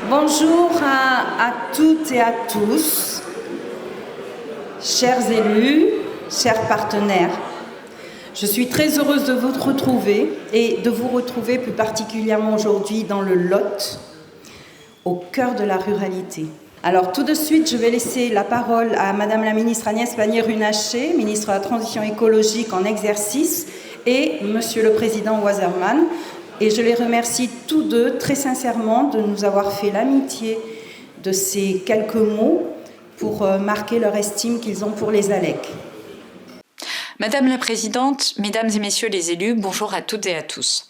Bonjour à toutes et à tous, chers élus, chers partenaires. Je suis très heureuse de vous retrouver et de vous retrouver plus particulièrement aujourd'hui dans le Lot, au cœur de la ruralité. Alors tout de suite, je vais laisser la parole à Madame la ministre Agnès Pannier-Runacher, ministre de la Transition écologique en exercice, et Monsieur le Président Waserman. Et je les remercie tous deux très sincèrement de nous avoir fait l'amitié de ces quelques mots pour marquer leur estime qu'ils ont pour les ALEC. Madame la Présidente, Mesdames et Messieurs les élus, bonjour à toutes et à tous.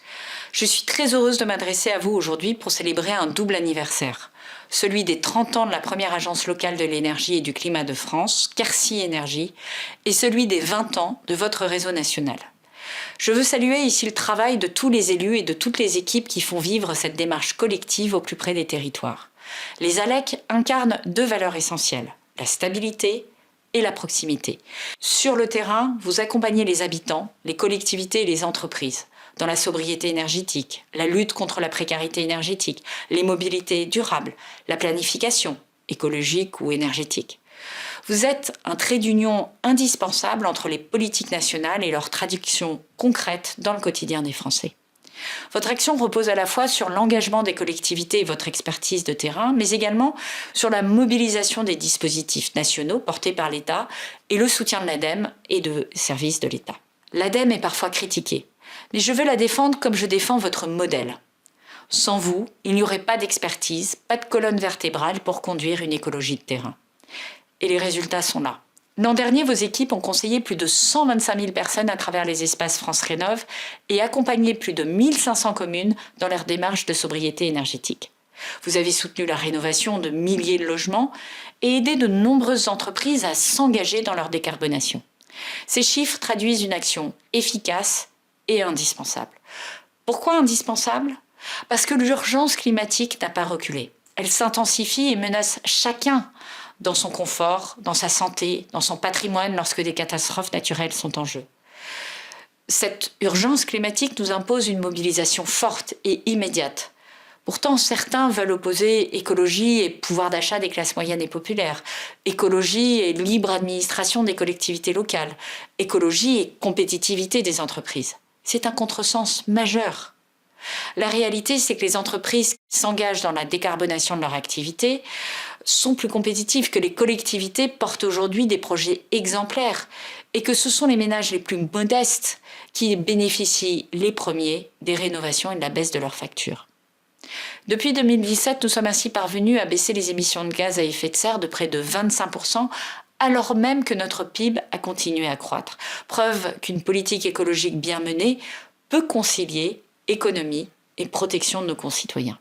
Je suis très heureuse de m'adresser à vous aujourd'hui pour célébrer un double anniversaire. Celui des 30 ans de la première agence locale de l'énergie et du climat de France, Quercy Énergie, et celui des 20 ans de votre réseau national. Je veux saluer ici le travail de tous les élus et de toutes les équipes qui font vivre cette démarche collective au plus près des territoires. Les ALEC incarnent deux valeurs essentielles, la stabilité et la proximité. Sur le terrain, vous accompagnez les habitants, les collectivités et les entreprises dans la sobriété énergétique, la lutte contre la précarité énergétique, les mobilités durables, la planification écologique ou énergétique. Vous êtes un trait d'union indispensable entre les politiques nationales et leur traduction concrète dans le quotidien des Français. Votre action repose à la fois sur l'engagement des collectivités et votre expertise de terrain, mais également sur la mobilisation des dispositifs nationaux portés par l'État et le soutien de l'ADEME et de services de l'État. L'ADEME est parfois critiquée, mais je veux la défendre comme je défends votre modèle. Sans vous, il n'y aurait pas d'expertise, pas de colonne vertébrale pour conduire une écologie de terrain. Et les résultats sont là. L'an dernier, vos équipes ont conseillé plus de 125 000 personnes à travers les espaces France Rénov' et accompagné plus de 1500 communes dans leur démarche de sobriété énergétique. Vous avez soutenu la rénovation de milliers de logements et aidé de nombreuses entreprises à s'engager dans leur décarbonation. Ces chiffres traduisent une action efficace et indispensable. Pourquoi indispensable ? Parce que l'urgence climatique n'a pas reculé. Elle s'intensifie et menace chacun dans son confort, dans sa santé, dans son patrimoine lorsque des catastrophes naturelles sont en jeu. Cette urgence climatique nous impose une mobilisation forte et immédiate. Pourtant, certains veulent opposer écologie et pouvoir d'achat des classes moyennes et populaires, écologie et libre administration des collectivités locales, écologie et compétitivité des entreprises. C'est un contresens majeur. La réalité, c'est que les entreprises qui s'engagent dans la décarbonation de leur activité sont plus compétitives, que les collectivités portent aujourd'hui des projets exemplaires et que ce sont les ménages les plus modestes qui bénéficient les premiers des rénovations et de la baisse de leurs factures. Depuis 2017, nous sommes ainsi parvenus à baisser les émissions de gaz à effet de serre de près de 25%, alors même que notre PIB a continué à croître. Preuve qu'une politique écologique bien menée peut concilier économie et protection de nos concitoyens.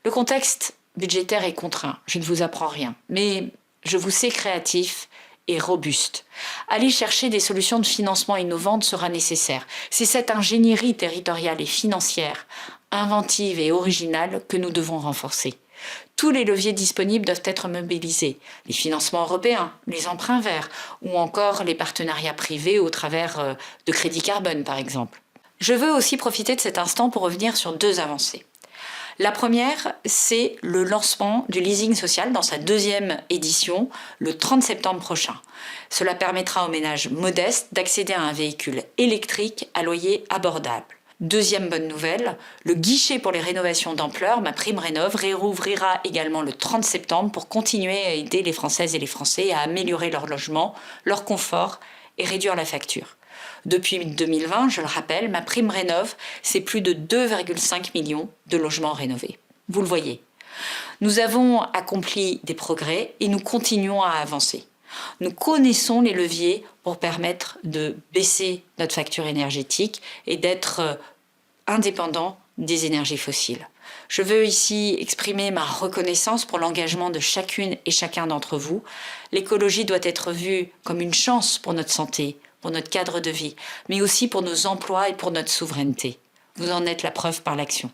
Le contexte budgétaire est contraint, je ne vous apprends rien, mais je vous sais créatif et robuste. Aller chercher des solutions de financement innovantes sera nécessaire. C'est cette ingénierie territoriale et financière, inventive et originale que nous devons renforcer. Tous les leviers disponibles doivent être mobilisés. Les financements européens, les emprunts verts ou encore les partenariats privés au travers de crédits carbone par exemple. Je veux aussi profiter de cet instant pour revenir sur deux avancées. La première, c'est le lancement du leasing social dans sa deuxième édition, le 30 septembre prochain. Cela permettra aux ménages modestes d'accéder à un véhicule électrique à loyer abordable. Deuxième bonne nouvelle, le guichet pour les rénovations d'ampleur, MaPrimeRénov', réouvrira également le 30 septembre pour continuer à aider les Françaises et les Français à améliorer leur logement, leur confort et réduire la facture. Depuis 2020, je le rappelle, MaPrimeRénov', c'est plus de 2,5 millions de logements rénovés. Vous le voyez. Nous avons accompli des progrès et nous continuons à avancer. Nous connaissons les leviers pour permettre de baisser notre facture énergétique et d'être indépendants des énergies fossiles. Je veux ici exprimer ma reconnaissance pour l'engagement de chacune et chacun d'entre vous. L'écologie doit être vue comme une chance pour notre santé, pour notre cadre de vie, mais aussi pour nos emplois et pour notre souveraineté. Vous en êtes la preuve par l'action.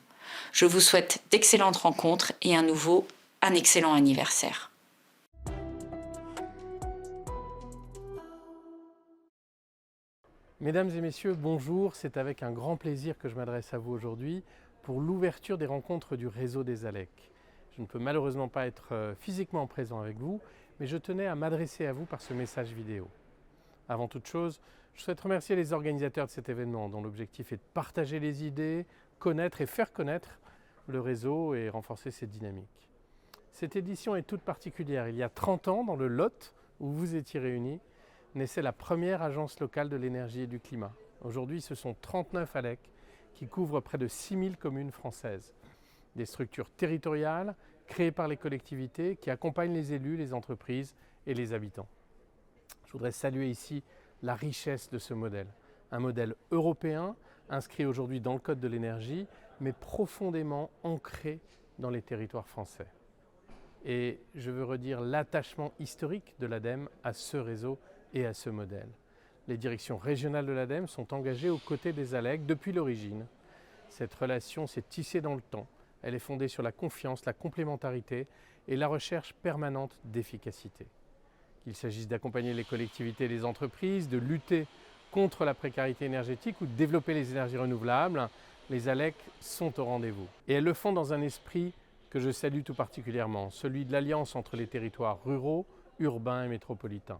Je vous souhaite d'excellentes rencontres et un excellent anniversaire. Mesdames et messieurs, bonjour. C'est avec un grand plaisir que je m'adresse à vous aujourd'hui pour l'ouverture des rencontres du réseau des ALEC. Je ne peux malheureusement pas être physiquement présent avec vous, mais je tenais à m'adresser à vous par ce message vidéo. Avant toute chose, je souhaite remercier les organisateurs de cet événement dont l'objectif est de partager les idées, connaître et faire connaître le réseau et renforcer cette dynamique. Cette édition est toute particulière. Il y a 30 ans, dans le Lot, où vous étiez réunis, naissait la première agence locale de l'énergie et du climat. Aujourd'hui, ce sont 39 ALEC qui couvrent près de 6000 communes françaises. Des structures territoriales créées par les collectivités qui accompagnent les élus, les entreprises et les habitants. Je voudrais saluer ici la richesse de ce modèle. Un modèle européen, inscrit aujourd'hui dans le Code de l'énergie, mais profondément ancré dans les territoires français. Et je veux redire l'attachement historique de l'ADEME à ce réseau et à ce modèle. Les directions régionales de l'ADEME sont engagées aux côtés des ALEC depuis l'origine. Cette relation s'est tissée dans le temps. Elle est fondée sur la confiance, la complémentarité et la recherche permanente d'efficacité. Qu'il s'agisse d'accompagner les collectivités et les entreprises, de lutter contre la précarité énergétique ou de développer les énergies renouvelables, les ALEC sont au rendez-vous. Et elles le font dans un esprit que je salue tout particulièrement, celui de l'alliance entre les territoires ruraux, urbains et métropolitains.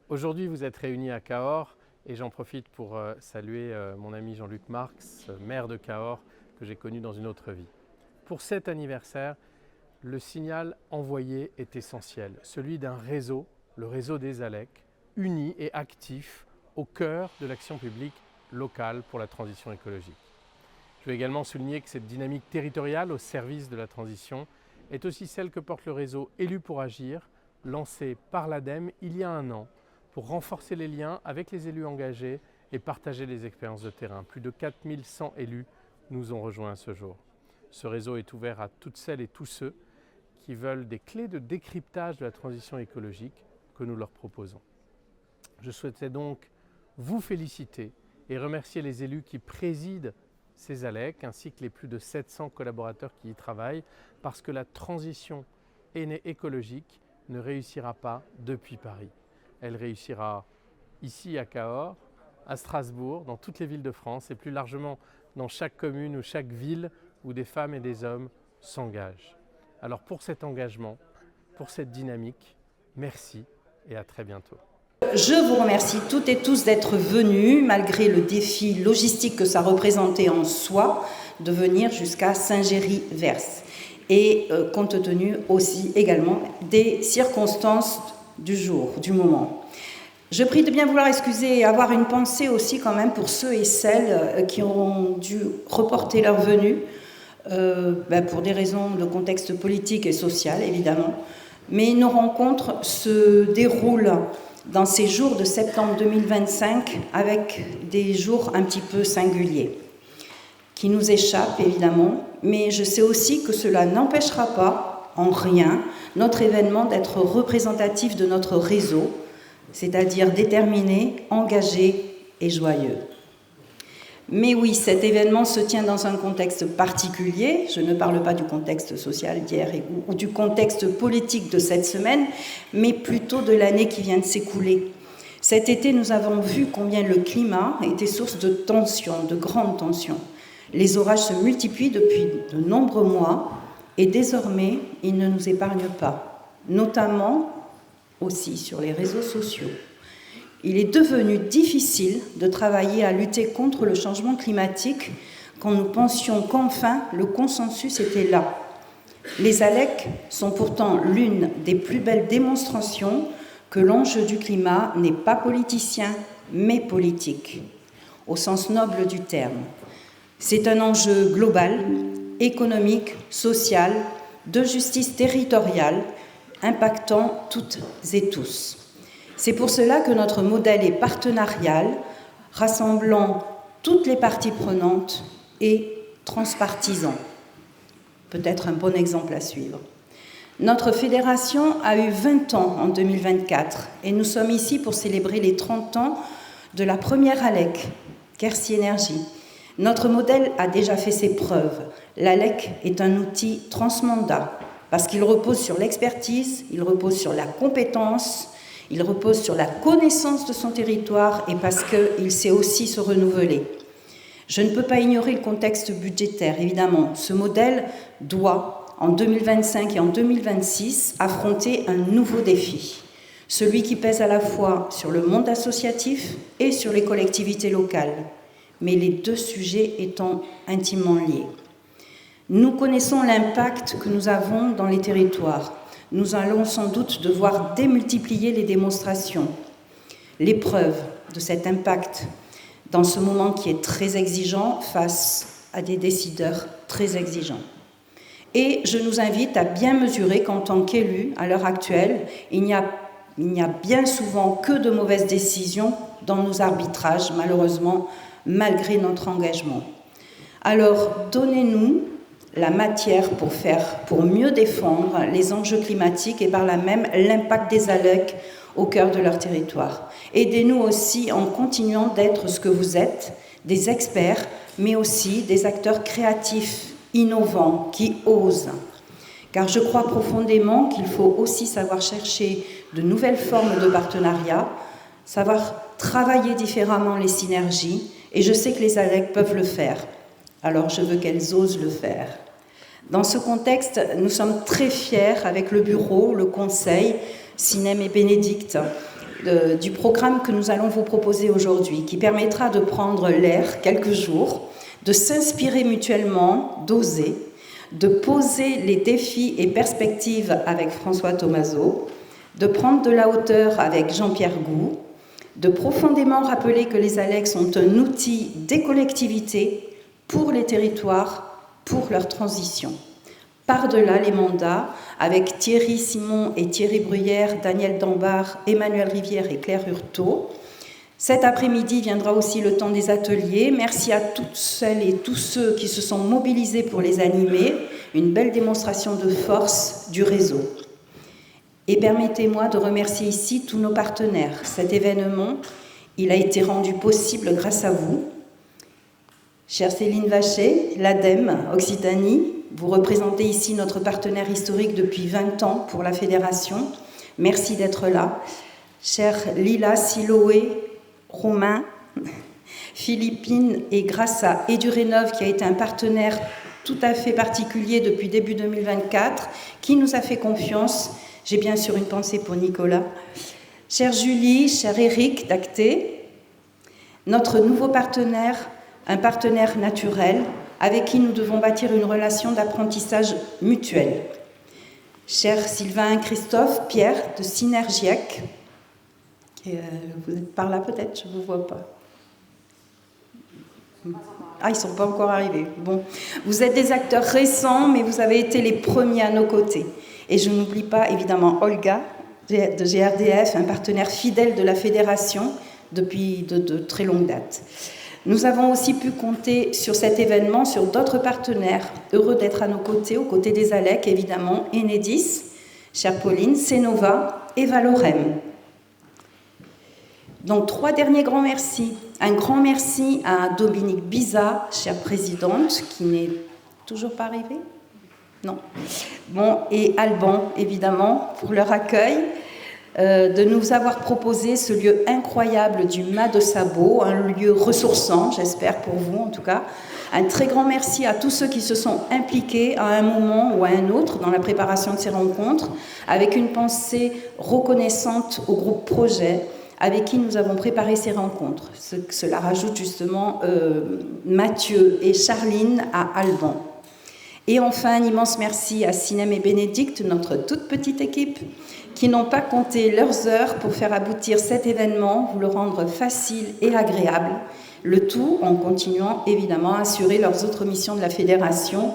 Aujourd'hui, vous êtes réunis à Cahors et j'en profite pour saluer mon ami Jean-Luc Marx, maire de Cahors, que j'ai connu dans une autre vie. Pour cet anniversaire, le signal envoyé est essentiel, celui d'un réseau, le réseau des ALEC, uni et actif au cœur de l'action publique locale pour la transition écologique. Je veux également souligner que cette dynamique territoriale au service de la transition est aussi celle que porte le réseau Élus pour agir, lancé par l'ADEME il y a un an, pour renforcer les liens avec les élus engagés et partager les expériences de terrain. Plus de 4100 élus nous ont rejoints à ce jour. Ce réseau est ouvert à toutes celles et tous ceux qui veulent des clés de décryptage de la transition écologique que nous leur proposons. Je souhaitais donc vous féliciter et remercier les élus qui président ces ALEC ainsi que les plus de 700 collaborateurs qui y travaillent parce que la transition écologique ne réussira pas depuis Paris. Elle réussira ici à Cahors, à Strasbourg, dans toutes les villes de France et plus largement dans chaque commune ou chaque ville où des femmes et des hommes s'engagent. Alors pour cet engagement, pour cette dynamique, merci et à très bientôt. Je vous remercie toutes et tous d'être venus, malgré le défi logistique que ça représentait en soi, de venir jusqu'à Saint-Géry-Vers. Et compte tenu aussi également des circonstances du jour, du moment. Je prie de bien vouloir excuser et avoir une pensée aussi quand même pour ceux et celles qui auront dû reporter leur venue, pour des raisons de contexte politique et social évidemment. Mais nos rencontres se déroulent dans ces jours de septembre 2025 avec des jours un petit peu singuliers qui nous échappent évidemment, mais je sais aussi que cela n'empêchera pas en rien notre événement d'être représentatif de notre réseau, c'est-à-dire déterminé, engagé et joyeux. Mais oui, cet événement se tient dans un contexte particulier. Je ne parle pas du contexte social d'hier ou du contexte politique de cette semaine, mais plutôt de l'année qui vient de s'écouler. Cet été, nous avons vu combien le climat était source de tensions, de grandes tensions. Les orages se multiplient depuis de nombreux mois et désormais, ils ne nous épargnent pas, notamment aussi sur les réseaux sociaux. Il est devenu difficile de travailler à lutter contre le changement climatique quand nous pensions qu'enfin le consensus était là. Les ALEC sont pourtant l'une des plus belles démonstrations que l'enjeu du climat n'est pas politicien, mais politique, au sens noble du terme. C'est un enjeu global, économique, social, de justice territoriale, impactant toutes et tous. C'est pour cela que notre modèle est partenarial, rassemblant toutes les parties prenantes et transpartisan. Peut-être un bon exemple à suivre. Notre fédération a eu 20 ans en 2024 et nous sommes ici pour célébrer les 30 ans de la première ALEC, Quercy Énergie. Notre modèle a déjà fait ses preuves. L'ALEC est un outil transmandat parce qu'il repose sur l'expertise, il repose sur la compétence, il repose sur la connaissance de son territoire et parce qu'il sait aussi se renouveler. Je ne peux pas ignorer le contexte budgétaire, évidemment. Ce modèle doit en 2025 et en 2026, affronter un nouveau défi, celui qui pèse à la fois sur le monde associatif et sur les collectivités locales, mais les deux sujets étant intimement liés. Nous connaissons l'impact que nous avons dans les territoires. Nous allons sans doute devoir démultiplier les démonstrations, les preuves de cet impact dans ce moment qui est très exigeant face à des décideurs très exigeants. Et je nous invite à bien mesurer qu'en tant qu'élus, à l'heure actuelle, il n'y a bien souvent que de mauvaises décisions dans nos arbitrages, malheureusement, malgré notre engagement. Alors, donnez-nous la matière pour mieux défendre les enjeux climatiques et par là même l'impact des ALEC au cœur de leur territoire. Aidez-nous aussi en continuant d'être ce que vous êtes, des experts, mais aussi des acteurs créatifs, innovants, qui osent. Car je crois profondément qu'il faut aussi savoir chercher de nouvelles formes de partenariat, savoir travailler différemment les synergies, et je sais que les ALEC peuvent le faire. Alors je veux qu'elles osent le faire. Dans ce contexte, nous sommes très fiers avec le bureau, le conseil, Sinem et Bénédicte, du programme que nous allons vous proposer aujourd'hui, qui permettra de prendre l'air quelques jours, de s'inspirer mutuellement, d'oser, de poser les défis et perspectives avec François Thomazeau, de prendre de la hauteur avec Jean-Pierre Gou, de profondément rappeler que les ALEC sont un outil des collectivités pour les territoires, pour leur transition. Par-delà les mandats, avec Thierry Simon et Thierry Bruyère, Daniel Dambard, Emmanuel Rivière et Claire Hurtaud. Cet après-midi viendra aussi le temps des ateliers. Merci à toutes celles et tous ceux qui se sont mobilisés pour les animer. Une belle démonstration de force du réseau. Et permettez-moi de remercier ici tous nos partenaires. Cet événement, il a été rendu possible grâce à vous. Chère Céline Vacher, l'ADEME Occitanie, vous représentez ici notre partenaire historique depuis 20 ans pour la Fédération. Merci d'être là. Chère Lila, Siloé, Romain, Philippine et grâce à EduRénov qui a été un partenaire tout à fait particulier depuis début 2024, qui nous a fait confiance. J'ai bien sûr une pensée pour Nicolas. Chère Julie, cher Eric d'Acté, notre nouveau partenaire, un partenaire naturel avec qui nous devons bâtir une relation d'apprentissage mutuel. Cher Sylvain, Christophe, Pierre de Synergiec, vous êtes par là peut-être, je ne vous vois pas. Ah, ils ne sont pas encore arrivés. Bon, vous êtes des acteurs récents, mais vous avez été les premiers à nos côtés. Et je n'oublie pas évidemment Olga de GRDF, un partenaire fidèle de la Fédération depuis de très longue date. Nous avons aussi pu compter sur cet événement, sur d'autres partenaires, heureux d'être à nos côtés, aux côtés des ALEC, évidemment, Enedis, chère Pauline, Cénova et Valorem. Donc, 3 derniers grands merci. Un grand merci à Dominique Biza, chère présidente, qui n'est toujours pas arrivée. Non. Bon, et Alban, évidemment, pour leur accueil. De nous avoir proposé ce lieu incroyable du Mas de Sabot, un lieu ressourçant, j'espère pour vous en tout cas. Un très grand merci à tous ceux qui se sont impliqués à un moment ou à un autre dans la préparation de ces rencontres, avec une pensée reconnaissante au groupe Projet, avec qui nous avons préparé ces rencontres. Cela rajoute justement Mathieu et Charline à Alban. Et enfin, un immense merci à Sinem et Bénédicte, notre toute petite équipe, qui n'ont pas compté leurs heures pour faire aboutir cet événement, vous le rendre facile et agréable, le tout en continuant évidemment à assurer leurs autres missions de la Fédération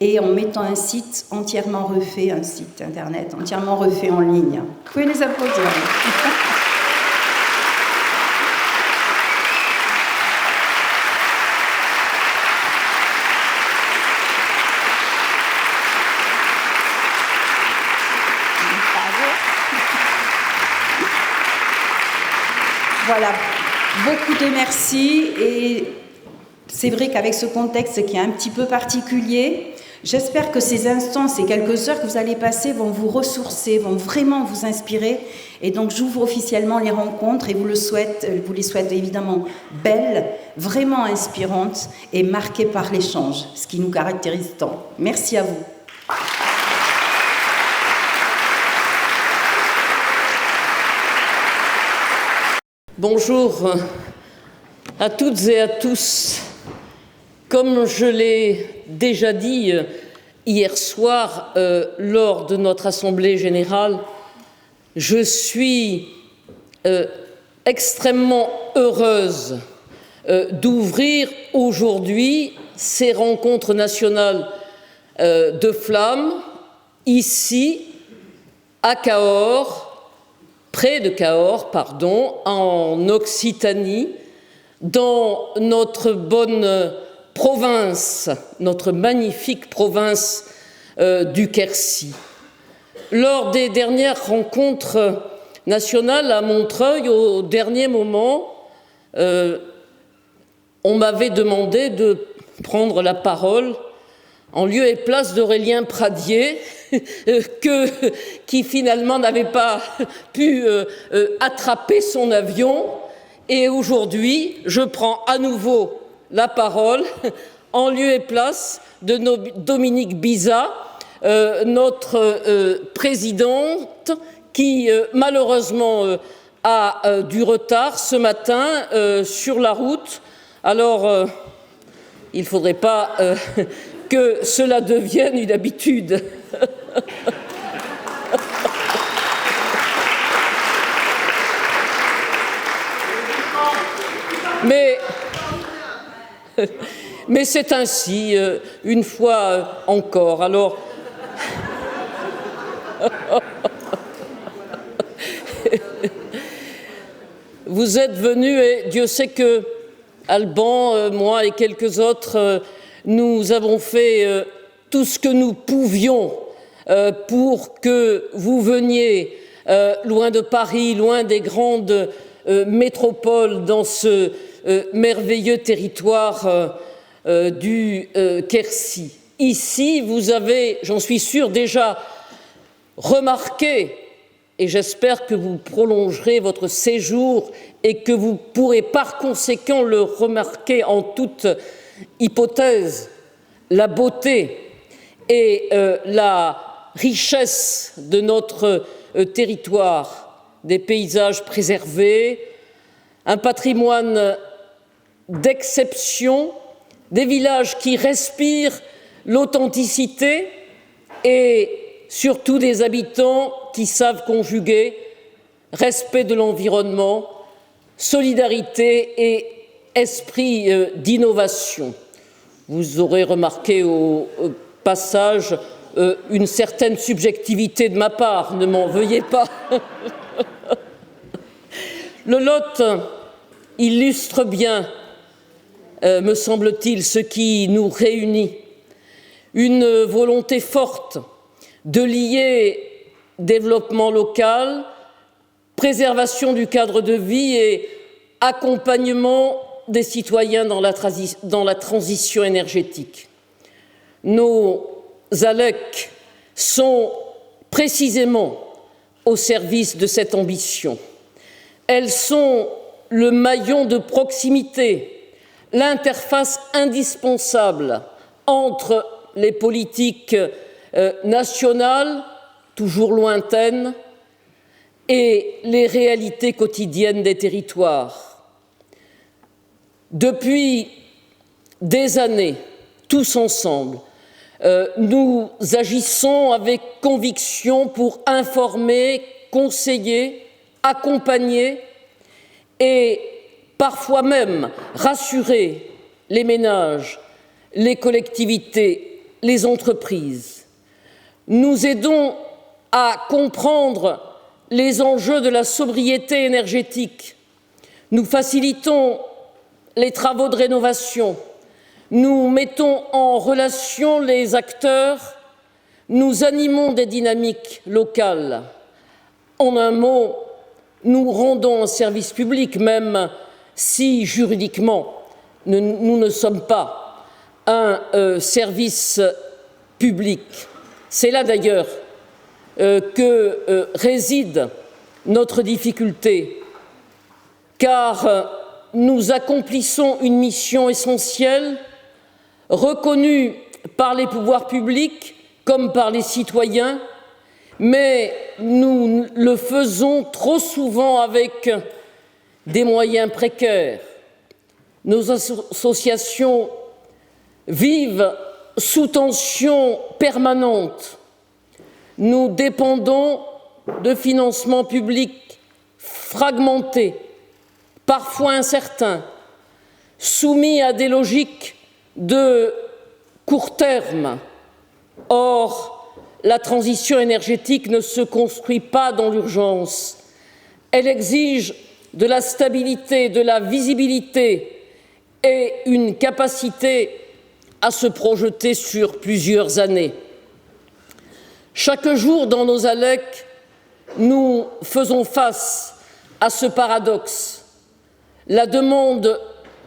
et en mettant un site entièrement refait, un site internet entièrement refait en ligne. Vous pouvez les applaudir. Voilà, beaucoup de merci et c'est vrai qu'avec ce contexte qui est un petit peu particulier, j'espère que ces instants, ces quelques heures que vous allez passer vont vous ressourcer, vont vraiment vous inspirer et donc j'ouvre officiellement les rencontres et vous les souhaite évidemment belles, vraiment inspirantes et marquées par l'échange, ce qui nous caractérise tant. Merci à vous. Bonjour à toutes et à tous. Comme je l'ai déjà dit hier soir lors de notre Assemblée générale, je suis extrêmement heureuse d'ouvrir aujourd'hui ces rencontres nationales de flammes ici à Cahors, près de Cahors, pardon, en Occitanie, dans notre bonne province, notre magnifique province du Quercy. Lors des dernières rencontres nationales à Montreuil, au dernier moment, on m'avait demandé de prendre la parole en lieu et place d'Aurélien Pradier, qui finalement n'avait pas pu attraper son avion. Et aujourd'hui, je prends à nouveau la parole en lieu et place de Dominique Bizat, notre présidente, qui malheureusement a du retard ce matin sur la route. Alors, il ne faudrait pas que cela devienne une habitude. Mais c'est ainsi, une fois encore. Alors, vous êtes venus et Dieu sait que Alban, moi et quelques autres, nous avons fait tout ce que nous pouvions pour que vous veniez loin de Paris, loin des grandes métropoles, dans ce merveilleux territoire du Quercy. Ici, vous avez, j'en suis sûre, déjà remarqué, et j'espère que vous prolongerez votre séjour et que vous pourrez par conséquent le remarquer en toute hypothèse, la beauté et la richesse de notre territoire, des paysages préservés, un patrimoine d'exception, des villages qui respirent l'authenticité et surtout des habitants qui savent conjuguer respect de l'environnement, solidarité et esprit d'innovation. Vous aurez remarqué au passage une certaine subjectivité de ma part, ne m'en veuillez pas. Le Lot illustre bien, me semble-t-il, ce qui nous réunit. Une volonté forte de lier développement local, préservation du cadre de vie et accompagnement des citoyens dans la transition énergétique. Nos ALEC sont précisément au service de cette ambition. Elles sont le maillon de proximité, l'interface indispensable entre les politiques nationales, toujours lointaines, et les réalités quotidiennes des territoires. Depuis des années, tous ensemble, nous agissons avec conviction pour informer, conseiller, accompagner et parfois même rassurer les ménages, les collectivités, les entreprises. Nous aidons à comprendre les enjeux de la sobriété énergétique. Nous facilitons les travaux de rénovation. Nous mettons en relation les acteurs. Nous animons des dynamiques locales. En un mot, nous rendons un service public, même si juridiquement nous ne sommes pas un service public. C'est là d'ailleurs que réside notre difficulté, car nous accomplissons une mission essentielle, reconnue par les pouvoirs publics comme par les citoyens, mais nous le faisons trop souvent avec des moyens précaires. Nos associations vivent sous tension permanente. Nous dépendons de financements publics fragmentés, parfois incertains, soumis à des logiques de court terme. Or, la transition énergétique ne se construit pas dans l'urgence. Elle exige de la stabilité, de la visibilité et une capacité à se projeter sur plusieurs années. Chaque jour, dans nos ALEC, nous faisons face à ce paradoxe. La demande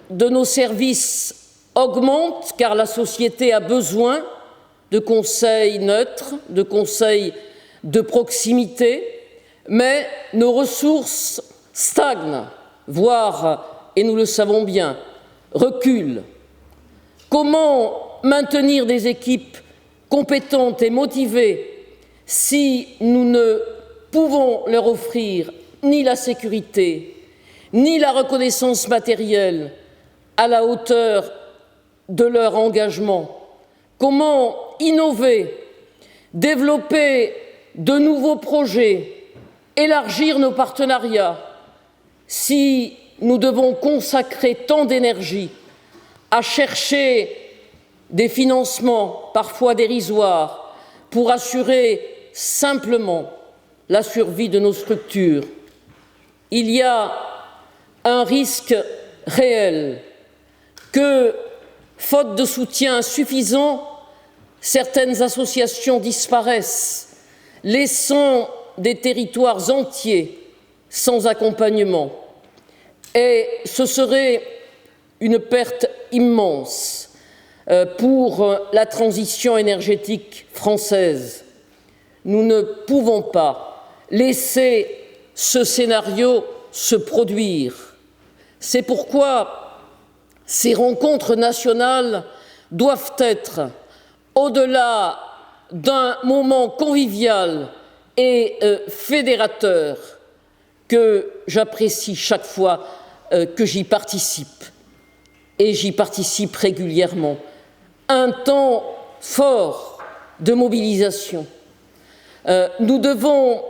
de nos services augmente car la société a besoin de conseils neutres, de conseils de proximité, mais nos ressources stagnent, voire, et nous le savons bien, reculent. Comment maintenir des équipes compétentes et motivées si nous ne pouvons leur offrir ni la sécurité, ni la reconnaissance matérielle à la hauteur de leur engagement? Comment innover, développer de nouveaux projets, élargir nos partenariats si nous devons consacrer tant d'énergie à chercher des financements parfois dérisoires pour assurer simplement la survie de nos structures? Il y a un risque réel que, faute de soutien suffisant, certaines associations disparaissent, laissant des territoires entiers sans accompagnement. Et ce serait une perte immense pour la transition énergétique française. Nous ne pouvons pas laisser ce scénario se produire. C'est pourquoi ces rencontres nationales doivent être, au-delà d'un moment convivial et fédérateur, que j'apprécie chaque fois que j'y participe, et j'y participe régulièrement, un temps fort de mobilisation. Nous devons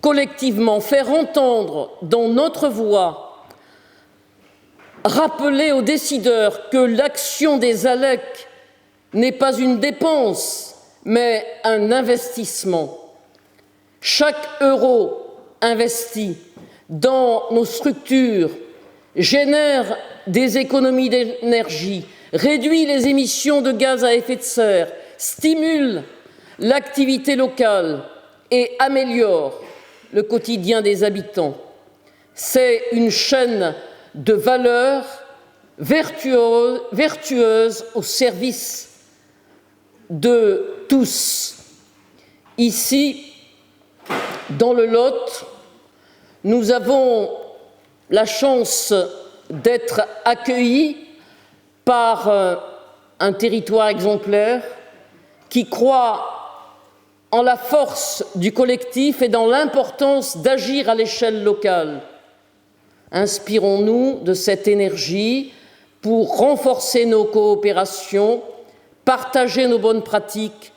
collectivement faire entendre dans notre voix, rappeler aux décideurs que l'action des ALEC n'est pas une dépense, mais un investissement. Chaque euro investi dans nos structures génère des économies d'énergie, réduit les émissions de gaz à effet de serre, stimule l'activité locale et améliore le quotidien des habitants. C'est une chaîne de valeurs vertueuses au service de tous. Ici, dans le Lot, nous avons la chance d'être accueillis par un territoire exemplaire qui croit en la force du collectif et dans l'importance d'agir à l'échelle locale. Inspirons-nous de cette énergie pour renforcer nos coopérations, partager nos bonnes pratiques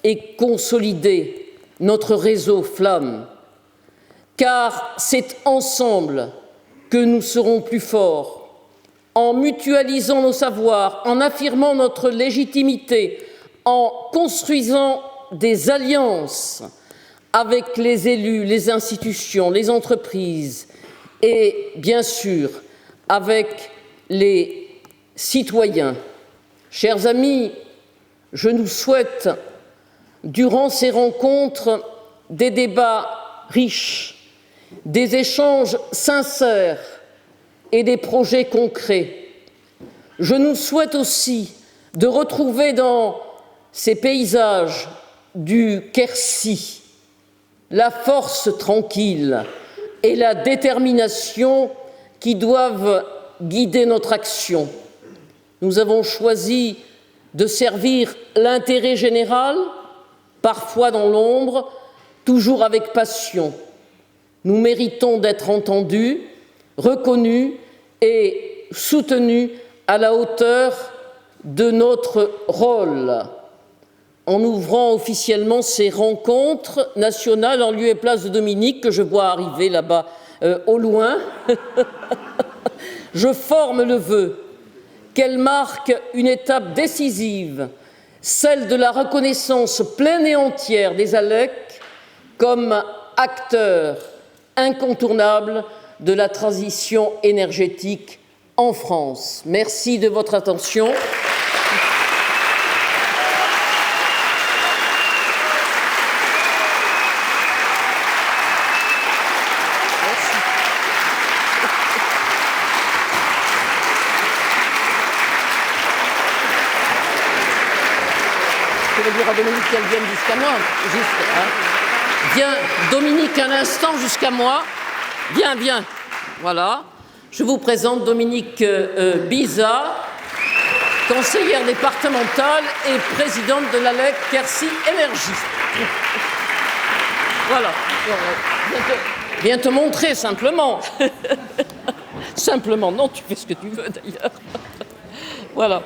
et consolider notre réseau Flamme. Car c'est ensemble que nous serons plus forts, en mutualisant nos savoirs, en affirmant notre légitimité, en construisant des alliances avec les élus, les institutions, les entreprises et, bien sûr, avec les citoyens. Chers amis, je nous souhaite, durant ces rencontres, des débats riches, des échanges sincères et des projets concrets. Je nous souhaite aussi de retrouver dans ces paysages du Quercy la force tranquille et la détermination qui doivent guider notre action. Nous avons choisi de servir l'intérêt général, parfois dans l'ombre, toujours avec passion. Nous méritons d'être entendus, reconnue et soutenue à la hauteur de notre rôle, en ouvrant officiellement ces rencontres nationales en lieu et place de Dominique, que je vois arriver là-bas au loin. Je forme le vœu qu'elle marque une étape décisive, celle de la reconnaissance pleine et entière des ALEC comme acteurs incontournables de la transition énergétique en France. Merci de votre attention. Je vais dire à Dominique qu'elle vienne jusqu'à moi. Viens, Dominique, un instant jusqu'à moi. Viens. Voilà. Je vous présente Dominique Biza, conseillère départementale et présidente de l'ALEC Quercy Énergie. Voilà. Viens te montrer simplement. Simplement, non, tu fais ce que tu veux d'ailleurs. Voilà.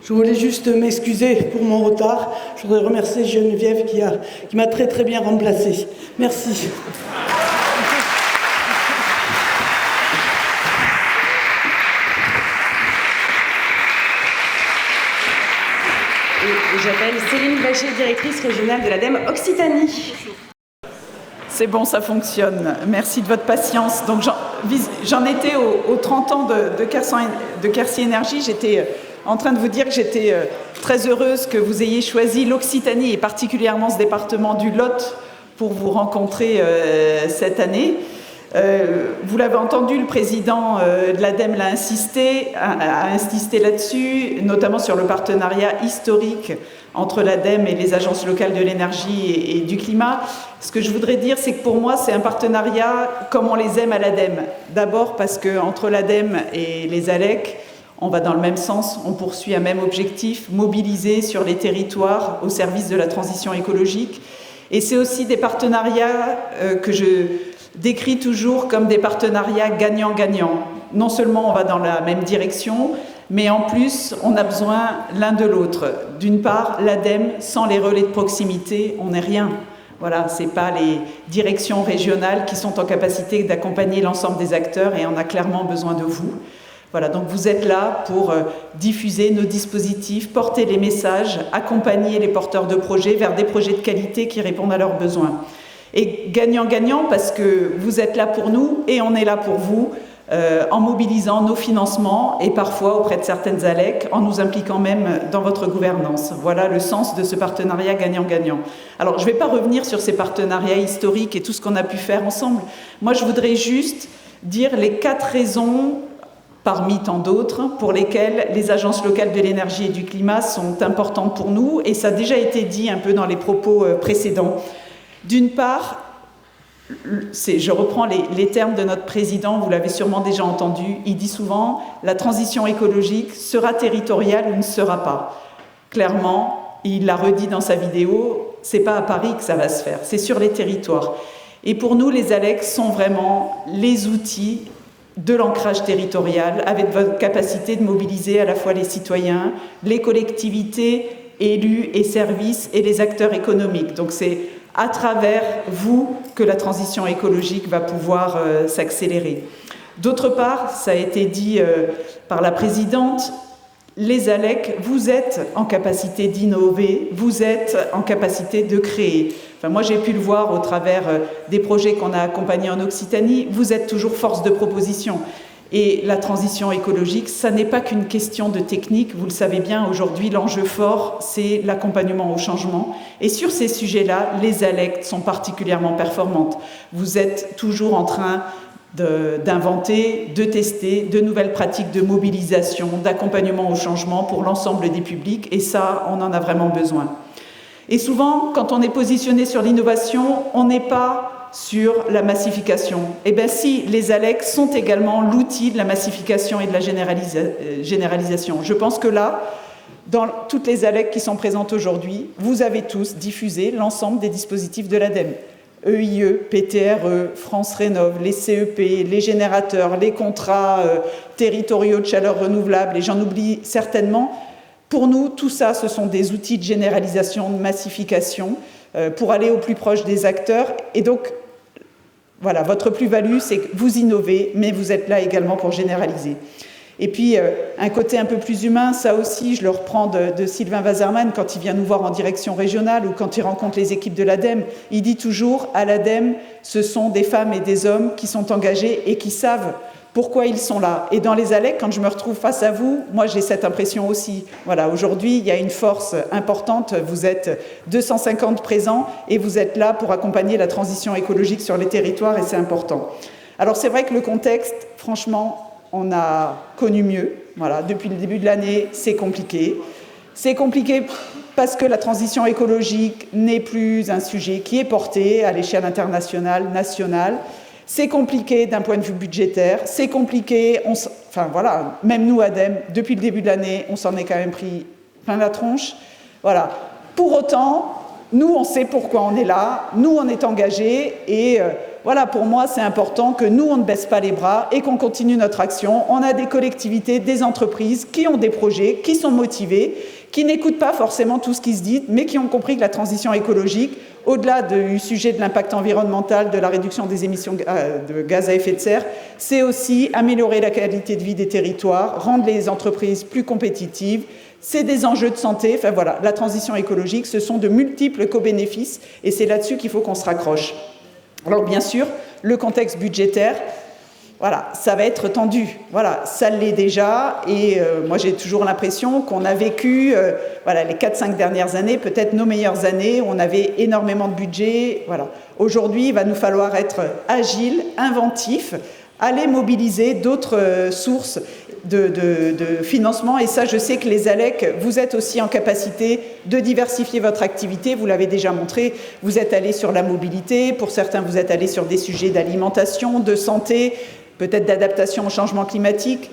Je voulais juste m'excuser pour mon retard. Je voudrais remercier Geneviève qui m'a très bien remplacée. Merci. J'appelle Céline Bachet, directrice régionale de l'ADEME Occitanie. C'est bon, ça fonctionne. Merci de votre patience. Donc, j'en étais aux 30 ans de Quercy Énergie. J'étais en train de vous dire que j'étais très heureuse que vous ayez choisi l'Occitanie et particulièrement ce département du Lot pour vous rencontrer cette année. Vous l'avez entendu, le président de l'ADEME a insisté là-dessus, notamment sur le partenariat historique entre l'ADEME et les agences locales de l'énergie et du climat. Ce que je voudrais dire, c'est que pour moi, c'est un partenariat comme on les aime à l'ADEME. D'abord parce qu'entre l'ADEME et les ALEC, on va dans le même sens, on poursuit un même objectif, mobiliser sur les territoires au service de la transition écologique. Et c'est aussi des partenariats que je décrit toujours comme des partenariats gagnant-gagnant. Non seulement on va dans la même direction, mais en plus on a besoin l'un de l'autre. D'une part, l'ADEME, sans les relais de proximité, on n'est rien. Voilà, ce n'est pas les directions régionales qui sont en capacité d'accompagner l'ensemble des acteurs et on a clairement besoin de vous. Voilà, donc vous êtes là pour diffuser nos dispositifs, porter les messages, accompagner les porteurs de projets vers des projets de qualité qui répondent à leurs besoins. Et gagnant-gagnant parce que vous êtes là pour nous et on est là pour vous en mobilisant nos financements et parfois auprès de certaines ALEC en nous impliquant même dans votre gouvernance. Voilà le sens de ce partenariat gagnant-gagnant. Alors je ne vais pas revenir sur ces partenariats historiques et tout ce qu'on a pu faire ensemble. Moi je voudrais juste dire les 4 raisons parmi tant d'autres pour lesquelles les agences locales de l'énergie et du climat sont importantes pour nous et ça a déjà été dit un peu dans les propos précédents. D'une part, je reprends les termes de notre président, vous l'avez sûrement déjà entendu, il dit souvent « la transition écologique sera territoriale ou ne sera pas ». Clairement, il l'a redit dans sa vidéo, c'est pas à Paris que ça va se faire, c'est sur les territoires. Et pour nous, les ALEC sont vraiment les outils de l'ancrage territorial, avec votre capacité de mobiliser à la fois les citoyens, les collectivités, élus et services et les acteurs économiques. Donc c'est à travers vous que la transition écologique va pouvoir s'accélérer. D'autre part, ça a été dit par la présidente, les ALEC, vous êtes en capacité d'innover, vous êtes en capacité de créer. Enfin, moi, j'ai pu le voir au travers des projets qu'on a accompagnés en Occitanie, vous êtes toujours force de proposition. Et la transition écologique, ça n'est pas qu'une question de technique. Vous le savez bien, aujourd'hui, l'enjeu fort, c'est l'accompagnement au changement. Et sur ces sujets-là, les ALEC sont particulièrement performantes. Vous êtes toujours en train d'inventer, de tester de nouvelles pratiques de mobilisation, d'accompagnement au changement pour l'ensemble des publics. Et ça, on en a vraiment besoin. Et souvent, quand on est positionné sur l'innovation, on n'est pas sur la massification. Eh bien si, les ALEC sont également l'outil de la massification et de la généralisation. Je pense que là, dans toutes les ALEC qui sont présentes aujourd'hui, vous avez tous diffusé l'ensemble des dispositifs de l'ADEME. EIE, PTRE, France Rénov', les CEP, les générateurs, les contrats territoriaux de chaleur renouvelable, et j'en oublie certainement. Pour nous, tout ça, ce sont des outils de généralisation, de massification, pour aller au plus proche des acteurs. Et donc, voilà, votre plus-value, c'est que vous innovez, mais vous êtes là également pour généraliser. Et puis, un côté un peu plus humain, ça aussi, je le reprends de Sylvain Wasserman, quand il vient nous voir en direction régionale ou quand il rencontre les équipes de l'ADEME, il dit toujours, à l'ADEME, ce sont des femmes et des hommes qui sont engagés et qui savent pourquoi ils sont là. Et dans les ALEC, quand je me retrouve face à vous, moi j'ai cette impression aussi. Voilà, aujourd'hui, il y a une force importante, vous êtes 250 présents et vous êtes là pour accompagner la transition écologique sur les territoires et c'est important. Alors c'est vrai que le contexte, franchement, on a connu mieux. Voilà, depuis le début de l'année, c'est compliqué. C'est compliqué parce que la transition écologique n'est plus un sujet qui est porté à l'échelle internationale, nationale. C'est compliqué d'un point de vue budgétaire, c'est compliqué, enfin voilà, même nous, ADEME, depuis le début de l'année, on s'en est quand même pris plein la tronche. Voilà. Pour autant, nous, on sait pourquoi on est là, nous, on est engagés, et voilà, pour moi, c'est important que nous, on ne baisse pas les bras et qu'on continue notre action. On a des collectivités, des entreprises qui ont des projets, qui sont motivés, qui n'écoutent pas forcément tout ce qui se dit, mais qui ont compris que la transition écologique, au-delà du sujet de l'impact environnemental, de la réduction des émissions de gaz à effet de serre, c'est aussi améliorer la qualité de vie des territoires, rendre les entreprises plus compétitives. C'est des enjeux de santé. Enfin voilà, la transition écologique, ce sont de multiples co-bénéfices et c'est là-dessus qu'il faut qu'on se raccroche. Alors bien sûr, le contexte budgétaire, voilà, ça va être tendu. Voilà, ça l'est déjà. Et moi, j'ai toujours l'impression qu'on a vécu voilà, les 4-5 dernières années, peut-être nos meilleures années. On avait énormément de budget. Voilà. Aujourd'hui, il va nous falloir être agile, inventif, aller mobiliser d'autres sources de financement. Et ça, je sais que les ALEC, vous êtes aussi en capacité de diversifier votre activité. Vous l'avez déjà montré. Vous êtes allés sur la mobilité. Pour certains, vous êtes allés sur des sujets d'alimentation, de santé, peut-être d'adaptation au changement climatique.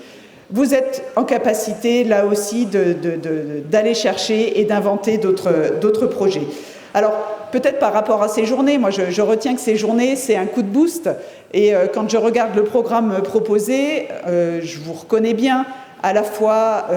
Vous êtes en capacité, là aussi, d'aller chercher et d'inventer d'autres projets. Alors, peut-être par rapport à ces journées, moi je retiens que ces journées, c'est un coup de boost. Et quand je regarde le programme proposé, je vous reconnais bien à la fois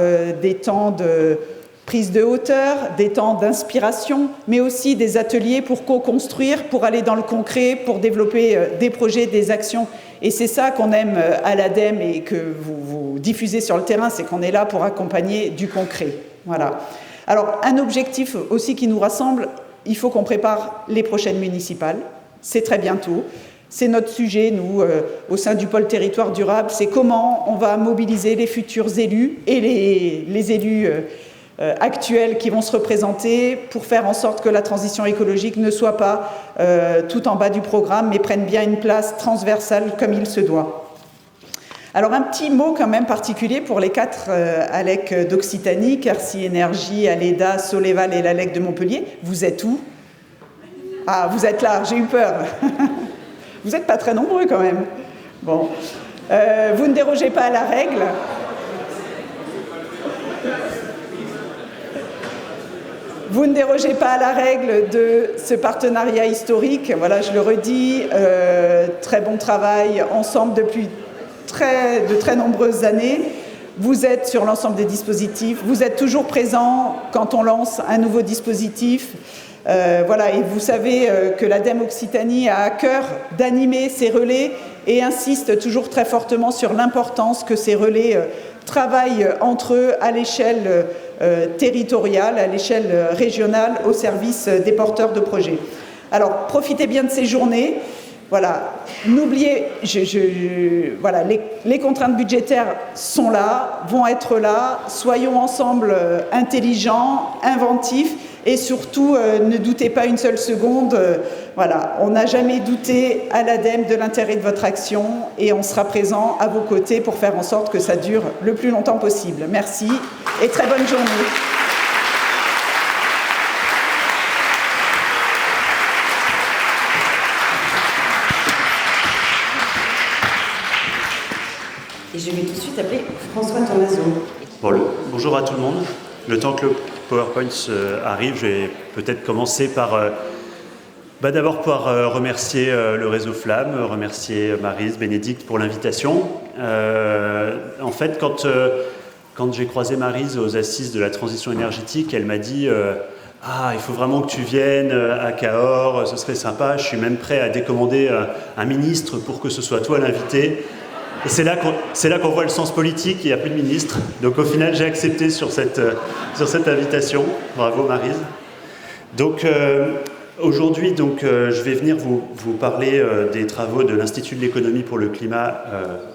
des temps de prise de hauteur, des temps d'inspiration, mais aussi des ateliers pour co-construire, pour aller dans le concret, pour développer des projets, des actions. Et c'est ça qu'on aime à l'ADEME et que vous diffusez sur le terrain, c'est qu'on est là pour accompagner du concret. Voilà. Alors, un objectif aussi qui nous rassemble, il faut qu'on prépare les prochaines municipales. C'est très bientôt. C'est notre sujet, nous, au sein du pôle territoire durable. C'est comment on va mobiliser les futurs élus et les élus actuels qui vont se représenter pour faire en sorte que la transition écologique ne soit pas tout en bas du programme, mais prenne bien une place transversale comme il se doit. Alors un petit mot quand même particulier pour les 4 ALEC d'Occitanie, Quercy Énergie, Aleda, Soleval et l'ALEC de Montpellier. Vous êtes où? Ah, vous êtes là, j'ai eu peur. Vous n'êtes pas très nombreux quand même. Bon. Vous ne dérogez pas à la règle. Vous ne dérogez pas à la règle de ce partenariat historique. Voilà, je le redis, très bon travail ensemble depuis de très nombreuses années. Vous êtes sur l'ensemble des dispositifs. Vous êtes toujours présent quand on lance un nouveau dispositif. Voilà, et vous savez que l'ADEME Occitanie a à cœur d'animer ces relais et insiste toujours très fortement sur l'importance que ces relais travaillent entre eux à l'échelle territoriale, à l'échelle régionale, au service des porteurs de projets. Alors, profitez bien de ces journées. Voilà, n'oubliez, voilà, les contraintes budgétaires sont là, vont être là. Soyons ensemble intelligents, inventifs et surtout ne doutez pas une seule seconde. Voilà, on n'a jamais douté à l'ADEME de l'intérêt de votre action et on sera présent à vos côtés pour faire en sorte que ça dure le plus longtemps possible. Merci et très bonne journée. Et je vais tout de suite appeler François Tomaso. Bon, bonjour à tout le monde. Le temps que le PowerPoint arrive, je vais peut-être commencer par D'abord, pouvoir remercier le réseau Flamme, remercier Maryse, Bénédicte pour l'invitation. En fait, quand j'ai croisé Maryse aux assises de la transition énergétique, elle m'a dit il faut vraiment que tu viennes à Cahors, ce serait sympa, je suis même prêt à décommander un ministre pour que ce soit toi l'invité. Et c'est là qu'on voit le sens politique, il n'y a plus de ministre. Donc au final, j'ai accepté sur cette invitation. Bravo Maryse. Donc aujourd'hui, je vais venir vous parler des travaux de l'Institut de l'économie pour le climat,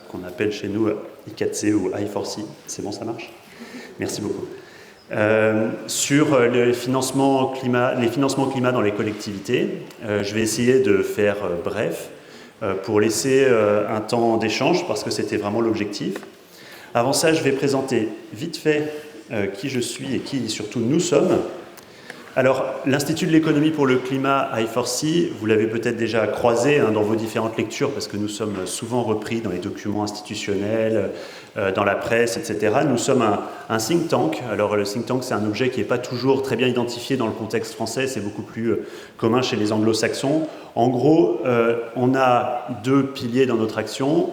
qu'on appelle chez nous I4C ou I4C. C'est bon, ça marche ? Merci beaucoup. Sur les financements climat dans les collectivités. Je vais essayer de faire bref pour laisser un temps d'échange parce que c'était vraiment l'objectif. Avant ça, je vais présenter vite fait qui je suis et qui surtout nous sommes. Alors, l'Institut de l'économie pour le climat, I4C, vous l'avez peut-être déjà croisé dans vos différentes lectures parce que nous sommes souvent repris dans les documents institutionnels, dans la presse, etc. Nous sommes un think tank. Alors, le think tank, c'est un objet qui n'est pas toujours très bien identifié dans le contexte français, c'est beaucoup plus commun chez les anglo-saxons. En gros, on a deux piliers dans notre action.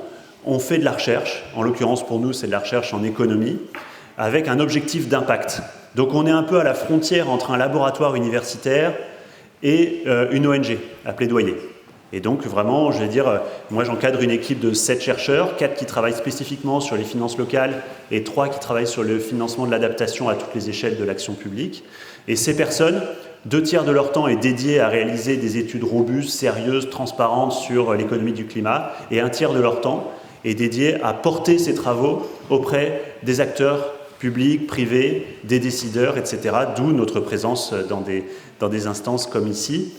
On fait de la recherche, en l'occurrence pour nous, c'est de la recherche en économie, avec un objectif d'impact. Donc on est un peu à la frontière entre un laboratoire universitaire et une ONG à plaidoyer. Et donc vraiment, je vais dire, moi j'encadre une équipe de 7 chercheurs, 4 qui travaillent spécifiquement sur les finances locales et 3 qui travaillent sur le financement de l'adaptation à toutes les échelles de l'action publique. Et ces personnes, 2/3 de leur temps est dédié à réaliser des études robustes, sérieuses, transparentes sur l'économie du climat, et 1/3 de leur temps est dédié à porter ces travaux auprès des acteurs publics, privés, des décideurs, etc. D'où notre présence dans des instances comme ici,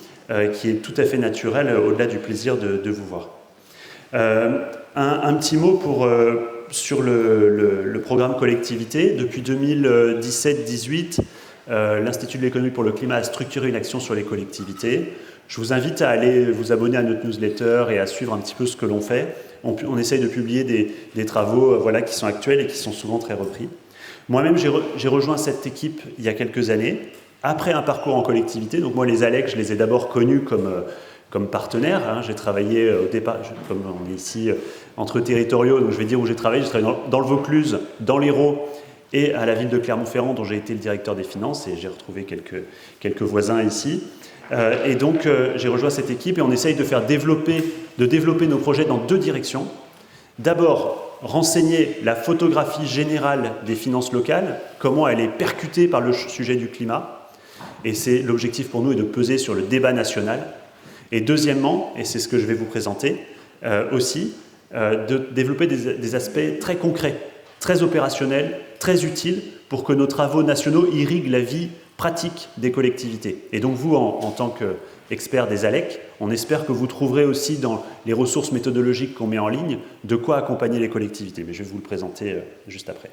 qui est tout à fait naturelle au-delà du plaisir de vous voir. Un petit mot sur le programme collectivité. Depuis 2017-18, l'Institut de l'économie pour le climat a structuré une action sur les collectivités. Je vous invite à aller vous abonner à notre newsletter et à suivre un petit peu ce que l'on fait. On essaye de publier des travaux qui sont actuels et qui sont souvent très repris. Moi-même, j'ai rejoint cette équipe il y a quelques années, après un parcours en collectivité. Donc moi, les ALEC, je les ai d'abord connus comme partenaires. J'ai travaillé au départ, comme on est ici, entre territoriaux, donc je vais dire où j'ai travaillé. J'ai travaillé dans le Vaucluse, dans l'Hérault et à la ville de Clermont-Ferrand, dont j'ai été le directeur des finances, et j'ai retrouvé quelques voisins ici. Et donc, j'ai rejoint cette équipe et on essaye de développer nos projets dans 2 directions. D'abord, renseigner la photographie générale des finances locales, comment elle est percutée par le sujet du climat. Et l'objectif pour nous est de peser sur le débat national. Et deuxièmement, et c'est ce que je vais vous présenter aussi, de développer des aspects très concrets, très opérationnels, très utiles pour que nos travaux nationaux irriguent la vie pratique des collectivités. Et donc vous, en tant qu'expert des ALEC, on espère que vous trouverez aussi dans les ressources méthodologiques qu'on met en ligne de quoi accompagner les collectivités. Mais je vais vous le présenter juste après.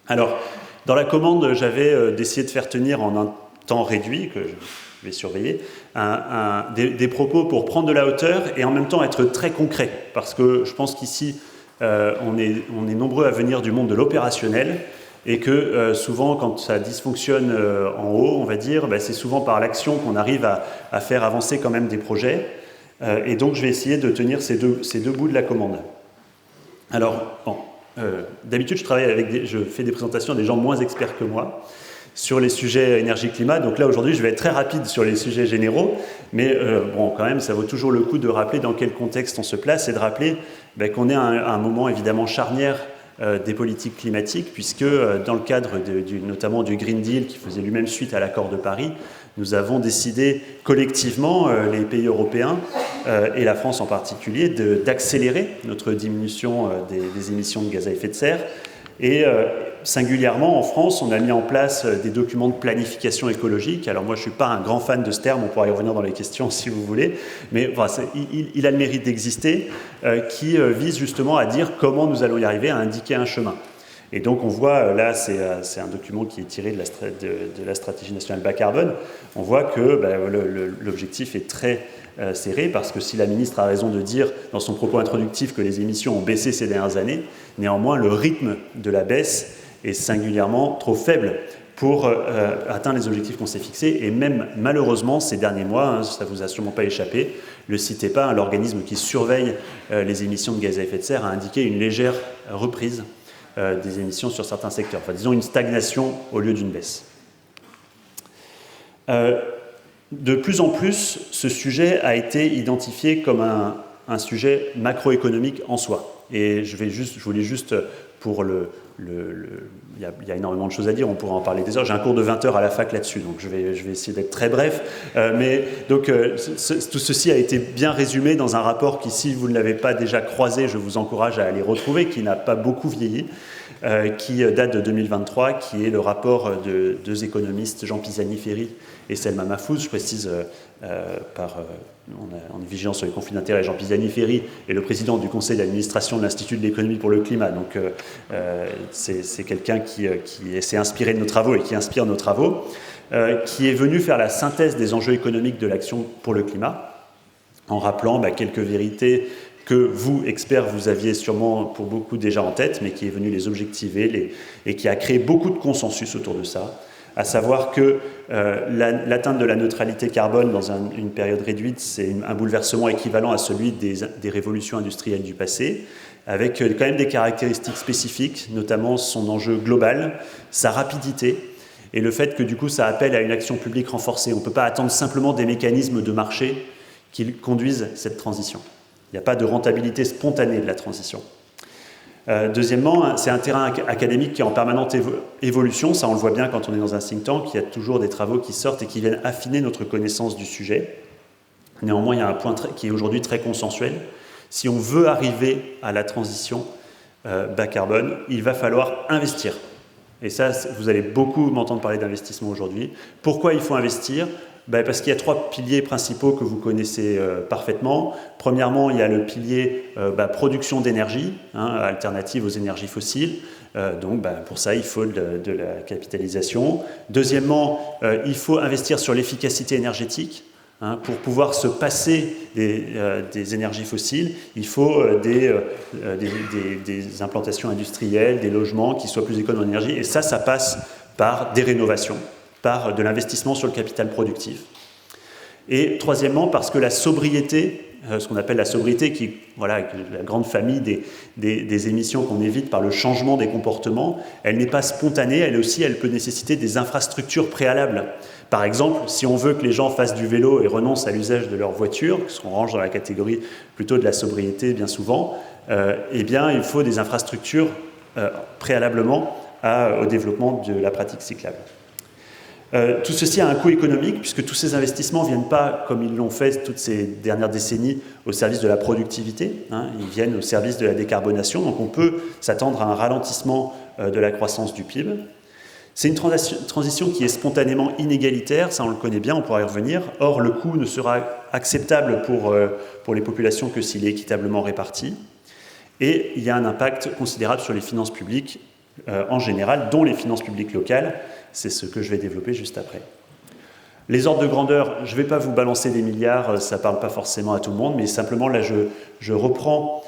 Alors, dans la commande, j'avais décidé de faire tenir en un temps réduit, que je vais surveiller, des propos pour prendre de la hauteur et en même temps être très concret. Parce que je pense qu'ici, on est nombreux à venir du monde de l'opérationnel, et que souvent, quand ça dysfonctionne en haut, on va dire, c'est souvent par l'action qu'on arrive à faire avancer quand même des projets. Et donc, je vais essayer de tenir ces deux bouts de la commande. Alors, d'habitude, je fais des présentations à des gens moins experts que moi sur les sujets énergie-climat. Donc là, aujourd'hui, je vais être très rapide sur les sujets généraux. Mais quand même, ça vaut toujours le coup de rappeler dans quel contexte on se place et de rappeler qu'on est à un moment évidemment charnière des politiques climatiques, puisque dans le cadre notamment du Green Deal, qui faisait lui-même suite à l'accord de Paris, nous avons décidé collectivement, les pays européens et la France en particulier, d'accélérer notre diminution des émissions de gaz à effet de serre. Et singulièrement en France, on a mis en place des documents de planification écologique. Alors moi, je ne suis pas un grand fan de ce terme, on pourra y revenir dans les questions si vous voulez, mais il a le mérite d'exister, qui vise justement à dire comment nous allons y arriver, à indiquer un chemin. Et donc on voit, là c'est un document qui est tiré de la stratégie nationale bas carbone, on voit que l'objectif est très serré, parce que si la ministre a raison de dire dans son propos introductif que les émissions ont baissé ces dernières années, néanmoins le rythme de la baisse est singulièrement trop faible pour atteindre les objectifs qu'on s'est fixés. Et même, malheureusement, ces derniers mois, ça ne vous a sûrement pas échappé, le CITEPA, l'organisme qui surveille les émissions de gaz à effet de serre, a indiqué une légère reprise des émissions sur certains secteurs. Enfin, disons une stagnation au lieu d'une baisse. De plus en plus, ce sujet a été identifié comme un sujet macroéconomique en soi. Et je voulais juste, pour il y a énormément de choses à dire, on pourra en parler des heures. J'ai un cours de 20 heures à la fac là-dessus, donc je vais essayer d'être très bref. Tout ceci a été bien résumé dans un rapport qui, si vous ne l'avez pas déjà croisé, je vous encourage à aller retrouver, qui n'a pas beaucoup vieilli, qui date de 2023, qui est le rapport de deux économistes, Jean Pisani-Ferry et Selma Mahfouz. Je précise, on est vigilant sur les conflits d'intérêts. Jean Pisani-Ferry est le président du conseil d'administration de l'Institut de l'économie pour le climat. Donc c'est quelqu'un qui s'est inspiré de nos travaux et qui inspire nos travaux, qui est venu faire la synthèse des enjeux économiques de l'action pour le climat, en rappelant quelques vérités que vous, experts, vous aviez sûrement pour beaucoup déjà en tête, mais qui est venu les objectiver et qui a créé beaucoup de consensus autour de ça, à savoir que l'atteinte de la neutralité carbone dans une période réduite, c'est un bouleversement équivalent à celui des révolutions industrielles du passé, avec quand même des caractéristiques spécifiques, notamment son enjeu global, sa rapidité, et le fait que du coup ça appelle à une action publique renforcée. On ne peut pas attendre simplement des mécanismes de marché qui conduisent cette transition. Il n'y a pas de rentabilité spontanée de la transition. Deuxièmement, c'est un terrain académique qui est en permanente évolution. Ça, on le voit bien quand on est dans un think tank. Il y a toujours des travaux qui sortent et qui viennent affiner notre connaissance du sujet. Néanmoins, il y a un point qui est aujourd'hui très consensuel. Si on veut arriver à la transition bas carbone, il va falloir investir. Et ça, vous allez beaucoup m'entendre parler d'investissement aujourd'hui. Pourquoi il faut investir ? Parce qu'il y a trois piliers principaux que vous connaissez parfaitement. Premièrement, il y a le pilier production d'énergie, alternative aux énergies fossiles. Donc pour ça, il faut de la capitalisation. Deuxièmement, il faut investir sur l'efficacité énergétique. Pour pouvoir se passer des énergies fossiles, il faut des implantations industrielles, des logements qui soient plus économes en énergie. Et ça passe par des rénovations, par de l'investissement sur le capital productif. Et troisièmement, parce que la sobriété, ce qu'on appelle la sobriété, qui la grande famille des émissions qu'on évite par le changement des comportements, elle n'est pas spontanée, elle peut nécessiter des infrastructures préalables. Par exemple, si on veut que les gens fassent du vélo et renoncent à l'usage de leur voiture, ce qu'on range dans la catégorie plutôt de la sobriété bien souvent, il faut des infrastructures préalablement au développement de la pratique cyclable. Tout ceci a un coût économique, puisque tous ces investissements ne viennent pas, comme ils l'ont fait toutes ces dernières décennies, au service de la productivité, ils viennent au service de la décarbonation, donc on peut s'attendre à un ralentissement de la croissance du PIB. C'est une transition qui est spontanément inégalitaire, ça on le connaît bien, on pourra y revenir. Or, le coût ne sera acceptable pour les populations que s'il est équitablement réparti. Et il y a un impact considérable sur les finances publiques en général, dont les finances publiques locales. C'est ce que je vais développer juste après. Les ordres de grandeur, je ne vais pas vous balancer des milliards, ça ne parle pas forcément à tout le monde, mais simplement là je reprends,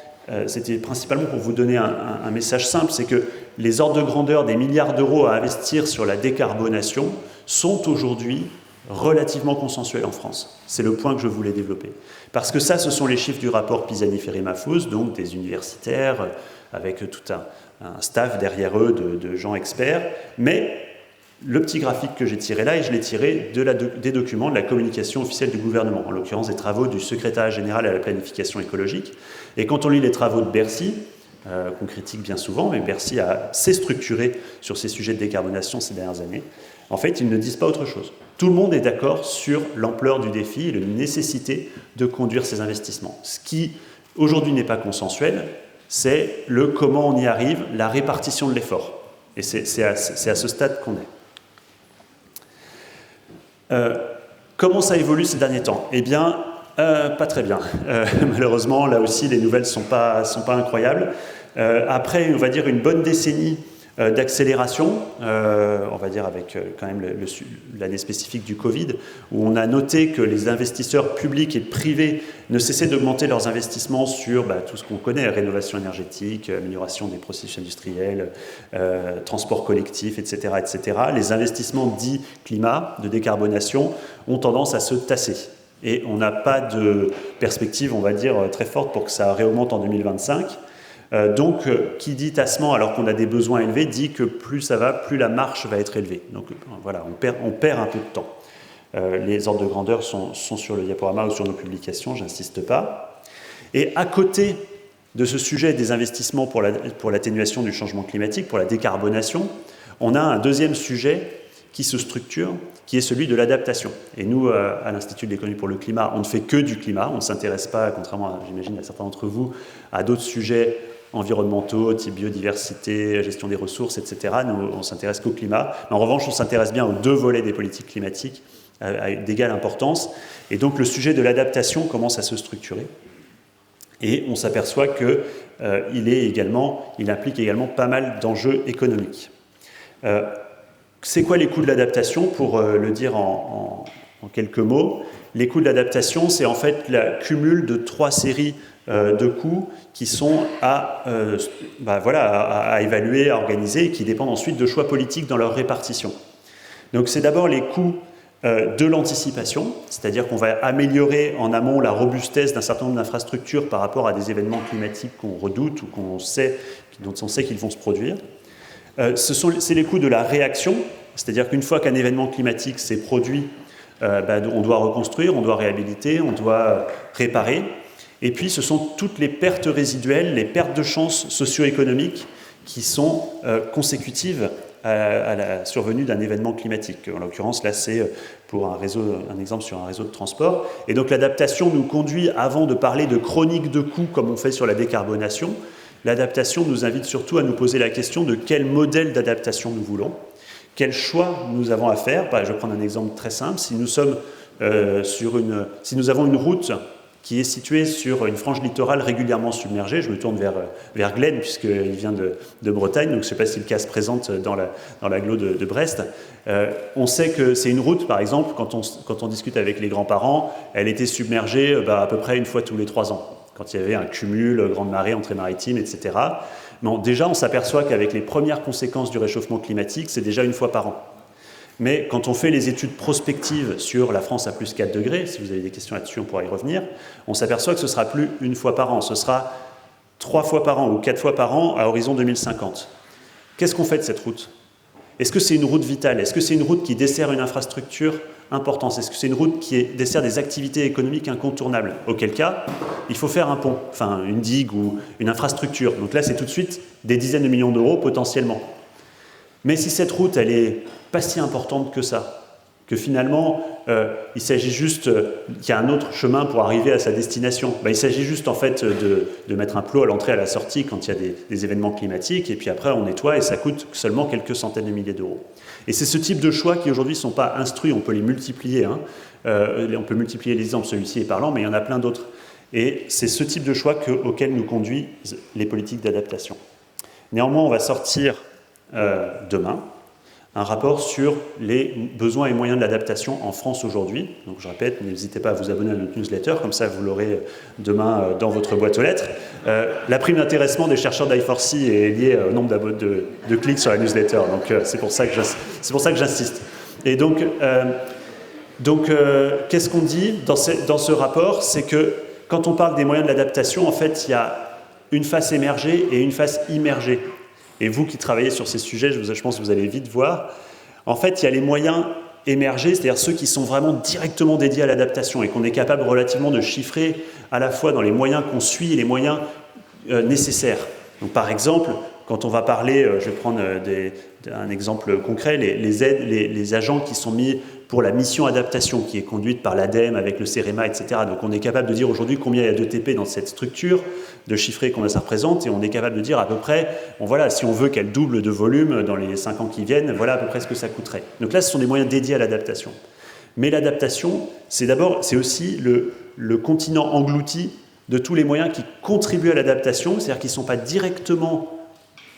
c'était principalement pour vous donner un message simple, c'est que les ordres de grandeur des milliards d'euros à investir sur la décarbonation sont aujourd'hui relativement consensuels en France. C'est le point que je voulais développer. Parce que ça, ce sont les chiffres du rapport Pisani-Ferry-Mahfouz, donc des universitaires, avec tout un staff derrière eux de gens experts, mais le petit graphique que j'ai tiré là, et je l'ai tiré des documents de la communication officielle du gouvernement, en l'occurrence des travaux du secrétariat général à la planification écologique. Et quand on lit les travaux de Bercy, qu'on critique bien souvent, mais Bercy s'est structuré sur ces sujets de décarbonation ces dernières années, en fait, ils ne disent pas autre chose. Tout le monde est d'accord sur l'ampleur du défi et la nécessité de conduire ces investissements. Ce qui, aujourd'hui, n'est pas consensuel, c'est le comment on y arrive, la répartition de l'effort. Et c'est à ce stade qu'on est. Comment ça évolue ces derniers temps ? Eh bien, pas très bien. Malheureusement, là aussi, les nouvelles ne sont pas incroyables. Après, on va dire, une bonne décennie d'accélération, on va dire avec quand même l'année spécifique du Covid, où on a noté que les investisseurs publics et privés ne cessaient d'augmenter leurs investissements sur tout ce qu'on connaît, rénovation énergétique, amélioration des processus industriels, transport collectif, etc., etc. Les investissements dits climat, de décarbonation, ont tendance à se tasser. Et on n'a pas de perspective, on va dire, très forte pour que ça réaugmente en 2025. Donc, qui dit tassement alors qu'on a des besoins élevés, dit que plus ça va, plus la marche va être élevée. Donc voilà, on perd un peu de temps. Les ordres de grandeur sont sur le diaporama ou sur nos publications, j'insiste pas. Et à côté de ce sujet des investissements pour l'atténuation du changement climatique, pour la décarbonation, on a un deuxième sujet qui se structure, qui est celui de l'adaptation. Et nous, à l'Institut de l'économie pour le climat, on ne fait que du climat, on ne s'intéresse pas, contrairement, j'imagine, à certains d'entre vous, à d'autres sujets environnementaux, type biodiversité, gestion des ressources, etc. Nous, on ne s'intéresse qu'au climat. Mais en revanche, on s'intéresse bien aux deux volets des politiques climatiques d'égale importance. Et donc, le sujet de l'adaptation commence à se structurer. Et on s'aperçoit qu'il implique également pas mal d'enjeux économiques. C'est quoi les coûts de l'adaptation? Pour le dire en quelques mots, les coûts de l'adaptation, c'est en fait le cumul de 3 séries de coûts qui sont à évaluer, à organiser, et qui dépendent ensuite de choix politiques dans leur répartition. Donc c'est d'abord les coûts de l'anticipation, c'est-à-dire qu'on va améliorer en amont la robustesse d'un certain nombre d'infrastructures par rapport à des événements climatiques qu'on redoute ou dont on sait qu'ils vont se produire. C'est les coûts de la réaction, c'est-à-dire qu'une fois qu'un événement climatique s'est produit, on doit reconstruire, on doit réhabiliter, on doit réparer. Et puis ce sont toutes les pertes résiduelles, les pertes de chances socio-économiques qui sont consécutives à la survenue d'un événement climatique. En l'occurrence, là, c'est pour un exemple sur un réseau de transport. Et donc l'adaptation nous conduit, avant de parler de chronique de coûts comme on fait sur la décarbonation, l'adaptation nous invite surtout à nous poser la question de quel modèle d'adaptation nous voulons, quel choix nous avons à faire. Je vais prendre un exemple très simple. Si nous avons une route qui est située sur une frange littorale régulièrement submergée, je me tourne vers Glenn, puisqu'il vient de Bretagne, donc je ne sais pas si le cas se présente dans l'agglo de Brest. On sait que c'est une route, par exemple, quand on discute avec les grands-parents, elle était submergée à peu près une fois tous les 3 ans, quand il y avait un cumul, grande marée, entrée maritime, etc. Bon, déjà, on s'aperçoit qu'avec les premières conséquences du réchauffement climatique, c'est déjà une fois par an. Mais quand on fait les études prospectives sur la France à plus 4 degrés, si vous avez des questions là-dessus, on pourra y revenir, on s'aperçoit que ce ne sera plus une fois par an, ce sera 3 fois par an ou 4 fois par an à horizon 2050. Qu'est-ce qu'on fait de cette route? Est-ce que c'est une route vitale? Est-ce que c'est une route qui dessert une infrastructure importante? Est-ce que c'est une route qui dessert des activités économiques incontournables? Auquel cas, il faut faire un pont, une digue ou une infrastructure. Donc là, c'est tout de suite des dizaines de millions d'euros potentiellement. Mais si cette route, elle est pas si importante que ça, que finalement, il s'agit juste qu'il y a un autre chemin pour arriver à sa destination. Il s'agit juste en fait de mettre un plot à l'entrée et à la sortie quand il y a des événements climatiques, et puis après on nettoie et ça coûte seulement quelques centaines de milliers d'euros. Et c'est ce type de choix qui aujourd'hui ne sont pas instruits, on peut les multiplier, on peut multiplier les exemples, celui-ci est parlant, mais il y en a plein d'autres. Et c'est ce type de choix auquel nous conduisent les politiques d'adaptation. Néanmoins, on va sortir demain un rapport sur les besoins et moyens de l'adaptation en France aujourd'hui. Donc je répète, n'hésitez pas à vous abonner à notre newsletter, comme ça vous l'aurez demain dans votre boîte aux lettres. La prime d'intéressement des chercheurs d'I4C est liée au nombre de clics sur la newsletter, donc c'est pour ça que j'insiste. Et donc qu'est-ce qu'on dit dans ce rapport? C'est que quand on parle des moyens de l'adaptation, en fait, il y a une face émergée et une face immergée. Et vous qui travaillez sur ces sujets, je pense que vous allez vite voir, en fait, il y a les moyens émergés, c'est-à-dire ceux qui sont vraiment directement dédiés à l'adaptation et qu'on est capable relativement de chiffrer à la fois dans les moyens qu'on suit et les moyens nécessaires. Donc, par exemple, quand on va parler, je vais prendre un exemple concret, les agents qui sont mis pour la mission adaptation qui est conduite par l'ADEME avec le CEREMA, etc. Donc on est capable de dire aujourd'hui combien il y a de TP dans cette structure, de chiffrer combien ça représente, et on est capable de dire à peu près, si on veut qu'elle double de volume dans les 5 ans qui viennent, voilà à peu près ce que ça coûterait. Donc là, ce sont des moyens dédiés à l'adaptation. Mais l'adaptation, c'est aussi le continent englouti de tous les moyens qui contribuent à l'adaptation, c'est-à-dire qui ne sont pas directement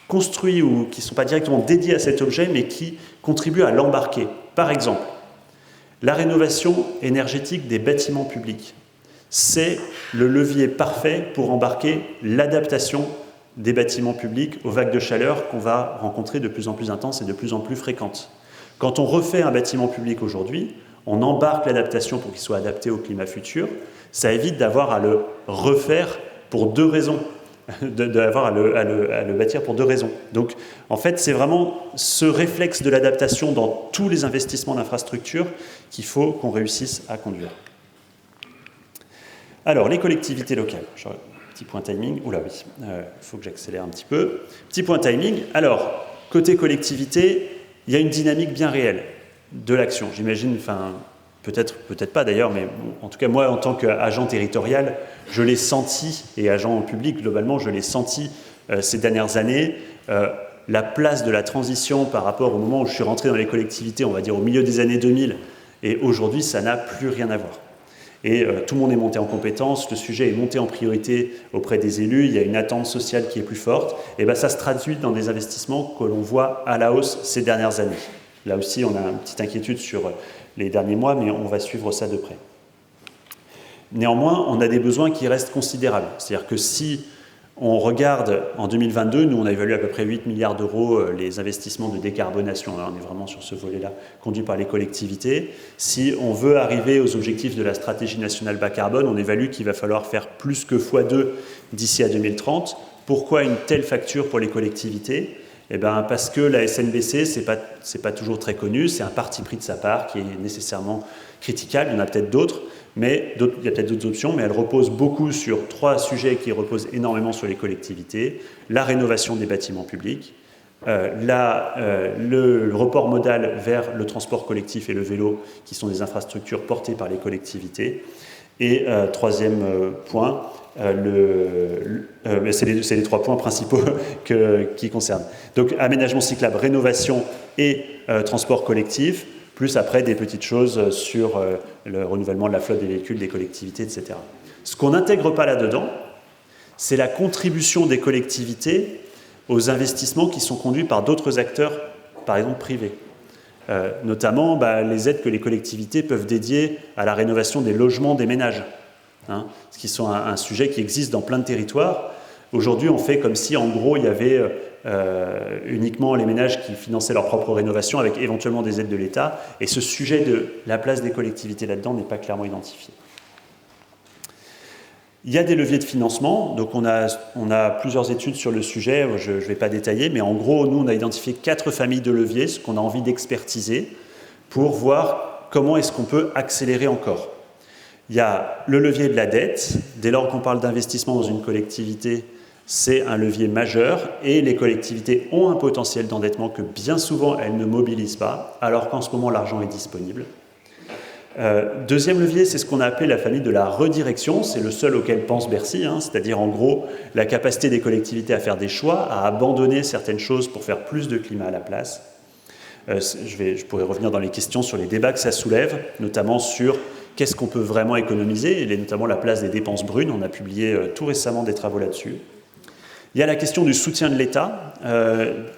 construits ou qui ne sont pas directement dédiés à cet objet, mais qui contribuent à l'embarquer. Par exemple, la rénovation énergétique des bâtiments publics. C'est le levier parfait pour embarquer l'adaptation des bâtiments publics aux vagues de chaleur qu'on va rencontrer de plus en plus intenses et de plus en plus fréquentes. Quand on refait un bâtiment public aujourd'hui, on embarque l'adaptation pour qu'il soit adapté au climat futur. Ça évite d'avoir à le refaire pour deux raisons, d'avoir à le bâtir pour deux raisons. Donc, en fait, c'est vraiment ce réflexe de l'adaptation dans tous les investissements d'infrastructures qu'il faut qu'on réussisse à conduire. Alors, les collectivités locales. Petit point timing. Oula, oui, il faut que j'accélère un petit peu. Petit point timing. Alors, côté collectivité, il y a une dynamique bien réelle de l'action. J'imagine, enfin, peut-être pas d'ailleurs, mais en tout cas, moi, en tant qu'agent territorial, je l'ai senti, et agent public, globalement, je l'ai senti ces dernières années. La place de la transition par rapport au moment où je suis rentré dans les collectivités, on va dire au milieu des années 2000, et aujourd'hui, ça n'a plus rien à voir. Et tout le monde est monté en compétences, le sujet est monté en priorité auprès des élus, il y a une attente sociale qui est plus forte, et bien ça se traduit dans des investissements que l'on voit à la hausse ces dernières années. Là aussi, on a une petite inquiétude sur les derniers mois, mais on va suivre ça de près. Néanmoins, on a des besoins qui restent considérables. C'est-à-dire que si on regarde en 2022, nous on a évalué à peu près 8 milliards d'euros les investissements de décarbonation. Là, on est vraiment sur ce volet-là, conduit par les collectivités. Si on veut arriver aux objectifs de la stratégie nationale bas carbone, on évalue qu'il va falloir faire plus que x2 d'ici à 2030. Pourquoi une telle facture pour les collectivités ? Eh bien, parce que la SNBC, c'est pas toujours très connu, c'est un parti pris de sa part qui est nécessairement critiquable. Il y en a peut-être d'autres. Mais il y a peut-être d'autres options, mais elle repose beaucoup sur 3 sujets qui reposent énormément sur les collectivités. La rénovation des bâtiments publics, le report modal vers le transport collectif et le vélo, qui sont des infrastructures portées par les collectivités. Et troisième point, c'est les 3 points principaux qui concernent. Donc aménagement cyclable, rénovation et transport collectif, plus après des petites choses sur le renouvellement de la flotte des véhicules, des collectivités, etc. Ce qu'on n'intègre pas là-dedans, c'est la contribution des collectivités aux investissements qui sont conduits par d'autres acteurs, par exemple privés. Notamment les aides que les collectivités peuvent dédier à la rénovation des logements des ménages, ce qui sont un sujet qui existe dans plein de territoires. Aujourd'hui, on fait comme si, en gros, il y avait uniquement les ménages qui finançaient leur propre rénovation avec éventuellement des aides de l'État. Et ce sujet de la place des collectivités là-dedans n'est pas clairement identifié. Il y a des leviers de financement. Donc on a plusieurs études sur le sujet. Je ne vais pas détailler, mais en gros, nous, on a identifié 4 familles de leviers, ce qu'on a envie d'expertiser pour voir comment est-ce qu'on peut accélérer encore. Il y a le levier de la dette. Dès lors qu'on parle d'investissement dans une collectivité, c'est un levier majeur et les collectivités ont un potentiel d'endettement que bien souvent elles ne mobilisent pas, alors qu'en ce moment l'argent est disponible. Deuxième levier, c'est ce qu'on a appelé la famille de la redirection, c'est le seul auquel pense Bercy, c'est-à-dire en gros la capacité des collectivités à faire des choix, à abandonner certaines choses pour faire plus de climat à la place. Je pourrais revenir dans les questions sur les débats que ça soulève, notamment sur qu'est-ce qu'on peut vraiment économiser, et notamment la place des dépenses brunes. On a publié tout récemment des travaux là-dessus. Il y a la question du soutien de l'État.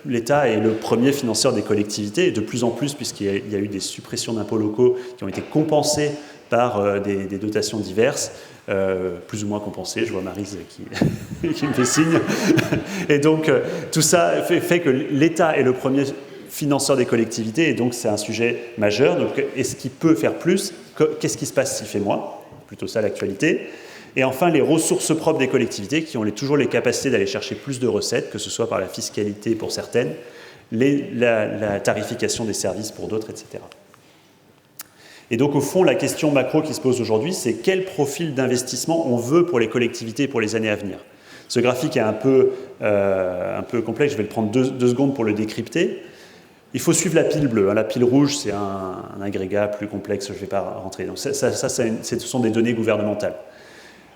L'État est le premier financeur des collectivités, et de plus en plus, puisqu'il y a eu des suppressions d'impôts locaux qui ont été compensées par des dotations diverses, plus ou moins compensées. Je vois Maryse qui me fait signe. Et donc, tout ça fait que l'État est le premier financeur des collectivités, et donc c'est un sujet majeur. Donc, est-ce qu'il peut faire plus ? Qu'est-ce qui se passe s'il fait moins ? Plutôt ça l'actualité. Et enfin, les ressources propres des collectivités qui ont toujours les capacités d'aller chercher plus de recettes, que ce soit par la fiscalité pour certaines, la tarification des services pour d'autres, etc. Et donc, au fond, la question macro qui se pose aujourd'hui, c'est quel profil d'investissement on veut pour les collectivités pour les années à venir. Ce graphique est un peu complexe, je vais le prendre deux secondes pour le décrypter. Il faut suivre la pile bleue. La pile rouge, c'est un agrégat plus complexe, je ne vais pas rentrer. Donc ce sont des données gouvernementales.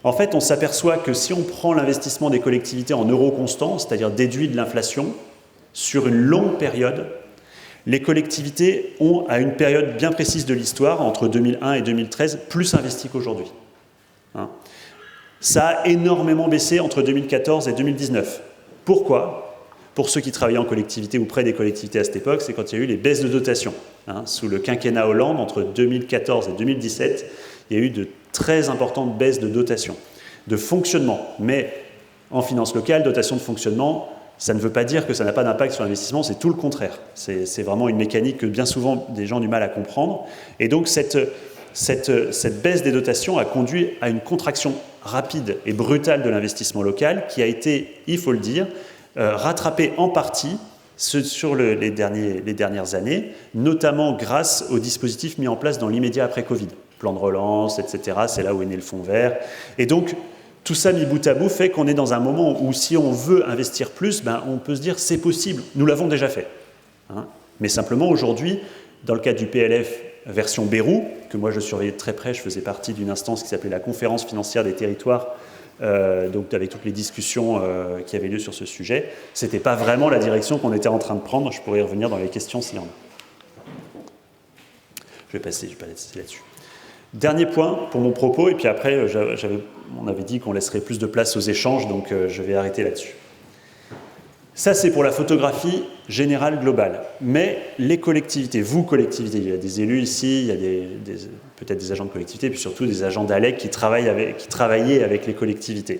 En fait, on s'aperçoit que si on prend l'investissement des collectivités en euros constants, c'est-à-dire déduit de l'inflation, sur une longue période, les collectivités ont, à une période bien précise de l'histoire, entre 2001 et 2013, plus investi qu'aujourd'hui. Ça a énormément baissé entre 2014 et 2019. Pourquoi ? pour ceux qui travaillaient en collectivité ou près des collectivités à cette époque, c'est quand il y a eu les baisses de dotation. Sous le quinquennat Hollande, entre 2014 et 2017, il y a eu de très importantes baisses de dotation, de fonctionnement. Mais en finance locale, dotation de fonctionnement, ça ne veut pas dire que ça n'a pas d'impact sur l'investissement, c'est tout le contraire. C'est vraiment une mécanique que bien souvent des gens ont du mal à comprendre. Et donc cette baisse des dotations a conduit à une contraction rapide et brutale de l'investissement local qui a été, il faut le dire, rattrapée en partie sur les dernières années, notamment grâce aux dispositifs mis en place dans l'immédiat après Covid. Plan de relance, etc. C'est là où est né le fonds vert. Et donc, tout ça mis bout à bout fait qu'on est dans un moment où si on veut investir plus, on peut se dire c'est possible, nous l'avons déjà fait. Mais simplement aujourd'hui, dans le cadre du PLF version Bérou, que moi je surveillais de très près, je faisais partie d'une instance qui s'appelait la Conférence financière des territoires, donc avec toutes les discussions qui avaient lieu sur ce sujet, c'était pas vraiment la direction qu'on était en train de prendre, je pourrais y revenir dans les questions s'il y en a. Je vais pas laisser là-dessus. Dernier point pour mon propos, et puis après, on avait dit qu'on laisserait plus de place aux échanges, donc je vais arrêter là-dessus. Ça, c'est pour la photographie générale globale. Mais les collectivités, vous, collectivités, il y a des élus ici, il y a peut-être des agents de collectivité, puis surtout des agents d'ALEC qui travaillaient avec les collectivités.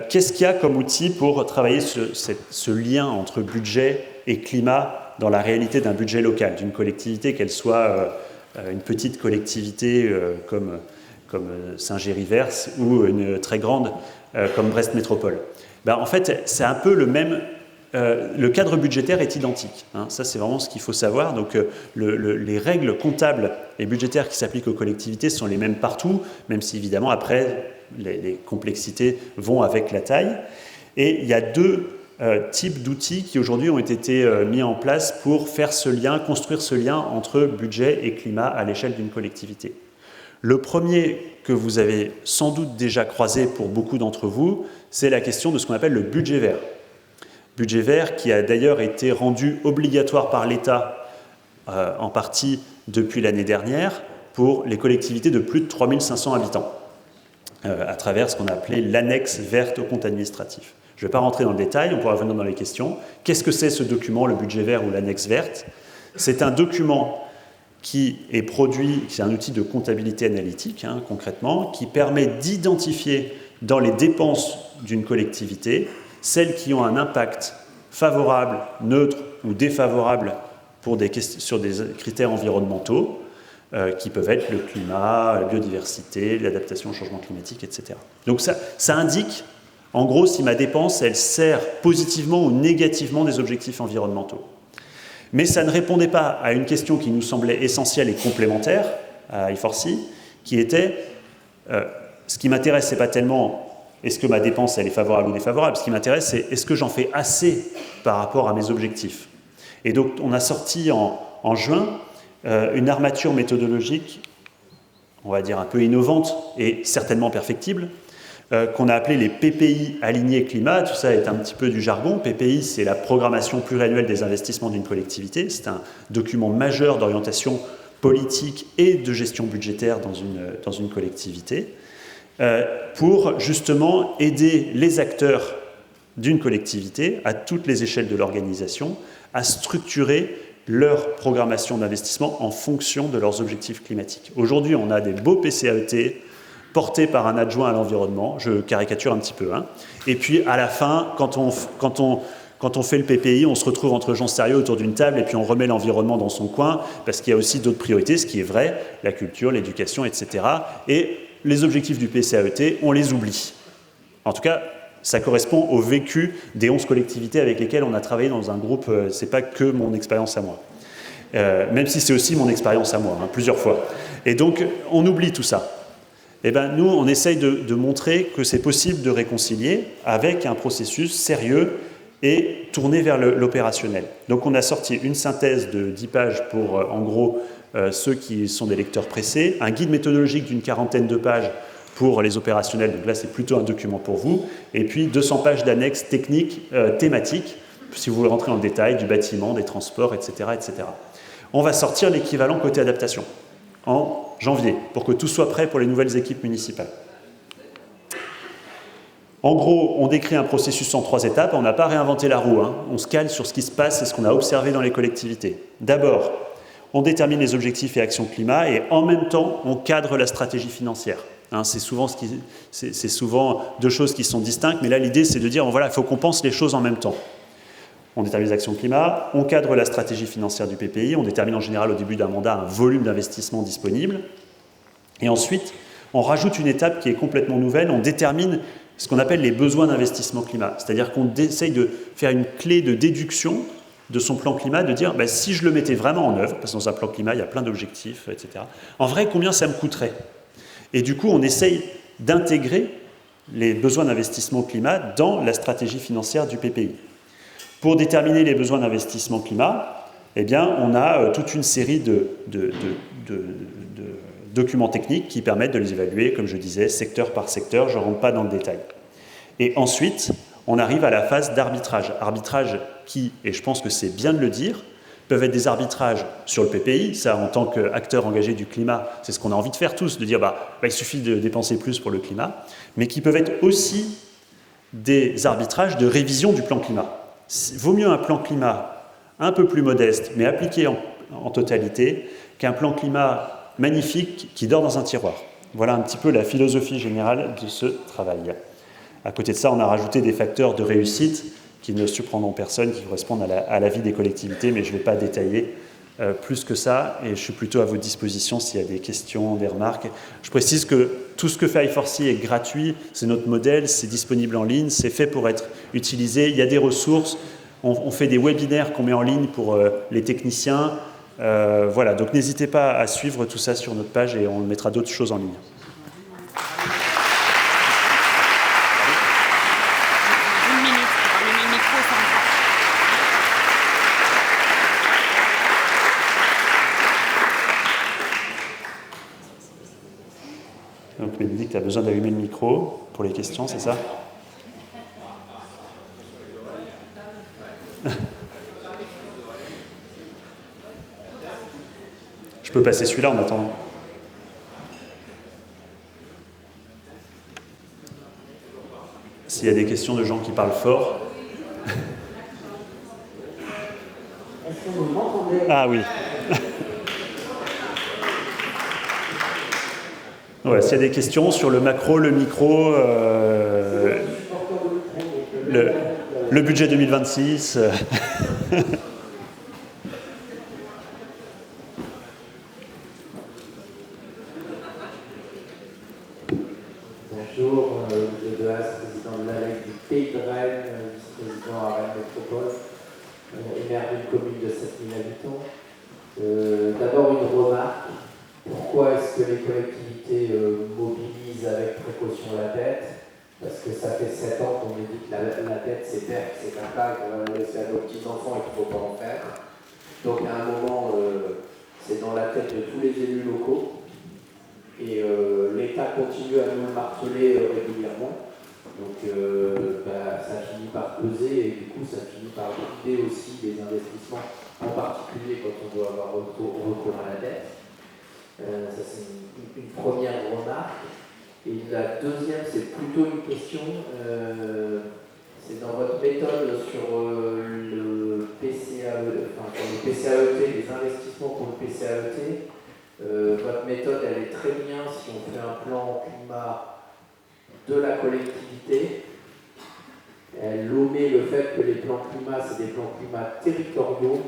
Qu'est-ce qu'il y a comme outil pour travailler ce lien entre budget et climat dans la réalité d'un budget local, d'une collectivité, qu'elle soit une petite collectivité comme Saint-Géry-Vers ou une très grande comme Brest Métropole. En fait, c'est un peu le même. Le cadre budgétaire est identique. Ça, c'est vraiment ce qu'il faut savoir. Donc, les règles comptables et budgétaires qui s'appliquent aux collectivités sont les mêmes partout, même si, évidemment, après, les complexités vont avec la taille. Et il y a deux types d'outils qui, aujourd'hui, ont été mis en place pour faire ce lien, construire ce lien entre budget et climat à l'échelle d'une collectivité. Le premier que vous avez sans doute déjà croisé pour beaucoup d'entre vous, c'est la question de ce qu'on appelle le budget vert. Budget vert qui a d'ailleurs été rendu obligatoire par l'État, en partie depuis l'année dernière, pour les collectivités de plus de 3500 habitants, à travers ce qu'on a appelé l'annexe verte au compte administratif. Je ne vais pas rentrer dans le détail, on pourra revenir dans les questions. Qu'est-ce que c'est ce document, le budget vert ou l'annexe verte ? C'est un document qui est produit, c'est un outil de comptabilité analytique, concrètement, qui permet d'identifier dans les dépenses d'une collectivité celles qui ont un impact favorable, neutre ou défavorable sur des critères environnementaux, qui peuvent être le climat, la biodiversité, l'adaptation au changement climatique, etc. Donc ça indique, en gros, si ma dépense, elle sert positivement ou négativement des objectifs environnementaux. Mais ça ne répondait pas à une question qui nous semblait essentielle et complémentaire à I4C, qui était ce qui m'intéresse, c'est pas tellement est-ce que ma dépense elle est favorable ou défavorable, ce qui m'intéresse, c'est est-ce que j'en fais assez par rapport à mes objectifs. Et donc on a sorti en juin une armature méthodologique, on va dire un peu innovante et certainement perfectible, qu'on a appelé les PPI alignés climat. Tout ça est un petit peu du jargon. PPI, c'est la programmation pluriannuelle des investissements d'une collectivité. C'est un document majeur d'orientation politique et de gestion budgétaire dans une collectivité, pour justement aider les acteurs d'une collectivité, à toutes les échelles de l'organisation, à structurer leur programmation d'investissement en fonction de leurs objectifs climatiques. Aujourd'hui, on a des beaux PCAET porté par un adjoint à l'environnement, je caricature un petit peu, et puis à la fin, quand on fait le PPI, on se retrouve entre gens sérieux autour d'une table et puis on remet l'environnement dans son coin, parce qu'il y a aussi d'autres priorités, ce qui est vrai, la culture, l'éducation, etc. Et les objectifs du PCAET, on les oublie. En tout cas, ça correspond au vécu des 11 collectivités avec lesquelles on a travaillé dans un groupe, c'est pas que mon expérience à moi. Même si c'est aussi mon expérience à moi, plusieurs fois. Et donc, on oublie tout ça. Eh bien, nous, on essaye de montrer que c'est possible de réconcilier avec un processus sérieux et tourné vers l'opérationnel. Donc, on a sorti une synthèse de 10 pages pour, en gros, ceux qui sont des lecteurs pressés, un guide méthodologique d'une 40aine de pages pour les opérationnels, donc là, c'est plutôt un document pour vous, et puis 200 pages d'annexes techniques, thématiques, si vous voulez rentrer dans le détail, du bâtiment, des transports, etc., etc. On va sortir l'équivalent côté adaptation en janvier, pour que tout soit prêt pour les nouvelles équipes municipales. En gros, on décrit un processus en 3 étapes, on n'a pas réinventé la roue, hein. On se cale sur ce qui se passe et ce qu'on a observé dans les collectivités. D'abord, on détermine les objectifs et actions climat et en même temps, on cadre la stratégie financière. Hein, c'est souvent 2 choses qui sont distinctes, mais là l'idée c'est de dire, voilà, il faut qu'on pense les choses en même temps. On détermine les actions climat, on cadre la stratégie financière du PPI, on détermine en général au début d'un mandat un volume d'investissement disponible, et ensuite on rajoute une étape qui est complètement nouvelle, on détermine ce qu'on appelle les besoins d'investissement climat, c'est-à-dire qu'on essaye de faire une clé de déduction de son plan climat, de dire si je le mettais vraiment en œuvre, parce que dans un plan climat il y a plein d'objectifs, etc., en vrai combien ça me coûterait? Et du coup on essaye d'intégrer les besoins d'investissement climat dans la stratégie financière du PPI. Pour déterminer les besoins d'investissement climat, eh bien, on a toute une série de documents techniques qui permettent de les évaluer, comme je disais, secteur par secteur, je ne rentre pas dans le détail. Et ensuite, on arrive à la phase d'arbitrage. Arbitrage qui, et je pense que c'est bien de le dire, peuvent être des arbitrages sur le PPI, ça en tant qu'acteur engagé du climat, c'est ce qu'on a envie de faire tous, de dire il suffit de dépenser plus pour le climat, mais qui peuvent être aussi des arbitrages de révision du plan climat. Vaut mieux un plan climat un peu plus modeste, mais appliqué en totalité, qu'un plan climat magnifique qui dort dans un tiroir. Voilà un petit peu la philosophie générale de ce travail. À côté de ça, on a rajouté des facteurs de réussite qui ne surprendront personne, qui correspondent à la vie des collectivités, mais je ne vais pas détailler plus que ça, et je suis plutôt à votre disposition s'il y a des questions, des remarques. Je précise que tout ce que fait I4C est gratuit, c'est notre modèle, c'est disponible en ligne, c'est fait pour être utilisé, il y a des ressources, on fait des webinaires qu'on met en ligne pour les techniciens, voilà, donc n'hésitez pas à suivre tout ça sur notre page et on mettra d'autres choses en ligne. Donc Bénédicte a besoin d'allumer le micro pour les questions, c'est ça? Je peux passer celui-là en attendant. S'il y a des questions de gens qui parlent fort. Ah oui. Voilà, s'il y a des questions sur le macro, le micro, le budget 2026. Bonjour, le Deas, président de l'ALEC du Pays de Rennes, vice-président à Rennes Métropole, et maire d'une commune de 7000 habitants. D'abord une remarque. Pourquoi est-ce que les collectivités mobilisent avec précaution la dette? Parce que ça fait 7 ans qu'on nous dit que la dette c'est perte, c'est un cas qu'on va laisser à nos petits-enfants et qu'il ne faut pas en faire. Donc à un moment, c'est dans la tête de tous les élus locaux. Et l'État continue à nous le marteler régulièrement. Donc ça finit par peser et du coup ça finit par limiter aussi les investissements, en particulier quand on doit avoir recours à la dette. Ça c'est une première remarque. Et la deuxième, c'est plutôt une question. C'est dans votre méthode sur le PCAE, enfin sur le PCAET, les investissements pour le PCAET. Votre méthode, elle est très bien si on fait un plan climat de la collectivité. Elle omet le fait que les plans climat, c'est des plans climat territoriaux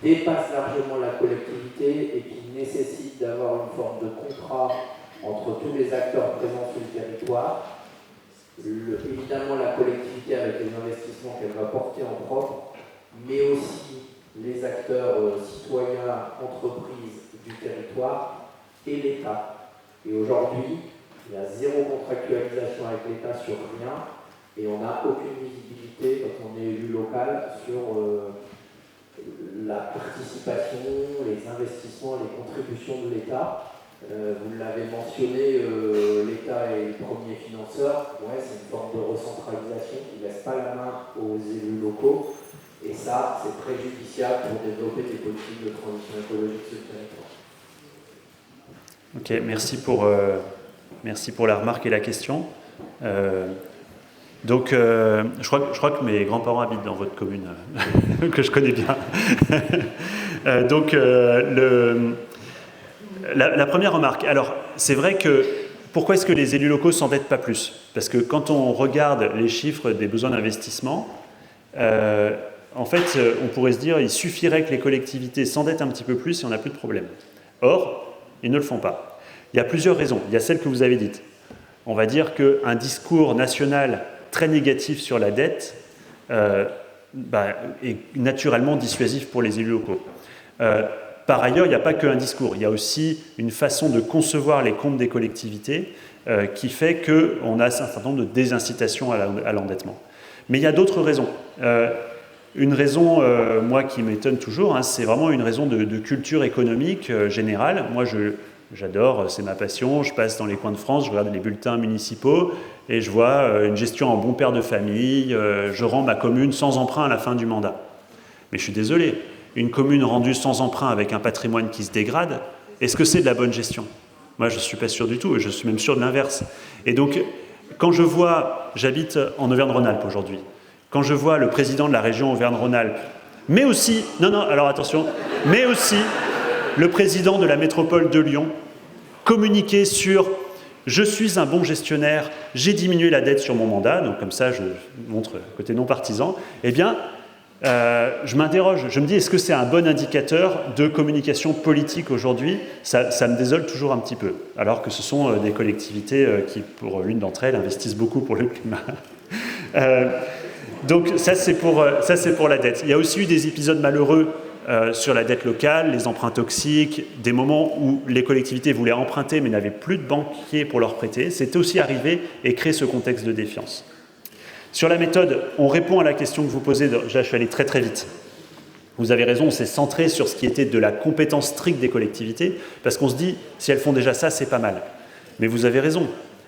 qui dépassent largement la collectivité et qui nécessitent d'avoir une forme de contrat entre tous les acteurs présents sur le territoire. Évidemment, la collectivité avec les investissements qu'elle va porter en propre, mais aussi les acteurs citoyens, entreprises du territoire et l'État. Et aujourd'hui, il y a zéro contractualisation avec l'État sur rien et on n'a aucune visibilité quand on est élu local sur la participation, les investissements, les contributions de l'État. Vous l'avez mentionné, l'État est le premier financeur. Ouais, c'est une forme de recentralisation qui ne laisse pas la main aux élus locaux. Et ça, c'est préjudiciable pour développer des politiques de transition écologique sur le territoire. Ok, merci pour la remarque et la question. Donc, je crois que mes grands-parents habitent dans votre commune, que je connais bien. Donc, la première remarque. Alors, c'est vrai que pourquoi est-ce que les élus locaux ne s'endettent pas plus? Parce que quand on regarde les chiffres des besoins d'investissement, en fait, on pourrait se dire qu'il suffirait que les collectivités s'endettent un petit peu plus et on n'a plus de problème. Or, ils ne le font pas. Il y a plusieurs raisons. Il y a celle que vous avez dite. On va dire qu'un discours national très négatif sur la dette est naturellement dissuasif pour les élus locaux. Par ailleurs, il n'y a pas qu'un discours, il y a aussi une façon de concevoir les comptes des collectivités qui fait qu'on a un certain nombre de désincitations à l'endettement. Mais il y a d'autres raisons. Une raison, moi, qui m'étonne toujours, c'est vraiment une raison de culture économique générale. Moi, j'adore, c'est ma passion, je passe dans les coins de France, je regarde les bulletins municipaux et je vois une gestion en bon père de famille, je rends ma commune sans emprunt à la fin du mandat. Mais je suis désolé, une commune rendue sans emprunt avec un patrimoine qui se dégrade, est-ce que c'est de la bonne gestion? Moi, je ne suis pas sûr du tout, et je suis même sûr de l'inverse. Et donc, quand je vois, j'habite en Auvergne-Rhône-Alpes aujourd'hui, quand je vois le président de la région Auvergne-Rhône-Alpes, mais aussi, alors attention, mais aussi le président de la métropole de Lyon, communiquer sur « je suis un bon gestionnaire, j'ai diminué la dette sur mon mandat », donc comme ça je montre côté non partisan, eh bien, je m'interroge, je me dis, est-ce que c'est un bon indicateur de communication politique aujourd'hui? Ça me désole toujours un petit peu, alors que ce sont des collectivités qui, pour l'une d'entre elles, investissent beaucoup pour le climat. Donc ça, c'est pour la dette. Il y a aussi eu des épisodes malheureux sur la dette locale, les emprunts toxiques, des moments où les collectivités voulaient emprunter mais n'avaient plus de banquiers pour leur prêter. C'était aussi arrivé et créé ce contexte de défiance. Sur la méthode, on répond à la question que vous posez, je suis allé très très vite. Vous avez raison, on s'est centré sur ce qui était de la compétence stricte des collectivités, parce qu'on se dit, si elles font déjà ça, c'est pas mal. Mais vous avez raison,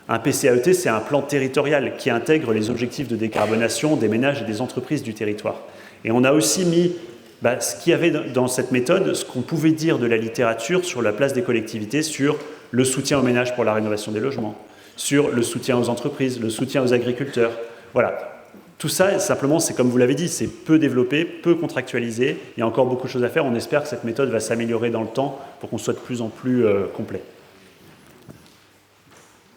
un PCAET, c'est un plan territorial qui intègre les objectifs de décarbonation des ménages et des entreprises du territoire. Et on a aussi mis ce qu'il y avait dans cette méthode, ce qu'on pouvait dire de la littérature sur la place des collectivités, sur le soutien aux ménages pour la rénovation des logements, sur le soutien aux entreprises, le soutien aux agriculteurs. Voilà. Tout ça, simplement, c'est comme vous l'avez dit, c'est peu développé, peu contractualisé. Il y a encore beaucoup de choses à faire. On espère que cette méthode va s'améliorer dans le temps pour qu'on soit de plus en plus complet.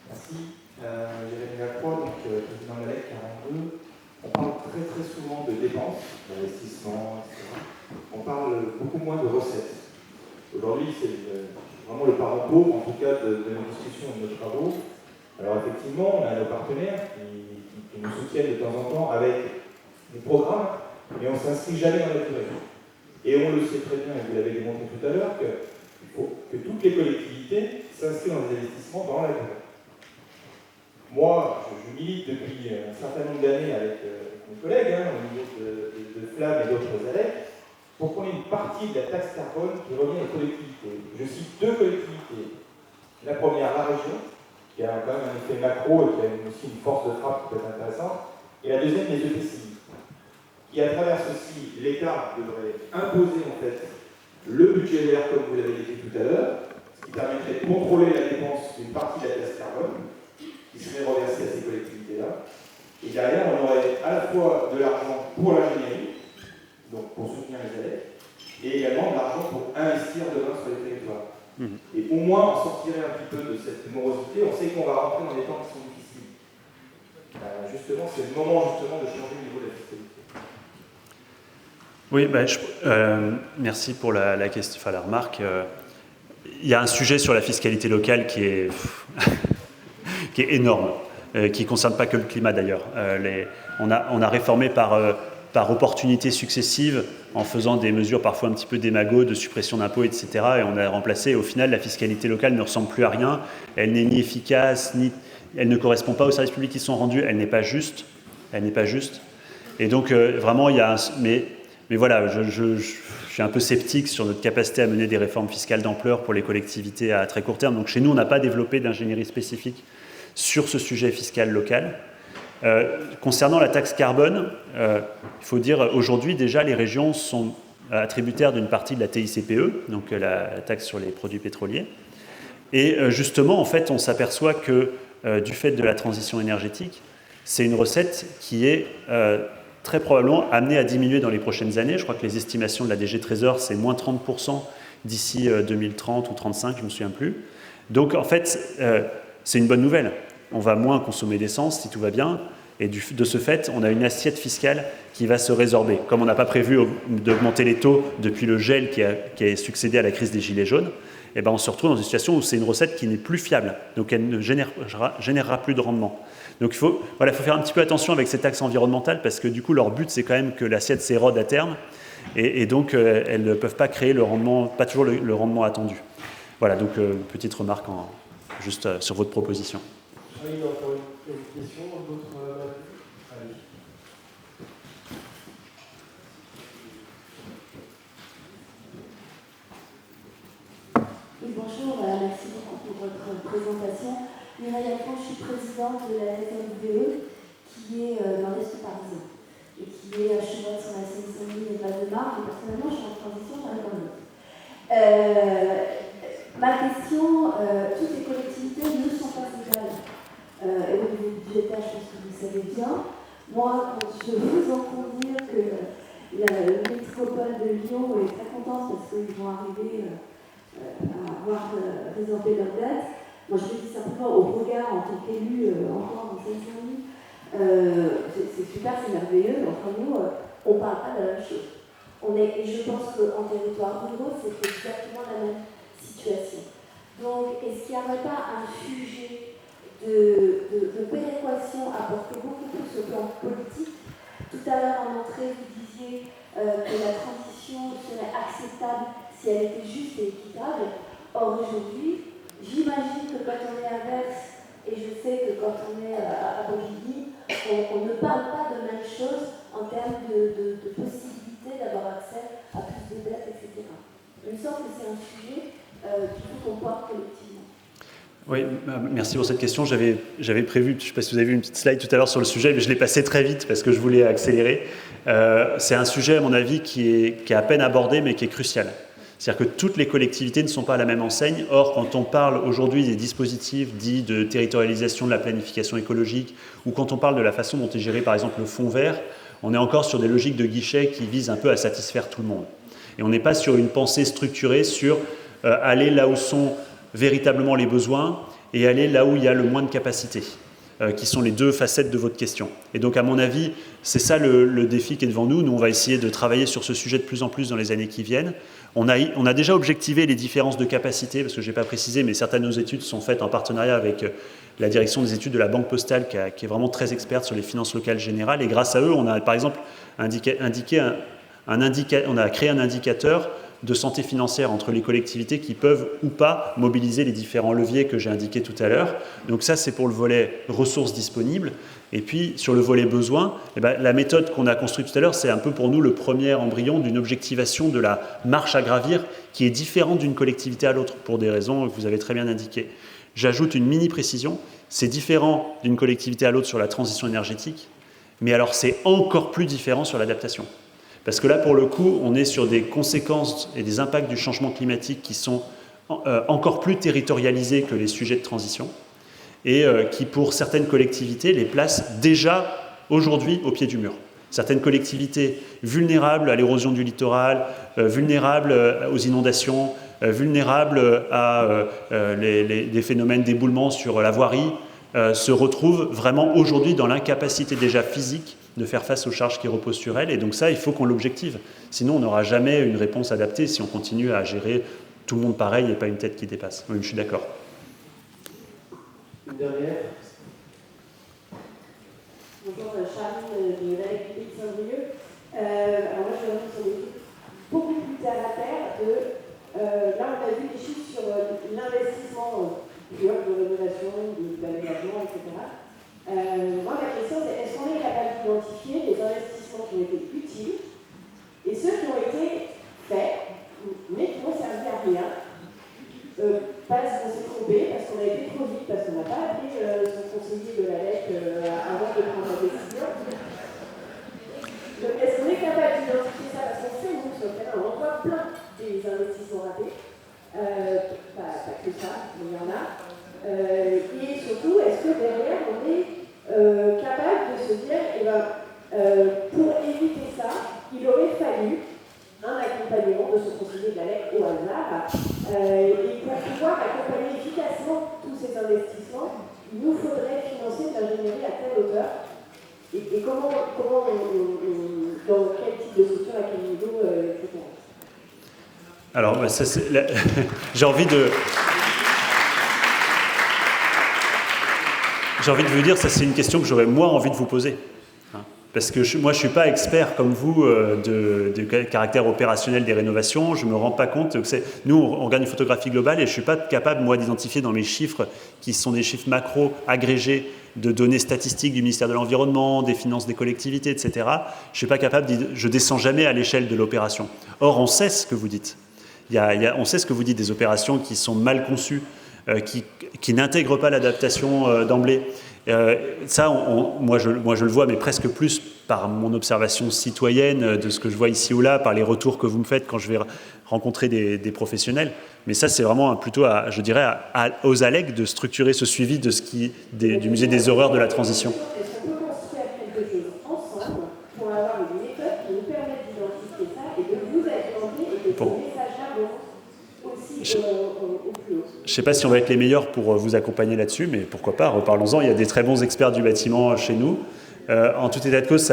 Merci. Jérémy Lacroix, donc président de la LEC 42. On parle très très souvent de dépenses, d'investissements, etc. On parle beaucoup moins de recettes. Aujourd'hui, c'est vraiment le parent pauvre, en tout cas, de nos discussions et de nos travaux. Alors effectivement, on a nos partenaires qui nous soutiennent de temps en temps avec des programmes, mais on ne s'inscrit jamais dans la durée. Et on le sait très bien, et vous l'avez démontré tout à l'heure, qu'il faut que toutes les collectivités s'inscrivent dans des investissements dans la durée. Moi, je milite depuis un certain nombre d'années avec mes collègues, au niveau de Flamme et d'autres ALEC, pour qu'on ait une partie de la taxe carbone qui revient aux collectivités. Je cite deux collectivités. La première, la région, qui a quand même un effet macro et qui a aussi une force de frappe qui peut être intéressante, et la deuxième, les EPCI, qui à travers ceci, l'État devrait imposer en fait le budget vert, comme vous l'avez dit tout à l'heure, ce qui permettrait de contrôler la dépense d'une partie de la taxe carbone, qui serait reversée à ces collectivités-là, et derrière, on aurait à la fois de l'argent pour l'ingénierie, donc pour soutenir les ALEC, et également de l'argent pour investir demain sur les territoires. Et au moins, on sortirait un petit peu de cette morosité. On sait qu'on va rentrer dans des temps qui sont difficiles. Justement, c'est le moment justement de changer le niveau de la fiscalité. Oui, merci pour la question, la remarque. Il y a un sujet sur la fiscalité locale qui est énorme, qui ne concerne pas que le climat d'ailleurs. On a réformé par opportunités successives, en faisant des mesures parfois un petit peu démago, de suppression d'impôts, etc. Et on a remplacé, au final, la fiscalité locale ne ressemble plus à rien. Elle n'est ni efficace, elle ne correspond pas aux services publics qui sont rendus, elle n'est pas juste. Et donc, vraiment, il y a mais voilà, je suis un peu sceptique sur notre capacité à mener des réformes fiscales d'ampleur pour les collectivités à très court terme. Donc, chez nous, on n'a pas développé d'ingénierie spécifique sur ce sujet fiscal local. Concernant la taxe carbone, il faut dire aujourd'hui déjà les régions sont attributaires d'une partie de la TICPE, donc la taxe sur les produits pétroliers. Et justement, en fait, on s'aperçoit que du fait de la transition énergétique, c'est une recette qui est très probablement amenée à diminuer dans les prochaines années. Je crois que les estimations de la DG Trésor, c'est moins 30% d'ici 2030 ou 35, je ne me souviens plus. Donc en fait, c'est une bonne nouvelle. On va moins consommer d'essence si tout va bien. Et de ce fait, on a une assiette fiscale qui va se résorber. Comme on n'a pas prévu d'augmenter les taux depuis le gel qui a succédé à la crise des Gilets jaunes, eh ben on se retrouve dans une situation où c'est une recette qui n'est plus fiable. Donc elle ne générera plus de rendement. Donc il faut faire un petit peu attention avec ces taxes environnementales parce que du coup, leur but, c'est quand même que l'assiette s'érode à terme. Et donc, elles ne peuvent pas créer le rendement, pas toujours le rendement attendu. Voilà, donc petite remarque juste sur votre proposition. Oui, encore une question, d'autres. Allez. Oui, bonjour, merci beaucoup pour votre présentation. Mireille Alphonse, je suis présidente de la FNVE, qui est dans l'Est parisien, et qui est à cheval sur la Seine-Saint-Denis et Val-de-Marne, et personnellement, je suis en transition vers le l'autre. Ma question, toutes les collectivités ne sont pas égales. Et au niveau budgétaire, je pense que vous le savez bien. Moi, je vous entends dire que la métropole de Lyon est très contente parce qu'ils vont arriver à avoir résorbé leur dette. Moi, je le dis simplement au regard, en tant qu'élu, encore en Seine-Saint-Denis, c'est super, c'est merveilleux, mais entre nous, on ne parle pas de la même chose. Et je pense qu'en territoire ruraux, c'est exactement la même situation. Donc, est-ce qu'il n'y aurait pas un sujet de péréquation à porter beaucoup plus au plan politique? Tout à l'heure, en entrée, vous disiez que la transition serait acceptable si elle était juste et équitable. Or, aujourd'hui, j'imagine que quand on est à Verse, et je sais que quand on est à Bobigny, on ne parle pas de même chose en termes de possibilité d'avoir accès à plus de dettes, etc. Il me semble que c'est un sujet qu'il faut qu'on porte collectivement. Oui, merci pour cette question. J'avais prévu, je ne sais pas si vous avez vu une petite slide tout à l'heure sur le sujet, mais je l'ai passé très vite parce que je voulais accélérer. C'est un sujet, à mon avis, qui est à peine abordé, mais qui est crucial. C'est-à-dire que toutes les collectivités ne sont pas à la même enseigne. Or, quand on parle aujourd'hui des dispositifs dits de territorialisation de la planification écologique, ou quand on parle de la façon dont est géré, par exemple, le fonds vert, on est encore sur des logiques de guichet qui visent un peu à satisfaire tout le monde. Et on n'est pas sur une pensée structurée sur aller là où sont véritablement les besoins et aller là où il y a le moins de capacité, qui sont les deux facettes de votre question. Et donc, à mon avis, c'est ça le défi qui est devant nous. Nous, on va essayer de travailler sur ce sujet de plus en plus dans les années qui viennent. On a déjà objectivé les différences de capacité, parce que je n'ai pas précisé, mais certaines de nos études sont faites en partenariat avec la direction des études de la Banque Postale, qui est vraiment très experte sur les finances locales générales. Et grâce à eux, on a, par exemple, on a créé un indicateur de santé financière entre les collectivités qui peuvent ou pas mobiliser les différents leviers que j'ai indiqués tout à l'heure. Donc ça, c'est pour le volet ressources disponibles. Et puis, sur le volet besoins, la méthode qu'on a construite tout à l'heure, c'est un peu pour nous le premier embryon d'une objectivation de la marche à gravir qui est différente d'une collectivité à l'autre, pour des raisons que vous avez très bien indiquées. J'ajoute une mini-précision, c'est différent d'une collectivité à l'autre sur la transition énergétique, mais alors c'est encore plus différent sur l'adaptation. Parce que là, pour le coup, on est sur des conséquences et des impacts du changement climatique qui sont encore plus territorialisés que les sujets de transition et qui, pour certaines collectivités, les placent déjà aujourd'hui au pied du mur. Certaines collectivités vulnérables à l'érosion du littoral, vulnérables aux inondations, vulnérables à des phénomènes d'éboulement sur la voirie, se retrouvent vraiment aujourd'hui dans l'incapacité déjà physique de faire face aux charges qui reposent sur elles. Et donc ça, il faut qu'on l'objective. Sinon, on n'aura jamais une réponse adaptée si on continue à gérer tout le monde pareil et pas une tête qui dépasse. Oui, je suis d'accord. Une dernière. Bonjour, Charline de la République de Saint-Brieuc. Alors moi, je vais revenir sur des trucs beaucoup plus terre à terre. Là, on a vu des chiffres sur l'investissement pur de rénovation, d'aménagement, etc. Moi, ma question, c'est est-ce qu'on est capable d'identifier les investissements qui ont été utiles et ceux qui ont été faits, mais qui n'ont servi à rien, parce qu'on s'est trompé, parce qu'on a été trop vite, parce qu'on n'a pas appelé son conseiller de la LEC avant de prendre la décision. Donc, est-ce qu'on est capable d'identifier ça? Parce qu'on sait, nous, sur le terrain, on en voit plein des investissements ratés. Pas que ça, mais il y en a. Et surtout, est-ce que derrière, on est capable Pour éviter ça, il aurait fallu un accompagnement de ce conseiller de la LEC au hasard. Et pour pouvoir accompagner efficacement tous ces investissements, il nous faudrait financer de l'ingénierie à telle hauteur. Et comment dans quel type de structure, à quel niveau, etc. Alors, j'ai envie de vous dire, ça c'est une question que j'aurais moi envie de vous poser. Parce que moi, je ne suis pas expert comme vous de caractère opérationnel des rénovations. Je ne me rends pas compte que nous, on regarde une photographie globale et je ne suis pas capable, moi, d'identifier dans mes chiffres, qui sont des chiffres macro agrégés de données statistiques du ministère de l'Environnement, des finances des collectivités, etc. Je ne suis pas capable, je ne descends jamais à l'échelle de l'opération. Or, on sait ce que vous dites. On sait ce que vous dites des opérations qui sont mal conçues, qui n'intègrent pas l'adaptation d'emblée. Ça, moi je le vois, mais presque plus par mon observation citoyenne de ce que je vois ici ou là, par les retours que vous me faites quand je vais rencontrer des professionnels. Mais ça, c'est vraiment plutôt, je dirais, aux ALEC de structurer ce suivi de du musée des horreurs de la transition. Est-ce qu'on peut construire quelque chose ensemble pour avoir une méthode qui nous permette d'identifier ça et de vous alimenter et que ces messages-là vont aussi au plus haut? Je ne sais pas si on va être les meilleurs pour vous accompagner là-dessus, mais pourquoi pas, reparlons-en. Il y a des très bons experts du bâtiment chez nous. En tout état de cause,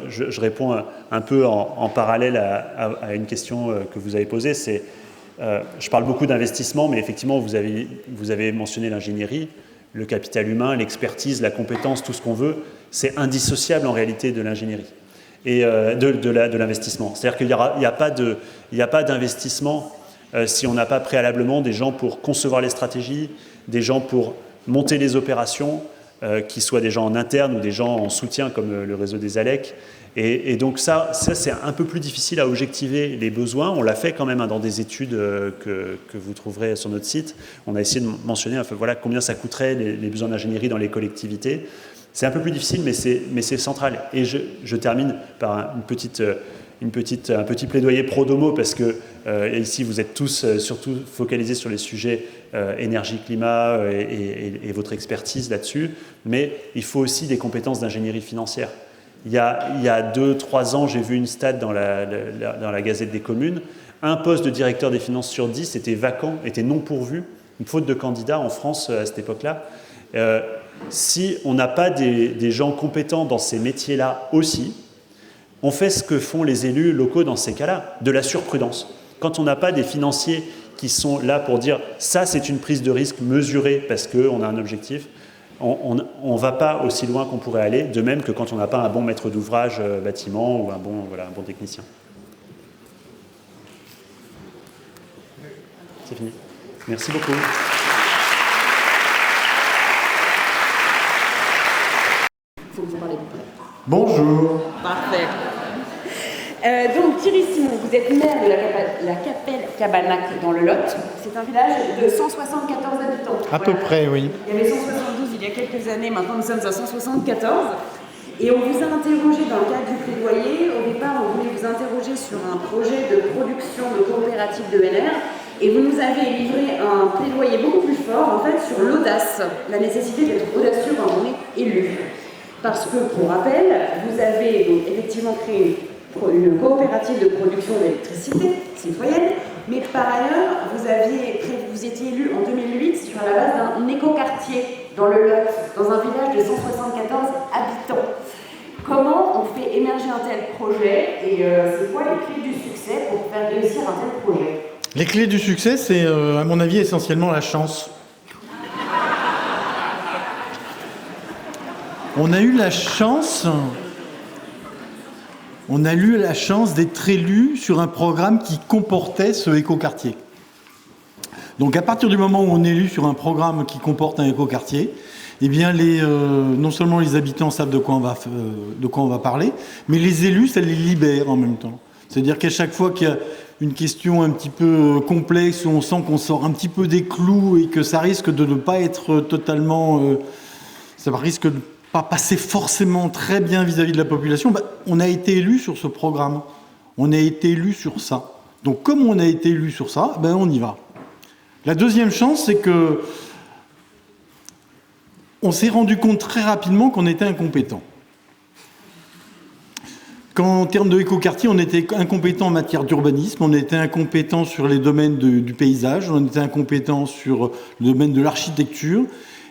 je réponds un peu en parallèle à une question que vous avez posée. Je parle beaucoup d'investissement, mais effectivement, vous avez mentionné l'ingénierie, le capital humain, l'expertise, la compétence, tout ce qu'on veut. C'est indissociable en réalité de l'ingénierie et de l'investissement. C'est-à-dire qu'il n'y a pas d'investissement si on n'a pas préalablement des gens pour concevoir les stratégies, des gens pour monter les opérations, qui soient des gens en interne ou des gens en soutien comme le réseau des ALEC. Et donc ça c'est un peu plus difficile à objectiver les besoins. On l'a fait quand même dans des études que vous trouverez sur notre site. On a essayé de mentionner voilà, combien ça coûterait les besoins d'ingénierie dans les collectivités. C'est un peu plus difficile, mais c'est central. Et je termine par un petit plaidoyer pro domo, parce que ici vous êtes tous surtout focalisés sur les sujets énergie-climat et votre expertise là-dessus, mais il faut aussi des compétences d'ingénierie financière. Il y a 2-3 ans, j'ai vu une stat dans la Gazette des communes, un poste de directeur des finances sur 10 était vacant, était non pourvu, une faute de candidats en France à cette époque-là. Si on n'a pas des gens compétents dans ces métiers-là aussi, on fait ce que font les élus locaux dans ces cas-là, de la surprudence. Quand on n'a pas des financiers qui sont là pour dire « ça, c'est une prise de risque mesurée parce qu'on a un objectif », on ne va pas aussi loin qu'on pourrait aller, de même que quand on n'a pas un bon maître d'ouvrage bâtiment ou un bon technicien. C'est fini. Merci beaucoup. Il faut que vous parlez plus près. Bonjour. Parfait. Donc Thierry Simon, vous êtes maire de la Capelle Cabanac dans le Lot. C'est un village de 174 habitants. À peu près, oui. Il y avait 172 il y a quelques années, maintenant nous sommes à 174. Et on vous a interrogé dans le cadre du plaidoyer. Au départ, on voulait vous interroger sur un projet de production de coopérative d'ENR. Et vous nous avez livré un plaidoyer beaucoup plus fort, en fait, sur l'audace, la nécessité d'être audacieux quand on est élu. Parce que, pour rappel, vous avez donc effectivement créé une coopérative de production d'électricité citoyenne, mais par ailleurs, vous étiez élu en 2008 sur la base d'un écoquartier dans le Lot, dans un village de 174 habitants. Comment on fait émerger un tel projet et c'est quoi les clés du succès pour faire réussir un tel projet? Les clés du succès, c'est à mon avis essentiellement la chance. On a eu la chance d'être élu sur un programme qui comportait ce écoquartier. Donc à partir du moment où on est élu sur un programme qui comporte un écoquartier, eh bien non seulement les habitants savent de quoi on va parler, mais les élus, ça les libère en même temps. C'est-à-dire qu'à chaque fois qu'il y a une question un petit peu complexe, où on sent qu'on sort un petit peu des clous et que ça risque de ne pas être totalement... ça risque de pas passer forcément très bien vis-à-vis de la population, on a été élu sur ce programme. On a été élu sur ça. Donc comme on a été élu sur ça, on y va. La deuxième chance, c'est que on s'est rendu compte très rapidement qu'on était incompétent. qu'en termes de écoquartier, on était incompétent en matière d'urbanisme, on était incompétent sur les domaines du paysage, on était incompétent sur le domaine de l'architecture.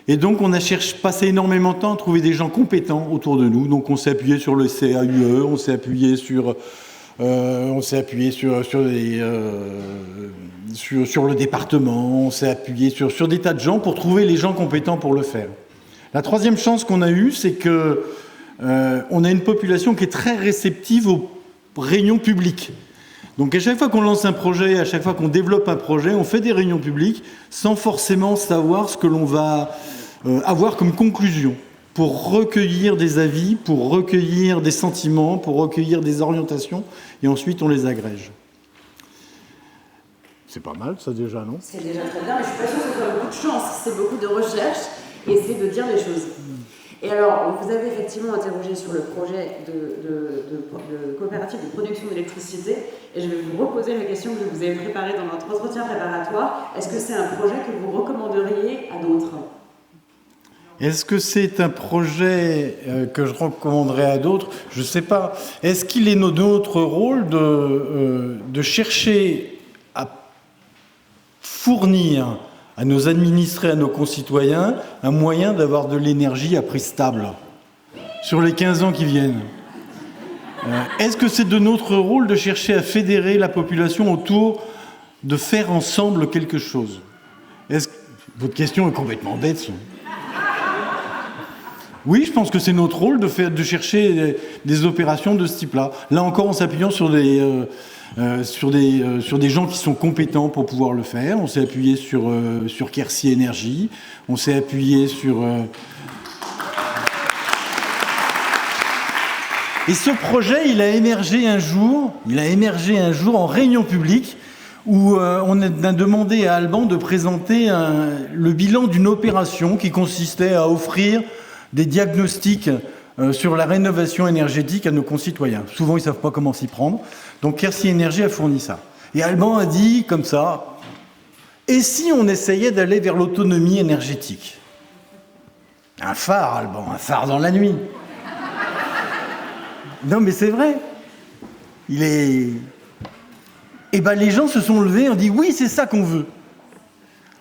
Et donc, on a passé énormément de temps à trouver des gens compétents autour de nous. Donc, on s'est appuyé sur le CAUE, on s'est appuyé sur le département, on s'est appuyé sur des tas de gens pour trouver les gens compétents pour le faire. La troisième chance qu'on a eue, c'est que on a une population qui est très réceptive aux réunions publiques. Donc à chaque fois qu'on lance un projet, à chaque fois qu'on développe un projet, on fait des réunions publiques sans forcément savoir ce que l'on va avoir comme conclusion, pour recueillir des avis, pour recueillir des sentiments, pour recueillir des orientations, et ensuite on les agrège. C'est pas mal ça déjà, non? C'est déjà très bien, mais je suis pas sûre que ce soit beaucoup de chance, c'est beaucoup de recherche, et c'est de dire les choses. Et alors, vous avez effectivement interrogé sur le projet de coopérative de production d'électricité, et je vais vous reposer la question que vous avez préparée dans notre entretien préparatoire. Est-ce que c'est un projet que vous recommanderiez à d'autres? Est-ce que c'est un projet que je recommanderais à d'autres? Je ne sais pas. Est-ce qu'il est notre rôle de chercher à fournir à nos administrés, à nos concitoyens, un moyen d'avoir de l'énergie à prix stable sur les 15 ans qui viennent? Est-ce que c'est de notre rôle de chercher à fédérer la population autour de faire ensemble quelque chose? Votre question est complètement bête. Oui, je pense que c'est notre rôle de chercher des opérations de ce type-là. Là encore, en s'appuyant sur des gens qui sont compétents pour pouvoir le faire. On s'est appuyé sur Quercy Énergie, on s'est appuyé sur... Et ce projet, il a émergé un jour en réunion publique où on a demandé à Alban de présenter le bilan d'une opération qui consistait à offrir des diagnostics sur la rénovation énergétique à nos concitoyens. Souvent, ils ne savent pas comment s'y prendre. Donc, Quercy Énergie a fourni ça. Et Alban a dit, comme ça, et si on essayait d'aller vers l'autonomie énergétique? Un phare, Alban, un phare dans la nuit. Non, mais c'est vrai. Et ben, les gens se sont levés et ont dit, oui, c'est ça qu'on veut.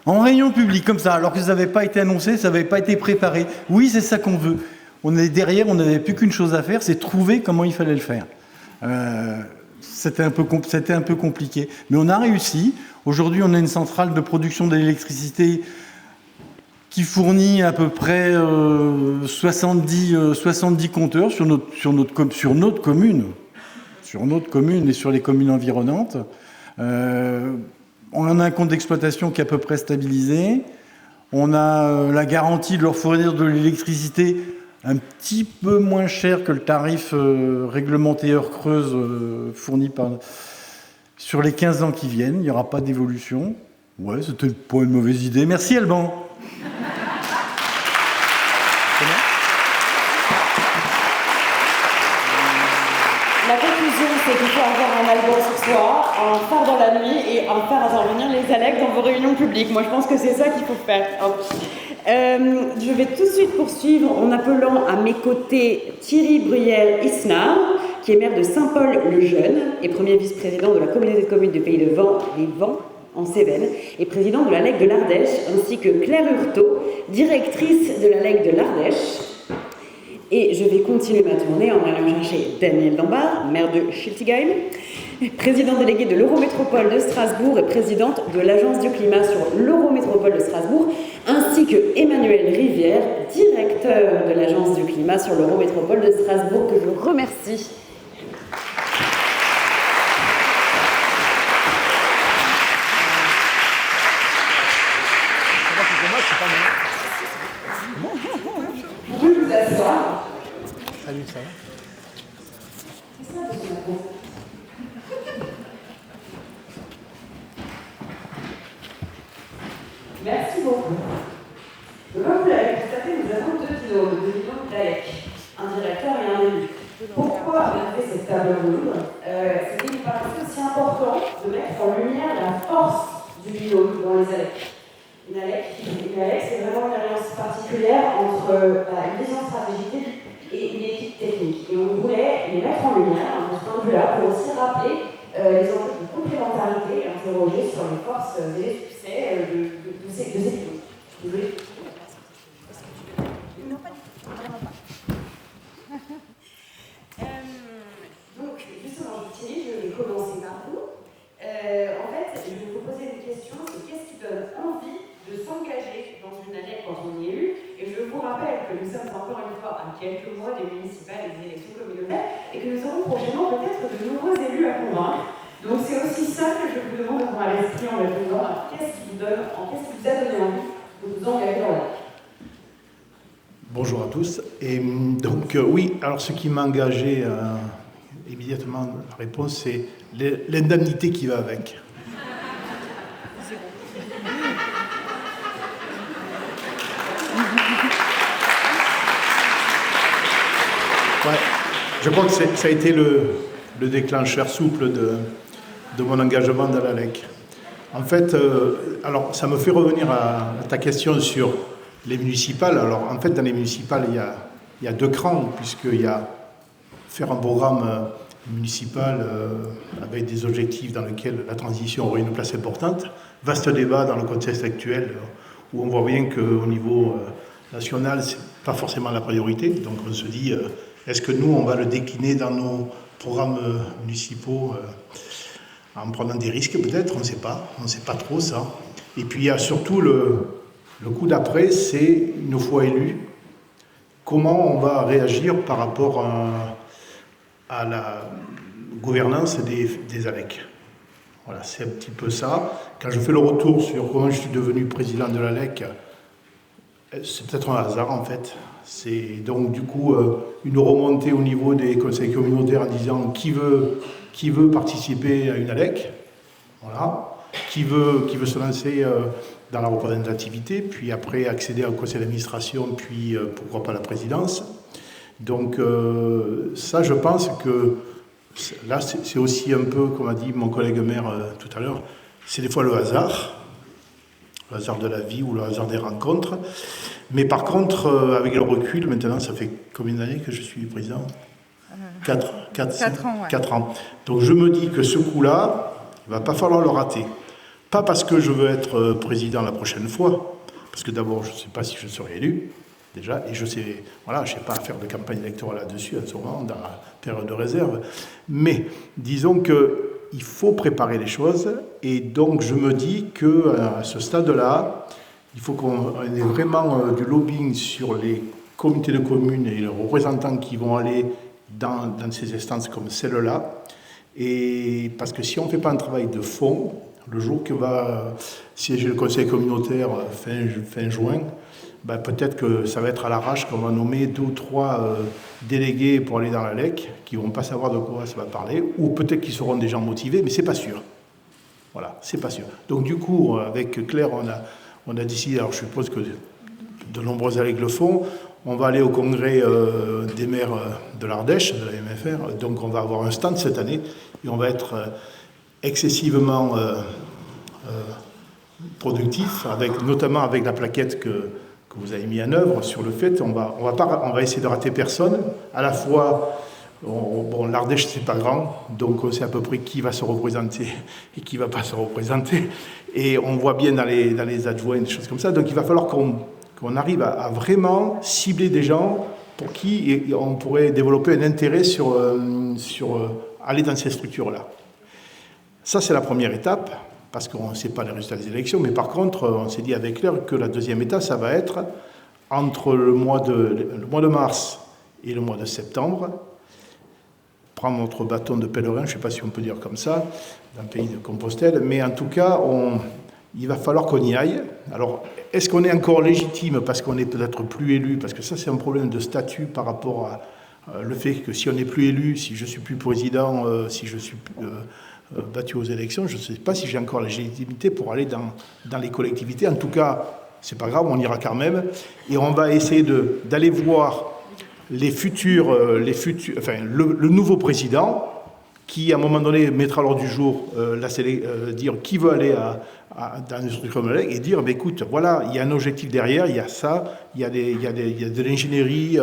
En réunion publique, comme ça, alors que ça n'avait pas été annoncé, ça n'avait pas été préparé. Oui, c'est ça qu'on veut. On est derrière, on n'avait plus qu'une chose à faire, c'est trouver comment il fallait le faire. C'était un peu compliqué. Mais on a réussi. Aujourd'hui, on a une centrale de production d'électricité qui fournit à peu près 70 compteurs sur notre commune et sur les communes environnantes. On a un compte d'exploitation qui est à peu près stabilisé. On a la garantie de leur fournir de l'électricité un petit peu moins cher que le tarif réglementé heure creuse fourni sur les 15 ans qui viennent. Il n'y aura pas d'évolution. Ouais, c'était pas une mauvaise idée. Merci Alban. La conclusion, c'est qu'il faut avoir un Alban sur soi, un phare dans la nuit et un faire intervenir les ALEC dans vos réunions publiques. Moi, je pense que c'est ça qu'il faut faire. Je vais tout de suite poursuivre en appelant à mes côtés Thierry Bruyère-Isnard, qui est maire de Saint-Paul-le-Jeune et premier vice-président de la communauté de communes du Pays de Vent, les Vents, en Cévennes, et président de la LEC de l'Ardèche, ainsi que Claire Hurtaud, directrice de la LEC de l'Ardèche. Et je vais continuer ma tournée en allant chercher Daniel Dambard, maire de Schiltigheim, présidente déléguée de l'Eurométropole de Strasbourg et présidente de l'Agence du climat sur l'Eurométropole de Strasbourg, ainsi que Emmanuel Rivière, directeur de l'Agence du climat sur l'Eurométropole de Strasbourg, que je remercie. Vous pouvez vous asseoir. Salut, ça va? Merci beaucoup. Comme vous l'avez constaté, nous avons deux binômes de l'ALEC, un directeur et un élu. Pourquoi on a fait cette table ronde? C'était qu'il paraissait aussi important de mettre en lumière la force du binôme dans les ALEC. Une ALEC, c'est vraiment une alliance particulière entre une vision stratégique et une équipe technique. Et on voulait et les mettre en lumière de ce point de vue-là, pour aussi rappeler les enjeux de complémentarité et interroger sur les forces et les succès de ces pays. Désolée. Non, pas du tout, vraiment pas. Donc, justement, Thierry, je vais commencer par vous. En fait, je vais vous poser une question, c'est qu'est-ce qui donne envie de s'engager dans une ALEC quand on est élu? Et je vous rappelle que nous sommes encore une fois à quelques mois des municipales et des élections communautaires, et que nous aurons prochainement peut-être de nombreux élus à convaincre. Donc c'est aussi ça que je vous demande d'avoir à l'esprit en répondant. Qu'est-ce qui vous a donné envie de vous engager dans l'ALEC? Bonjour à tous. Et donc oui, alors ce qui m'a engagé immédiatement, la réponse c'est l'indemnité qui va avec. Ouais, je crois que ça a été le déclencheur souple de mon engagement dans l'ALEC. En fait, alors ça me fait revenir à ta question sur les municipales. Alors en fait, dans les municipales, il y a deux crans, puisqu'il y a faire un programme municipal avec des objectifs dans lesquels la transition aurait une place importante. Vaste débat dans le contexte actuel, où on voit bien qu'au niveau national, ce n'est pas forcément la priorité. Donc on se dit, est-ce que nous, on va le décliner dans nos programmes municipaux en prenant des risques peut-être? On ne sait pas trop ça. Et puis il y a surtout le coup d'après, c'est une fois élu, comment on va réagir par rapport à la gouvernance des ALEC. Voilà, c'est un petit peu ça. Quand je fais le retour sur comment je suis devenu président de l'ALEC, c'est peut-être un hasard en fait. C'est donc du coup une remontée au niveau des conseils communautaires en disant qui veut participer à une ALEC, voilà, qui veut se lancer dans la représentativité, puis après accéder au conseil d'administration, puis pourquoi pas la présidence. Donc ça, je pense que là, c'est aussi un peu, comme a dit mon collègue maire tout à l'heure, c'est des fois le hasard de la vie ou le hasard des rencontres. Mais par contre, avec le recul, maintenant, ça fait combien d'années que je suis président? 4 ans, ouais. 4 ans. Donc je me dis que ce coup-là, il ne va pas falloir le rater. Pas parce que je veux être président la prochaine fois, parce que d'abord, je ne sais pas si je serai élu, déjà, et je sais, voilà, je ne sais pas faire de campagne électorale là-dessus, à ce moment, dans la période de réserve. Mais disons qu'il faut préparer les choses, et donc je me dis qu'à ce stade-là, il faut qu'on ait vraiment du lobbying sur les comités de communes et les représentants qui vont aller dans ces instances comme celle-là. Et parce que si on ne fait pas un travail de fond, le jour que va siéger le conseil communautaire fin juin, ben peut-être que ça va être à l'arrache qu'on va nommer 2 ou 3 délégués pour aller dans la LEC, qui ne vont pas savoir de quoi ça va parler, ou peut-être qu'ils seront des gens motivés, mais ce n'est pas sûr. Voilà, c'est pas sûr. Donc du coup, avec Claire, on a décidé, alors je suppose que de nombreux ALEC le font, on va aller au congrès des maires de l'Ardèche, de la MFR, donc on va avoir un stand cette année, et on va être excessivement productif, notamment avec la plaquette que vous avez mis en œuvre sur le fait, on va essayer de rater personne, à la fois, bon, l'Ardèche c'est pas grand, donc on sait à peu près qui va se représenter et qui va pas se représenter, et on voit bien dans les adjoints, des choses comme ça, donc il va falloir qu'on arrive à vraiment cibler des gens pour qui on pourrait développer un intérêt sur aller dans ces structures-là. Ça, c'est la première étape, parce qu'on ne sait pas les résultats des élections, mais par contre, on s'est dit avec Claire que la deuxième étape, ça va être entre le mois de mars et le mois de septembre, prendre notre bâton de pèlerin, je ne sais pas si on peut dire comme ça, dans le pays de Compostelle, mais en tout cas, il va falloir qu'on y aille. Alors, est-ce qu'on est encore légitime parce qu'on n'est peut-être plus élu? Parce que ça, c'est un problème de statut par rapport à le fait que si on n'est plus élu, si je ne suis plus président, si je suis battu aux élections, je ne sais pas si j'ai encore la légitimité pour aller dans les collectivités. En tout cas, c'est pas grave, on ira quand même. Et on va essayer d'aller voir le nouveau président qui, à un moment donné, mettra à l'ordre du jour, dire qui veut aller dans une structure comme l'ALEC et dire, écoute, voilà, il y a un objectif derrière, il y a ça, il y a de l'ingénierie,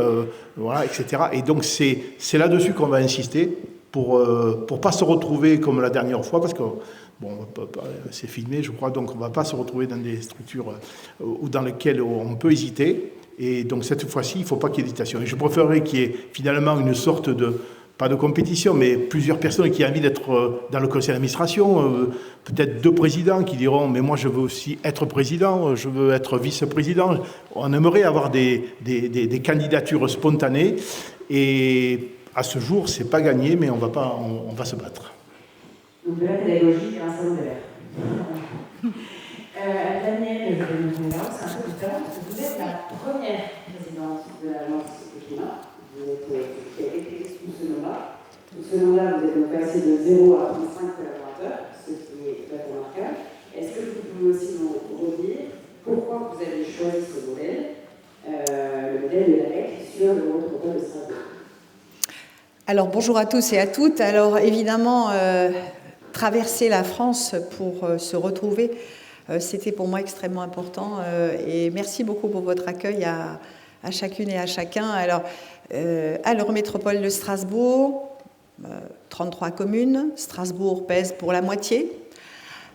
voilà, etc. Et donc, c'est là-dessus qu'on va insister pour pas se retrouver comme la dernière fois, parce que, bon, c'est filmé, je crois, donc on ne va pas se retrouver dans des structures dans lesquelles on peut hésiter. Et donc, cette fois-ci, il ne faut pas qu'il y ait d'hésitation. Et je préférerais qu'il y ait finalement une sorte de, pas de compétition, mais plusieurs personnes qui ont envie d'être dans le conseil d'administration, peut-être 2 présidents qui diront « mais moi je veux aussi être président, je veux être vice-président ». On aimerait avoir des candidatures spontanées, et à ce jour, ce n'est pas gagné, mais on va se battre. Donc de la pédagogie et un salon de l'air. Daniel, je vais vous dire, c'est un peu différent, parce que vous êtes la première présidente de l'Agence du climat. Vous avez écrit sous ce nom-là. Sous ce nom-là, vous êtes donc passé de 0 à 35 collaborateurs, ce qui est tout à fait remarquable. Est-ce que vous pouvez aussi nous redire pourquoi vous avez choisi ce modèle, le modèle de l'ALEC sur le métropole de Strasbourg? Alors bonjour à tous et à toutes. Alors évidemment, traverser la France pour se retrouver, c'était pour moi extrêmement important. Et merci beaucoup pour votre accueil à chacune et à chacun. Alors, à l'Eurométropole de Strasbourg, 33 communes, Strasbourg pèse pour la moitié.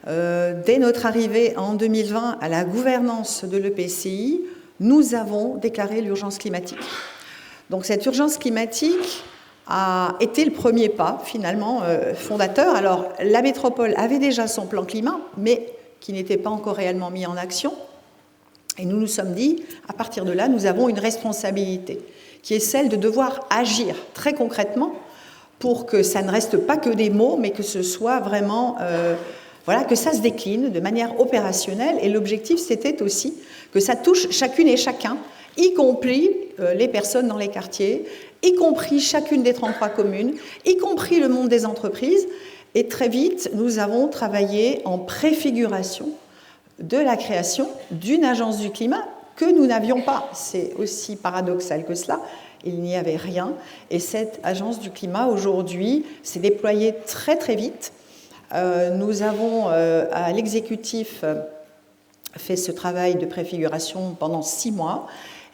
Dès notre arrivée en 2020 à la gouvernance de l'EPCI, nous avons déclaré l'urgence climatique. Donc cette urgence climatique a été le premier pas, finalement, fondateur. Alors, la métropole avait déjà son plan climat, mais qui n'était pas encore réellement mis en action. Et nous nous sommes dit, à partir de là, nous avons une responsabilité, qui est celle de devoir agir très concrètement pour que ça ne reste pas que des mots, mais que ce soit vraiment, voilà, que ça se décline de manière opérationnelle. Et l'objectif, c'était aussi que ça touche chacune et chacun, y compris les personnes dans les quartiers, y compris chacune des 33 communes, y compris le monde des entreprises. Et très vite, nous avons travaillé en préfiguration de la création d'une agence du climat que nous n'avions pas. C'est aussi paradoxal que cela. Il n'y avait rien. Et cette agence du climat, aujourd'hui, s'est déployée très très vite. Nous avons, à l'exécutif, fait ce travail de préfiguration pendant 6 mois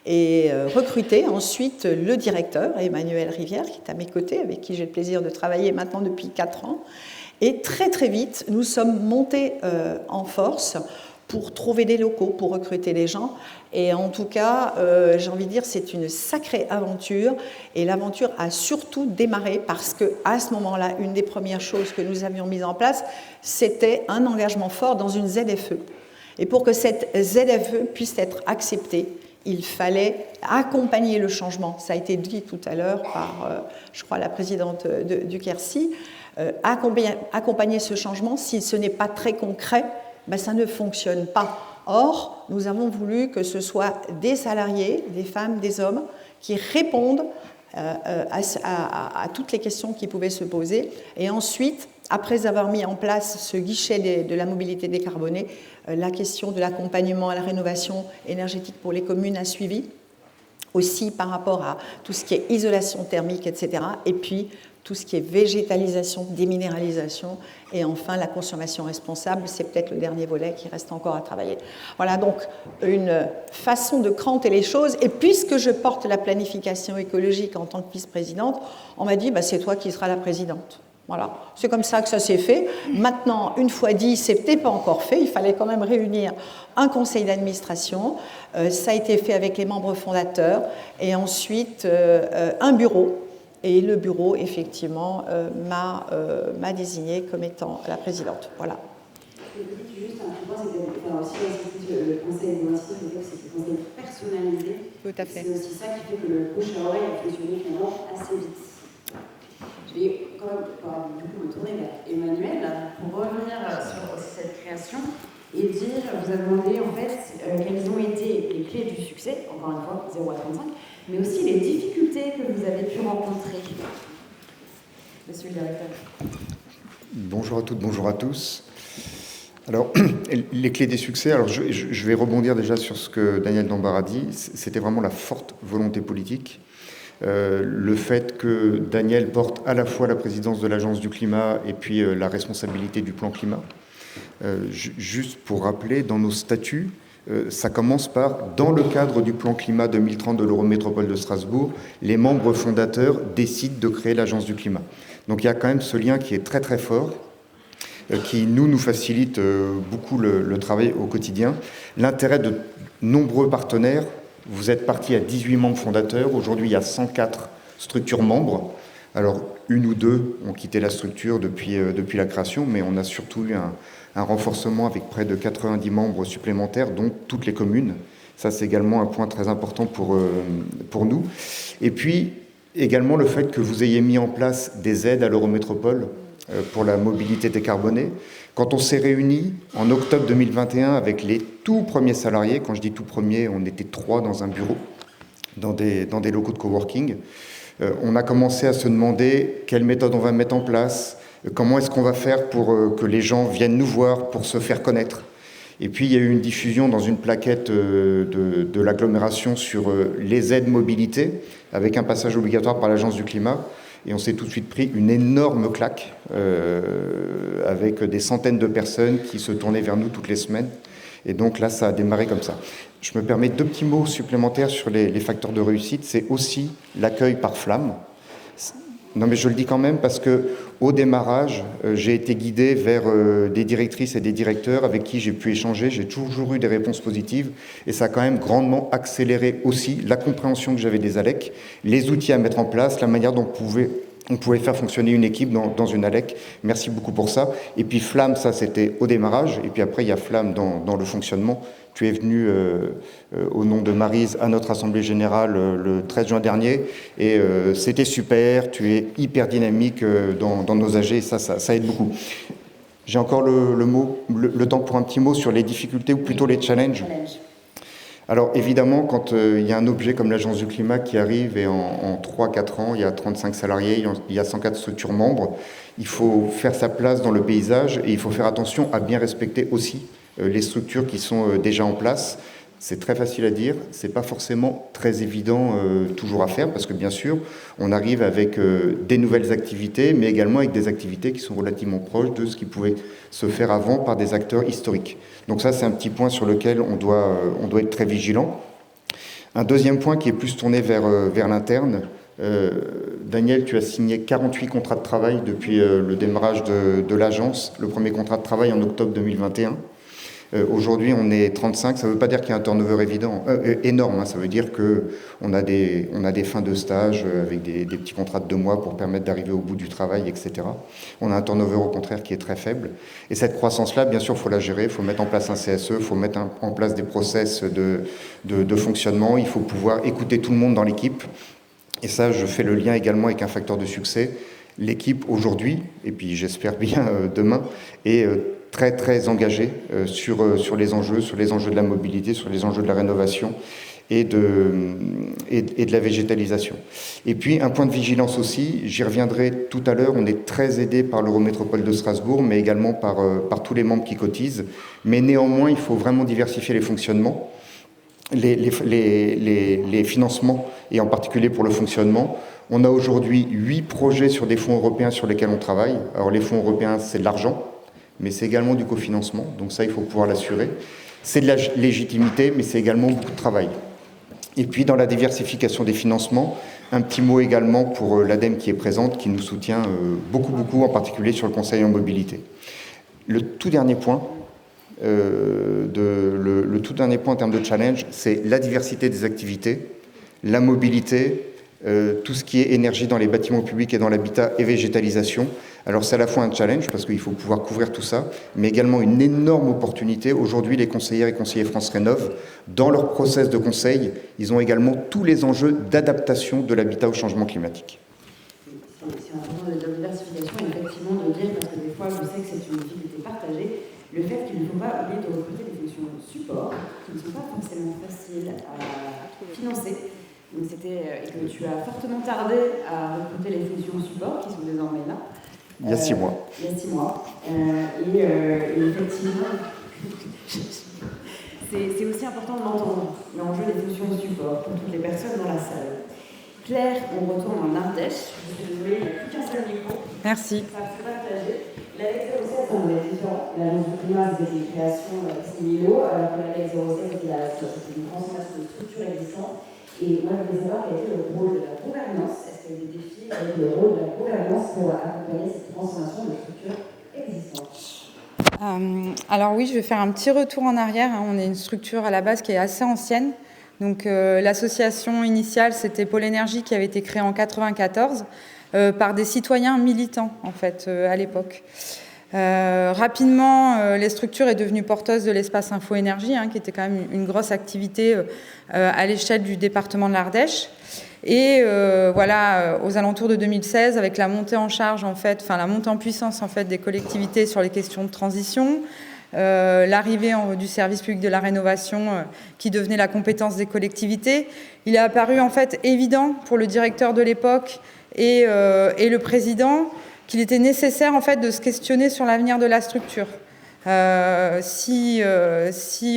et recruté ensuite le directeur, Emmanuel Rivière, qui est à mes côtés, avec qui j'ai le plaisir de travailler maintenant depuis 4 ans. Et très très vite, nous sommes montés en force pour trouver des locaux, pour recruter des gens. Et en tout cas, j'ai envie de dire, c'est une sacrée aventure. Et l'aventure a surtout démarré parce qu'à ce moment-là, une des premières choses que nous avions mises en place, c'était un engagement fort dans une ZFE. Et pour que cette ZFE puisse être acceptée, il fallait accompagner le changement. Ça a été dit tout à l'heure par, je crois, la présidente du Quercy. Accompagner ce changement, si ce n'est pas très concret, ben, ça ne fonctionne pas. Or, nous avons voulu que ce soit des salariés, des femmes, des hommes, qui répondent à toutes les questions qui pouvaient se poser. Et ensuite, après avoir mis en place ce guichet de la mobilité décarbonée, la question de l'accompagnement à la rénovation énergétique pour les communes a suivi, aussi par rapport à tout ce qui est isolation thermique, etc. Et puis, tout ce qui est végétalisation, déminéralisation, et enfin la consommation responsable, c'est peut-être le dernier volet qui reste encore à travailler. Voilà donc une façon de cranter les choses. Et puisque je porte la planification écologique en tant que vice-présidente, on m'a dit bah, c'est toi qui seras la présidente. Voilà, c'est comme ça que ça s'est fait. Maintenant, une fois dit, ce n'était pas encore fait, il fallait quand même réunir un conseil d'administration. Ça a été fait avec les membres fondateurs et ensuite un bureau. Et le bureau, effectivement, m'a désignée comme étant la présidente. Voilà. Juste un point, c'est que aussi le conseil d'administration, c'est un conseil personnalisé. Tout à fait. C'est aussi ça qui fait que le bouche à oreille a fonctionné finalement assez vite. Je vais quand même du coup me tourner vers Emmanuel pour revenir sur cette création et dire, vous avez demandé en fait quelles ont été les clés du succès, encore une fois 0 à 35, mais aussi les difficultés que vous avez pu rencontrer. Monsieur le directeur. Bonjour à toutes, bonjour à tous. Alors, les clés des succès, alors je vais rebondir déjà sur ce que Daniel Dambard a dit, c'était vraiment la forte volonté politique. le fait que Daniel porte à la fois la présidence de l'Agence du climat et puis la responsabilité du plan climat. Juste pour rappeler, dans nos statuts, ça commence par, dans le cadre du plan climat 2030 de l'Eurométropole de Strasbourg, les membres fondateurs décident de créer l'Agence du climat. Donc il y a quand même ce lien qui est très très fort, qui nous facilite beaucoup le travail au quotidien. L'intérêt de nombreux partenaires, vous êtes partis à 18 membres fondateurs, aujourd'hui il y a 104 structures membres. Alors une ou deux ont quitté la structure depuis la création, mais on a surtout eu un renforcement avec près de 90 membres supplémentaires, dont toutes les communes. Ça, c'est également un point très important pour nous. Et puis, également le fait que vous ayez mis en place des aides à l'Eurométropole pour la mobilité décarbonée. Quand on s'est réunis en octobre 2021 avec les tout premiers salariés, quand je dis tout premiers, on était 3 dans un bureau, dans des locaux de coworking, on a commencé à se demander quelle méthode on va mettre en place, comment est-ce qu'on va faire pour que les gens viennent nous voir, pour se faire connaître. Et puis il y a eu une diffusion dans une plaquette de l'agglomération sur les aides mobilité, avec un passage obligatoire par l'Agence du climat. Et on s'est tout de suite pris une énorme claque, avec des centaines de personnes qui se tournaient vers nous toutes les semaines. Et donc là, ça a démarré comme ça. Je me permets 2 petits mots supplémentaires sur les facteurs de réussite. C'est aussi l'accueil par flamme. Non, mais je le dis quand même parce que au démarrage, j'ai été guidé vers des directrices et des directeurs avec qui j'ai pu échanger. J'ai toujours eu des réponses positives et ça a quand même grandement accéléré aussi la compréhension que j'avais des ALEC, les outils à mettre en place, la manière dont on pouvait faire fonctionner une équipe dans une ALEC. Merci beaucoup pour ça. Et puis Flamme, ça c'était au démarrage. Et puis après, il y a Flamme dans le fonctionnement. Tu es venu au nom de Maryse à notre Assemblée Générale le 13 juin dernier. Et c'était super. Tu es hyper dynamique dans nos AG. Et ça aide beaucoup. J'ai encore le temps pour un petit mot sur les difficultés ou plutôt les challenges. Alors évidemment, quand il y a un objet comme l'Agence du climat qui arrive et en 3-4 ans, il y a 35 salariés, il y a 104 structures membres, il faut faire sa place dans le paysage et il faut faire attention à bien respecter aussi les structures qui sont déjà en place. C'est très facile à dire, c'est pas forcément très évident toujours à faire parce que bien sûr, on arrive avec des nouvelles activités, mais également avec des activités qui sont relativement proches de ce qui pouvait se faire avant par des acteurs historiques. Donc ça, c'est un petit point sur lequel on doit être très vigilant. Un deuxième point qui est plus tourné vers l'interne. Daniel, tu as signé 48 contrats de travail depuis le démarrage de l'agence, le premier contrat de travail en octobre 2021. Aujourd'hui, on est 35. Ça ne veut pas dire qu'il y a un turnover énorme. Hein. Ça veut dire qu'on a des fins de stage avec des petits contrats de 2 mois pour permettre d'arriver au bout du travail, etc. On a un turnover au contraire qui est très faible. Et cette croissance-là, bien sûr, il faut la gérer. Il faut mettre en place un CSE, il faut mettre en place des process de fonctionnement. Il faut pouvoir écouter tout le monde dans l'équipe. Et ça, je fais le lien également avec un facteur de succès. L'équipe aujourd'hui, et puis j'espère bien demain, est très très engagée sur les enjeux de la mobilité, sur les enjeux de la rénovation et de la végétalisation. Et puis un point de vigilance aussi, j'y reviendrai tout à l'heure, on est très aidé par l'Eurométropole de Strasbourg, mais également par tous les membres qui cotisent. Mais néanmoins, il faut vraiment diversifier les fonctionnements, les financements, et en particulier pour le fonctionnement. On a aujourd'hui 8 projets sur des fonds européens sur lesquels on travaille. Alors les fonds européens, c'est de l'argent, mais c'est également du cofinancement, donc ça, il faut pouvoir l'assurer. C'est de la légitimité, mais c'est également beaucoup de travail. Et puis, dans la diversification des financements, un petit mot également pour l'ADEME qui est présente, qui nous soutient beaucoup, en particulier sur le conseil en mobilité. Le tout dernier point, le tout dernier point en termes de challenge, c'est la diversité des activités, la mobilité, tout ce qui est énergie dans les bâtiments publics et dans l'habitat et végétalisation. Alors c'est à la fois un challenge parce qu'il faut pouvoir couvrir tout ça, mais également une énorme opportunité. Aujourd'hui, les conseillères et conseillers France Rénov', dans leur process de conseil, ils ont également tous les enjeux d'adaptation de l'habitat au changement climatique. C'est important de la diversification, effectivement, de dire, parce que des fois, je sais que c'est une difficulté partagée, le fait qu'il ne faut pas oublier de recruter des fonctions support qui ne sont pas forcément faciles à financer. Donc et que tu as fortement tardé à recruter les fonctions support qui sont désormais là. Il y a 6 mois. Il y a 6 mois. Et effectivement, c'est aussi important de l'entendre, l'enjeu des fonctions support pour toutes les personnes dans la salle. Claire, on retourne en Ardèche. Je suis désolée, il n'y a plus qu'un seul micro. Merci. L'ALEC 07, on est différent. L'Agence du climat, c'était une création similaire, alors que l'ALEC 07, c'était une transformation de structures existantes. Et moi, je voulais savoir quel était le rôle de la gouvernance. Est-ce qu'il y a des défis avec le rôle de la gouvernance pour accompagner cette transformation de structures existantes? Alors oui, je vais faire un petit retour en arrière. On est une structure à la base qui est assez ancienne. Donc l'association initiale, c'était Pôle Énergie, qui avait été créée en 1994 par des citoyens militants, en fait, à l'époque. Rapidement, les structures est devenue porteuse de l'espace info-énergie, qui était quand même une grosse activité à l'échelle du département de l'Ardèche. Et voilà, aux alentours de 2016, avec la montée en charge, en fait, enfin la montée en puissance en fait des collectivités sur les questions de transition, l'arrivée du service public de la rénovation qui devenait la compétence des collectivités, il est apparu en fait évident pour le directeur de l'époque et le président qu'il était nécessaire en fait de se questionner sur l'avenir de la structure. Si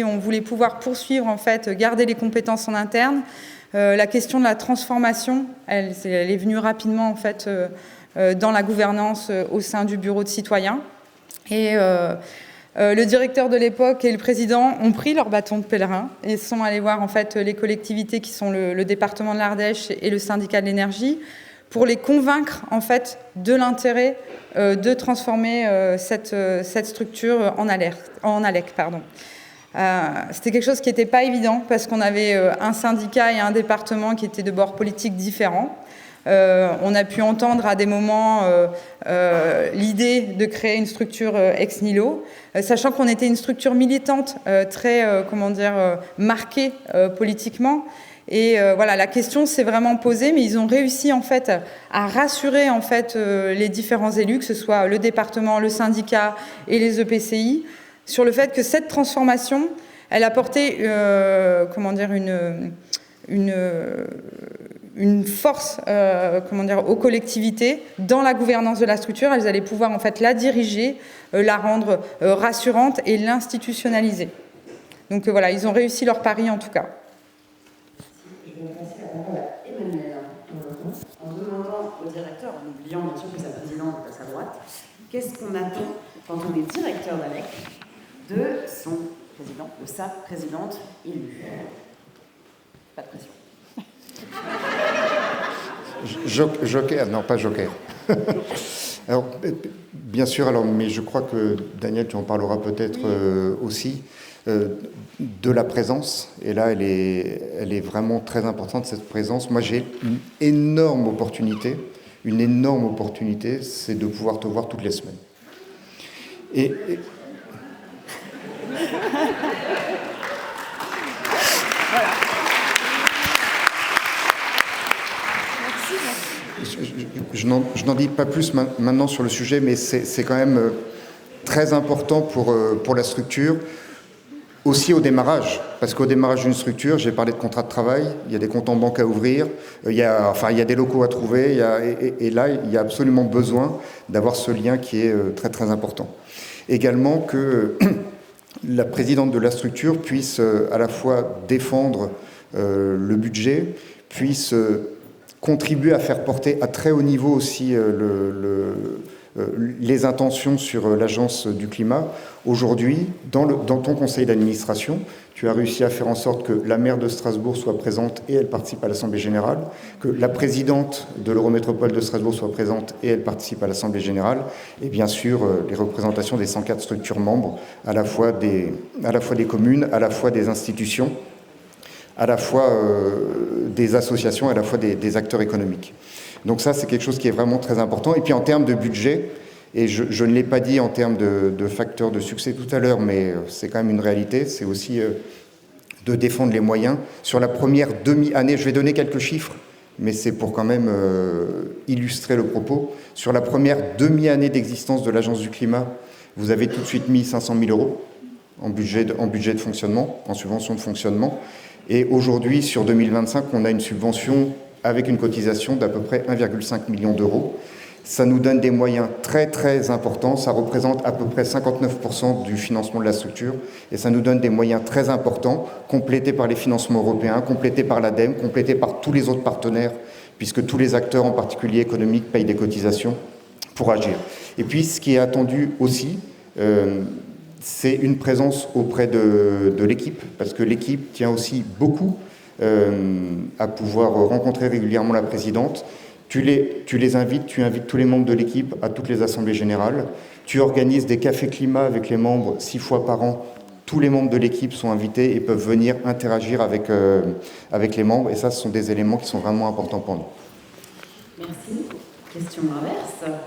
on voulait pouvoir poursuivre en fait, garder les compétences en interne, la question de la transformation, elle est venue rapidement en fait dans la gouvernance au sein du bureau de citoyens. Et le directeur de l'époque et le président ont pris leur bâton de pèlerin et sont allés voir en fait les collectivités qui sont le département de l'Ardèche et le syndicat de l'énergie pour les convaincre en fait de l'intérêt de transformer cette structure en ALEC. C'était quelque chose qui n'était pas évident parce qu'on avait un syndicat et un département qui étaient de bords politiques différents. On a pu entendre à des moments l'idée de créer une structure ex nihilo, sachant qu'on était une structure militante très, marquée politiquement. Et voilà, la question s'est vraiment posée, mais ils ont réussi en fait à rassurer en fait les différents élus, que ce soit le département, le syndicat et les EPCI, sur le fait que cette transformation, elle apportait une force aux collectivités dans la gouvernance de la structure. Elles allaient pouvoir en fait la diriger, la rendre rassurante et l'institutionnaliser. Donc voilà, ils ont réussi leur pari en tout cas. Je vais passer la parole à Emmanuel en demandant au directeur, en oubliant bien sûr que sa présidente est à sa droite, qu'est-ce qu'on attend quand on est directeur d'ALEC de son président, de sa présidente élue. Pas de pression. Joker, non pas Joker. Alors, bien sûr, mais je crois que Daniel, tu en parleras peut-être aussi, de la présence. Et là, elle est vraiment très importante, cette présence. Moi, j'ai une énorme opportunité, c'est de pouvoir te voir toutes les semaines. Et Voilà. Je n'en dis pas plus maintenant sur le sujet, mais c'est quand même très important pour la structure, aussi au démarrage, parce qu'au démarrage d'une structure, j'ai parlé de contrat de travail, il y a des comptes en banque à ouvrir, il y a des locaux à trouver, et là, il y a absolument besoin d'avoir ce lien qui est très très important. Également que la présidente de la structure puisse à la fois défendre le budget, puisse contribuer à faire porter à très haut niveau aussi les intentions sur l'Agence du climat. Aujourd'hui, dans ton conseil d'administration, tu as réussi à faire en sorte que la maire de Strasbourg soit présente et elle participe à l'Assemblée générale, que la présidente de l'Eurométropole de Strasbourg soit présente et elle participe à l'Assemblée générale, et bien sûr les représentations des 104 structures membres, à la fois des communes, à la fois des institutions, à la fois des associations, à la fois des acteurs économiques. Donc ça, c'est quelque chose qui est vraiment très important. Et puis en termes de budget, et je ne l'ai pas dit en termes de facteurs de succès tout à l'heure, mais c'est quand même une réalité, c'est aussi de défendre les moyens. Sur la première demi-année, je vais donner quelques chiffres, mais c'est pour quand même illustrer le propos. Sur la première demi-année d'existence de l'Agence du climat, vous avez tout de suite mis 500 000 € en budget de fonctionnement, en subvention de fonctionnement. Et aujourd'hui, sur 2025, on a une subvention avec une cotisation d'à peu près 1,5 million d'euros. Ça nous donne des moyens très très importants, ça représente à peu près 59% du financement de la structure, et ça nous donne des moyens très importants, complétés par les financements européens, complétés par l'ADEME, complétés par tous les autres partenaires, puisque tous les acteurs, en particulier économiques, payent des cotisations pour agir. Et puis ce qui est attendu aussi, c'est une présence auprès de l'équipe, parce que l'équipe tient aussi beaucoup à pouvoir rencontrer régulièrement la présidente. Tu les invites, tu invites tous les membres de l'équipe à toutes les assemblées générales. Tu organises des cafés climat avec les membres 6 fois par an. Tous les membres de l'équipe sont invités et peuvent venir interagir avec les membres. Et ça, ce sont des éléments qui sont vraiment importants pour nous. Merci. Question inverse.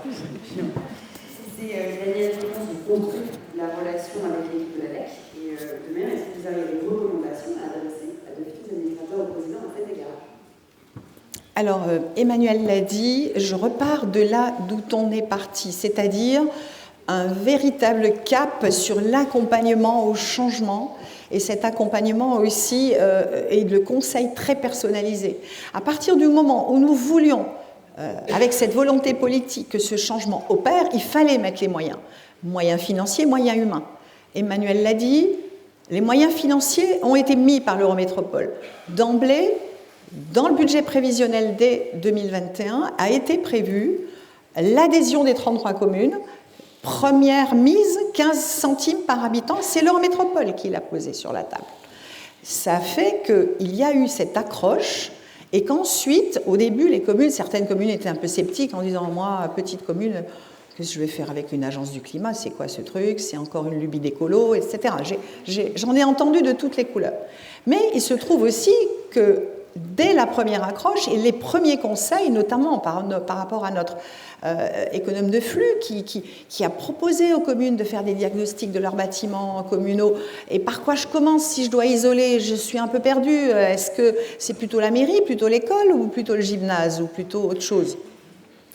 C'est Daniel qui construit la relation avec l'équipe de l'ALEC. Et de même, est-ce que vous avez des recommandations à adresser à d'office administrateur au président à cet égard? Alors, Emmanuel l'a dit, je repars de là d'où on est parti, c'est-à-dire un véritable cap sur l'accompagnement au changement, et cet accompagnement aussi et le conseil très personnalisé. À partir du moment où nous voulions, avec cette volonté politique, que ce changement opère, il fallait mettre les moyens. Moyens financiers, moyens humains. Emmanuel l'a dit, les moyens financiers ont été mis par l'Eurométropole. D'emblée, dans le budget prévisionnel dès 2021, a été prévue l'adhésion des 33 communes. Première mise, 15 centimes par habitant, c'est l'Eurométropole qui l'a posé sur la table. Ça fait qu'il y a eu cette accroche et qu'ensuite, au début, certaines communes étaient un peu sceptiques en disant « moi, petite commune, qu'est-ce que je vais faire avec une agence du climat? C'est quoi ce truc? C'est encore une lubie d'écolo, etc. » J'en ai entendu de toutes les couleurs. Mais il se trouve aussi que dès la première accroche et les premiers conseils, notamment par rapport à notre économe de flux qui a proposé aux communes de faire des diagnostics de leurs bâtiments communaux. Et par quoi je commence si je dois isoler? Je suis un peu perdue. Est-ce que c'est plutôt la mairie, plutôt l'école ou plutôt le gymnase ou plutôt autre chose?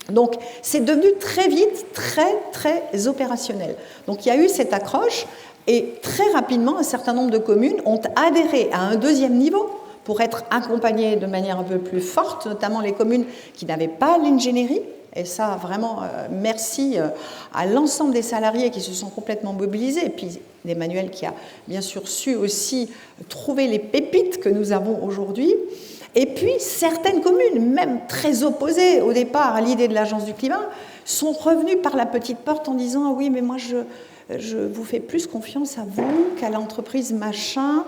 Donc c'est devenu très vite très très opérationnel. Donc il y a eu cette accroche et très rapidement un certain nombre de communes ont adhéré à un deuxième niveau pour être accompagnées de manière un peu plus forte, notamment les communes qui n'avaient pas l'ingénierie. Et ça, vraiment, merci à l'ensemble des salariés qui se sont complètement mobilisés. Et puis Emmanuel qui a bien sûr su aussi trouver les pépites que nous avons aujourd'hui. Et puis certaines communes, même très opposées au départ à l'idée de l'agence du climat, sont revenues par la petite porte en disant « ah oui, mais moi je vous fais plus confiance à vous qu'à l'entreprise machin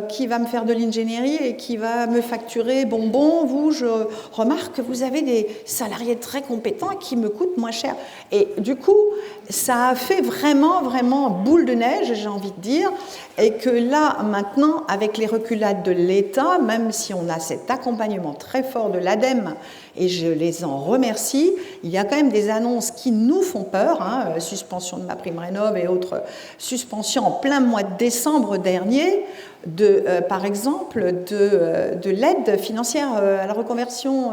qui va me faire de l'ingénierie et qui va me facturer bonbon. Vous, je remarque que vous avez des salariés très compétents qui me coûtent moins cher. » Et du coup, ça a fait vraiment, vraiment boule de neige, j'ai envie de dire, et que là, maintenant, avec les reculades de l'État, même si on a cet accompagnement très fort de l'ADEME, et je les en remercie, il y a quand même des annonces qui nous font peur, suspension de MaPrimeRénov' et autres suspensions en plein mois de décembre dernier, par exemple, de l'aide financière à la reconversion,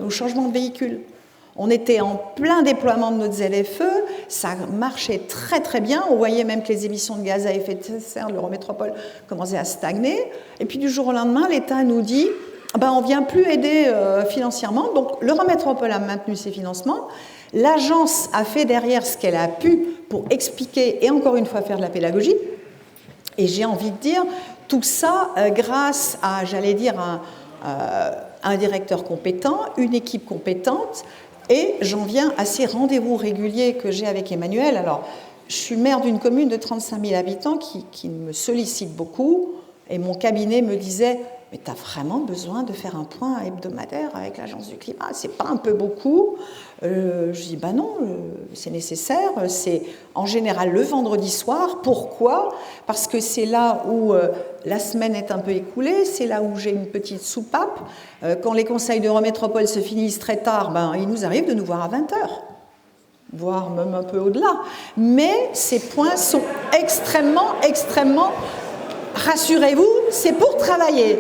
au changement de véhicule. On était en plein déploiement de notre ZFE, ça marchait très très bien, on voyait même que les émissions de gaz à effet de serre de l'Eurométropole commençaient à stagner, et puis du jour au lendemain, l'État nous dit on ne vient plus aider financièrement, donc l'Eurométropole a maintenu ses financements, l'agence a fait derrière ce qu'elle a pu pour expliquer et encore une fois faire de la pédagogie, et j'ai envie de dire, tout ça grâce à, j'allais dire, un directeur compétent, une équipe compétente, et j'en viens à ces rendez-vous réguliers que j'ai avec Emmanuel. Alors, je suis maire d'une commune de 35 000 habitants qui me sollicite beaucoup, et mon cabinet me disait « mais tu as vraiment besoin de faire un point hebdomadaire avec l'agence du climat, c'est pas un peu beaucoup ?» Je dis « non, c'est nécessaire, c'est en général le vendredi soir. Pourquoi? Parce que c'est là où la semaine est un peu écoulée, c'est là où j'ai une petite soupape. Quand les conseils d'Eurométropole se finissent très tard, il nous arrive de nous voir à 20h. Voire même un peu au-delà. Mais ces points sont extrêmement, extrêmement... Rassurez-vous, c'est pour travailler.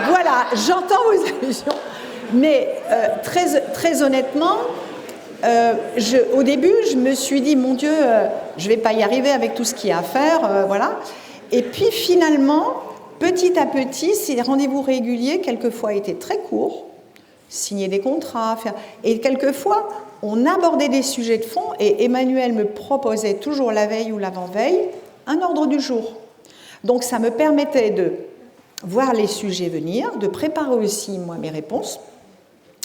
Voilà, j'entends vos allusions. Mais très honnêtement, au début, je me suis dit, mon Dieu, je ne vais pas y arriver avec tout ce qu'il y a à faire. Voilà. Et puis finalement, petit à petit, ces rendez-vous réguliers, quelquefois, étaient très courts. signer des contrats. Et quelquefois, on abordait des sujets de fond et Emmanuel me proposait toujours la veille ou l'avant-veille un ordre du jour. Donc ça me permettait de voir les sujets venir, de préparer aussi moi mes réponses,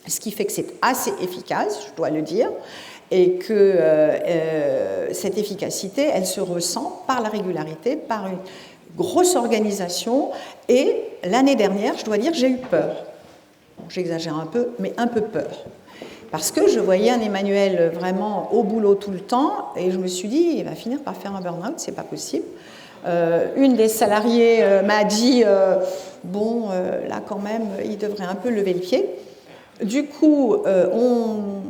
ce qui fait que c'est assez efficace, je dois le dire, et que cette efficacité, elle se ressent par la régularité, par une grosse organisation. Et l'année dernière, je dois dire, j'ai eu peur. Bon, j'exagère un peu, mais un peu peur. Parce que je voyais un Emmanuel vraiment au boulot tout le temps, et je me suis dit, il va finir par faire un burn-out, c'est pas possible. Une des salariées m'a dit, là quand même, il devrait un peu lever le pied. Du coup,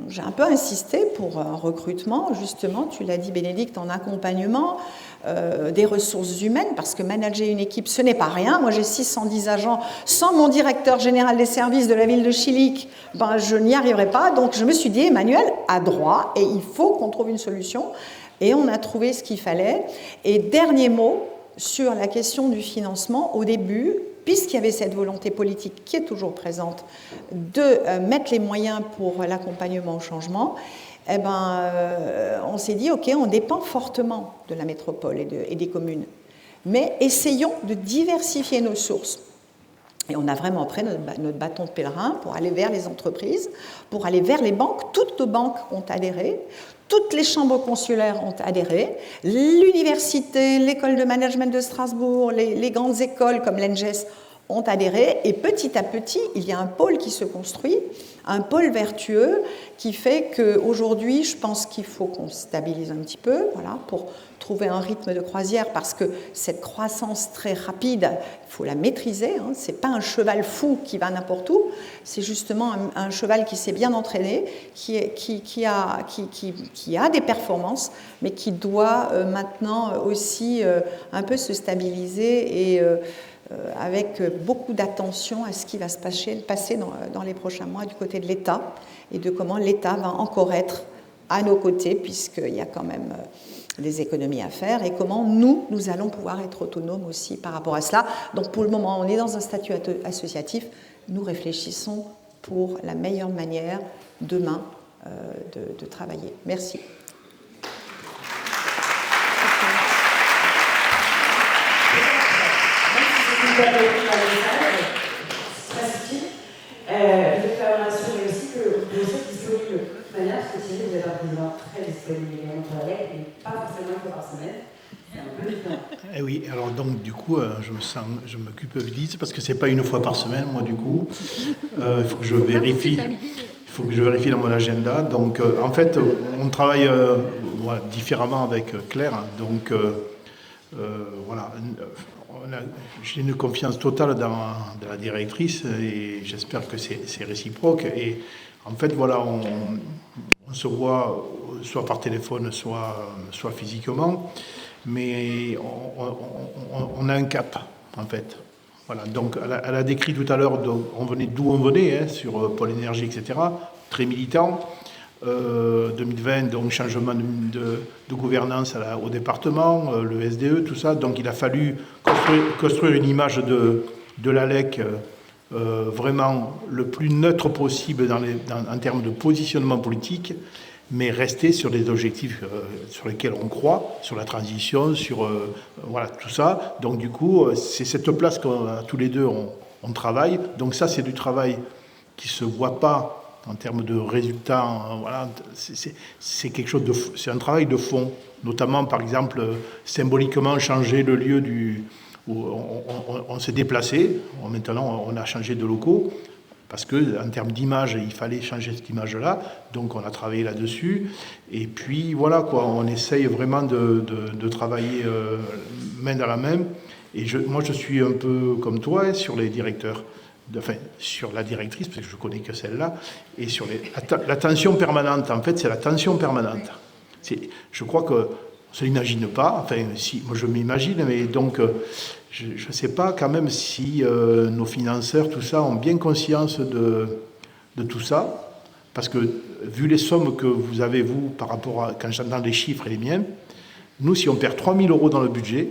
j'ai un peu insisté pour un recrutement, justement, tu l'as dit Bénédicte, en accompagnement des ressources humaines, parce que manager une équipe, ce n'est pas rien. Moi, j'ai 610 agents. Sans mon directeur général des services de la ville de Chilique, je n'y arriverai pas. Donc, je me suis dit, Emmanuel a droit et il faut qu'on trouve une solution. Et on a trouvé ce qu'il fallait. Et dernier mot sur la question du financement, au début, puisqu'il y avait cette volonté politique qui est toujours présente de mettre les moyens pour l'accompagnement au changement, on s'est dit, OK, on dépend fortement de la métropole et des communes, mais essayons de diversifier nos sources. Et on a vraiment pris notre bâton de pèlerin pour aller vers les entreprises, pour aller vers les banques. Toutes nos banques ont adhéré, toutes les chambres consulaires ont adhéré, l'université, l'école de management de Strasbourg, les grandes écoles comme l'ENGES ont adhéré, et petit à petit, il y a un pôle qui se construit, un pôle vertueux qui fait qu'aujourd'hui, je pense qu'il faut qu'on stabilise un petit peu, voilà, pour trouver un rythme de croisière, parce que cette croissance très rapide, il faut la maîtriser, hein, c'est pas un cheval fou qui va n'importe où, c'est justement un cheval qui s'est bien entraîné, qui a des performances, mais qui doit maintenant aussi un peu se stabiliser et avec beaucoup d'attention à ce qui va se passer dans les prochains mois du côté de l'État et de comment l'État va encore être à nos côtés, puisqu'il y a quand même des économies à faire, et comment nous allons pouvoir être autonomes aussi par rapport à cela. Donc pour le moment, on est dans un statut associatif, nous réfléchissons pour la meilleure manière demain de travailler. Merci. Très subtil. Je vais faire un assurer aussi que vous êtes disponible de toute manière, parce que Thierry, vous êtes un président très disponible également pour la lettre, et pas forcément une fois par semaine. C'est un peu différent. Eh oui, alors donc du coup, je me culpabilise parce que c'est pas une fois par semaine, moi du coup. Il faut que je vérifie. Il faut que je vérifie dans mon agenda. Donc en fait, on travaille différemment avec Claire. Donc voilà. J'ai une confiance totale dans la directrice et j'espère que c'est réciproque. Et en fait, voilà, on se voit soit par téléphone, soit physiquement, mais on a un cap, en fait. Voilà, donc elle a décrit tout à l'heure d'où on venait, hein, sur Pôle Énergie, etc., très militant. 2020, donc changement de gouvernance au département, le SDE, tout ça. Donc il a fallu construire une image de l'ALEC vraiment le plus neutre possible en termes de positionnement politique, mais rester sur des objectifs sur lesquels on croit, sur la transition, sur voilà, tout ça. Donc du coup, c'est cette place qu'on tous les deux on travaille. Donc ça, c'est du travail qui ne se voit pas en termes de résultats, voilà, c'est quelque chose c'est un travail de fond, notamment par exemple symboliquement changer le lieu où on s'est déplacé. Maintenant on a changé de locaux parce que en termes d'image il fallait changer cette image-là, donc on a travaillé là-dessus. Et puis voilà quoi, on essaye vraiment de travailler main dans la main. Et moi je suis un peu comme toi sur les directeurs. Enfin, sur la directrice, parce que je ne connais que celle-là, et sur la tension permanente. En fait, c'est la tension permanente. Je crois qu'on ne se l'imagine pas, enfin, si, moi je m'imagine, mais donc, je ne sais pas quand même si nos financeurs, tout ça, ont bien conscience de tout ça, parce que, vu les sommes que vous avez, vous, par rapport à, quand j'entends les chiffres et les miens, nous, si on perd 3 000 € dans le budget,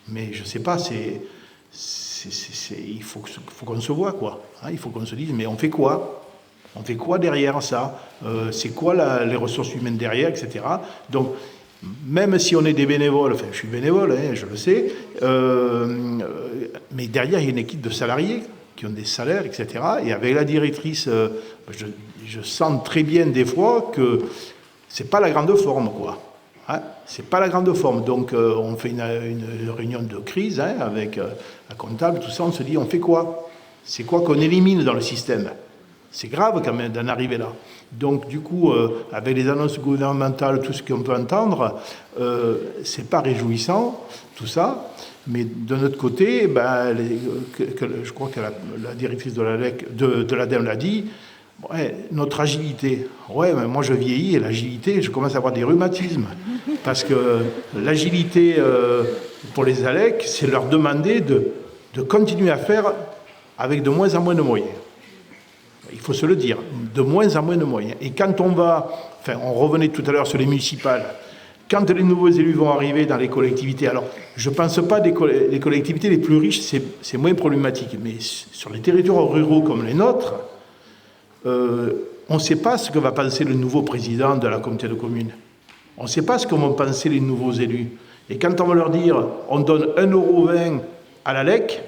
mais je ne sais pas, il faut qu'on se voit, quoi. Hein, il faut qu'on se dise, mais on fait quoi? On fait quoi derrière ça? C'est quoi les ressources humaines derrière, etc. Donc, même si on est des bénévoles, enfin, je suis bénévole, hein, je le sais, mais derrière, il y a une équipe de salariés qui ont des salaires, etc. Et avec la directrice, je sens très bien des fois que c'est pas la grande forme, quoi. Hein, c'est pas la grande forme. Donc, on fait une réunion de crise, hein, avec la comptable, tout ça, on se dit, on fait quoi? C'est quoi qu'on élimine dans le système? C'est grave quand même d'en arriver là. Donc du coup, avec les annonces gouvernementales, tout ce qu'on peut entendre, c'est pas réjouissant, tout ça. Mais de notre côté, je crois que la directrice de l'ADEME l'a dit, ouais, notre agilité. Ouais, mais moi je vieillis et l'agilité, je commence à avoir des rhumatismes. Parce que l'agilité pour les ALEC, c'est leur demander de continuer à faire avec de moins en moins de moyens. Il faut se le dire, de moins en moins de moyens. Et quand on revenait tout à l'heure sur les municipales, quand les nouveaux élus vont arriver dans les collectivités, alors je ne pense pas les collectivités les plus riches, c'est moins problématique, mais sur les territoires ruraux comme les nôtres, on ne sait pas ce que va penser le nouveau président de la communauté de communes. On ne sait pas ce que vont penser les nouveaux élus. Et quand on va leur dire, on donne 1,20 € à la LEC,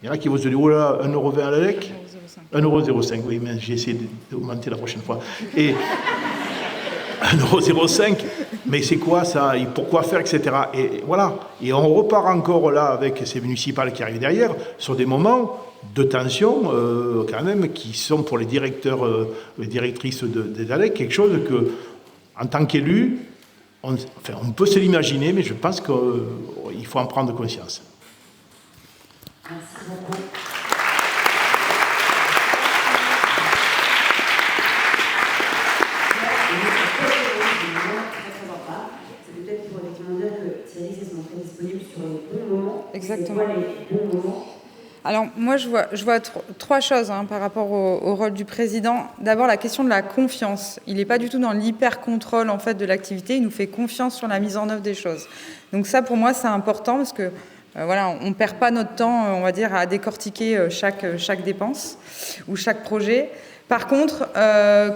il y en a qui vont se dire, oh là, 1,20 € à la LEC 1,05 €, oui, mais j'ai essayé d'augmenter la prochaine fois. Et 1,05 €, mais c'est quoi ça? Pourquoi faire, etc. Et voilà. Et on repart encore là avec ces municipales qui arrivent derrière, sur des moments de tension, quand même, qui sont pour les directeurs, les directrices des ALEC, quelque chose que, en tant qu'élu, on peut se l'imaginer, mais je pense qu'il faut en prendre conscience. Merci beaucoup. Exactement. Alors moi je vois trois choses par rapport au rôle du président. D'abord la question de la confiance. Il n'est pas du tout dans l'hyper-contrôle en fait de l'activité, il nous fait confiance sur la mise en œuvre des choses. Donc ça pour moi c'est important parce que on ne perd pas notre temps, on va dire, à décortiquer chaque dépense ou chaque projet. Par contre,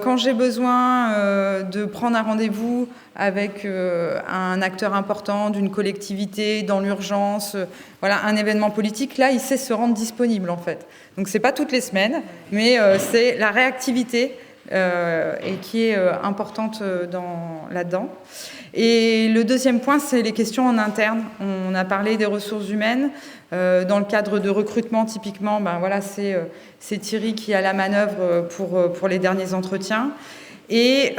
quand j'ai besoin de prendre un rendez-vous avec un acteur important d'une collectivité, dans l'urgence, un événement politique, là, il sait se rendre disponible, en fait. Donc, c'est pas toutes les semaines, mais c'est la réactivité et qui est importante là-dedans. Et le deuxième point, c'est les questions en interne. On a parlé des ressources humaines. Dans le cadre de recrutement, typiquement, c'est Thierry qui a la manœuvre pour les derniers entretiens. Et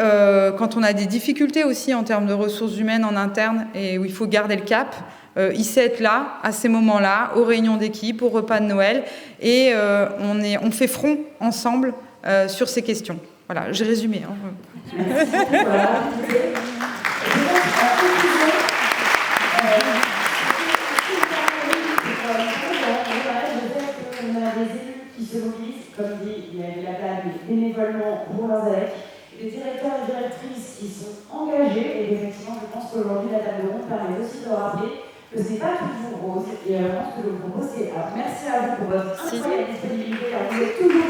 quand on a des difficultés aussi en termes de ressources humaines en interne et où il faut garder le cap, il sait être là, à ces moments-là, aux réunions d'équipe, aux repas de Noël, et on fait front ensemble sur ces questions. Voilà, j'ai résumé. Merci. Voilà. Se mobilisent, comme dit la table, bénévolement pour leurs ALEC, des directeurs et directrices qui sont engagés, et effectivement, je pense qu'aujourd'hui, la table ronde permet aussi de rappeler que ce n'est pas toujours rose, et vraiment ce que je vous propose, c'est merci à vous pour votre incroyable disponibilité, vous êtes toujours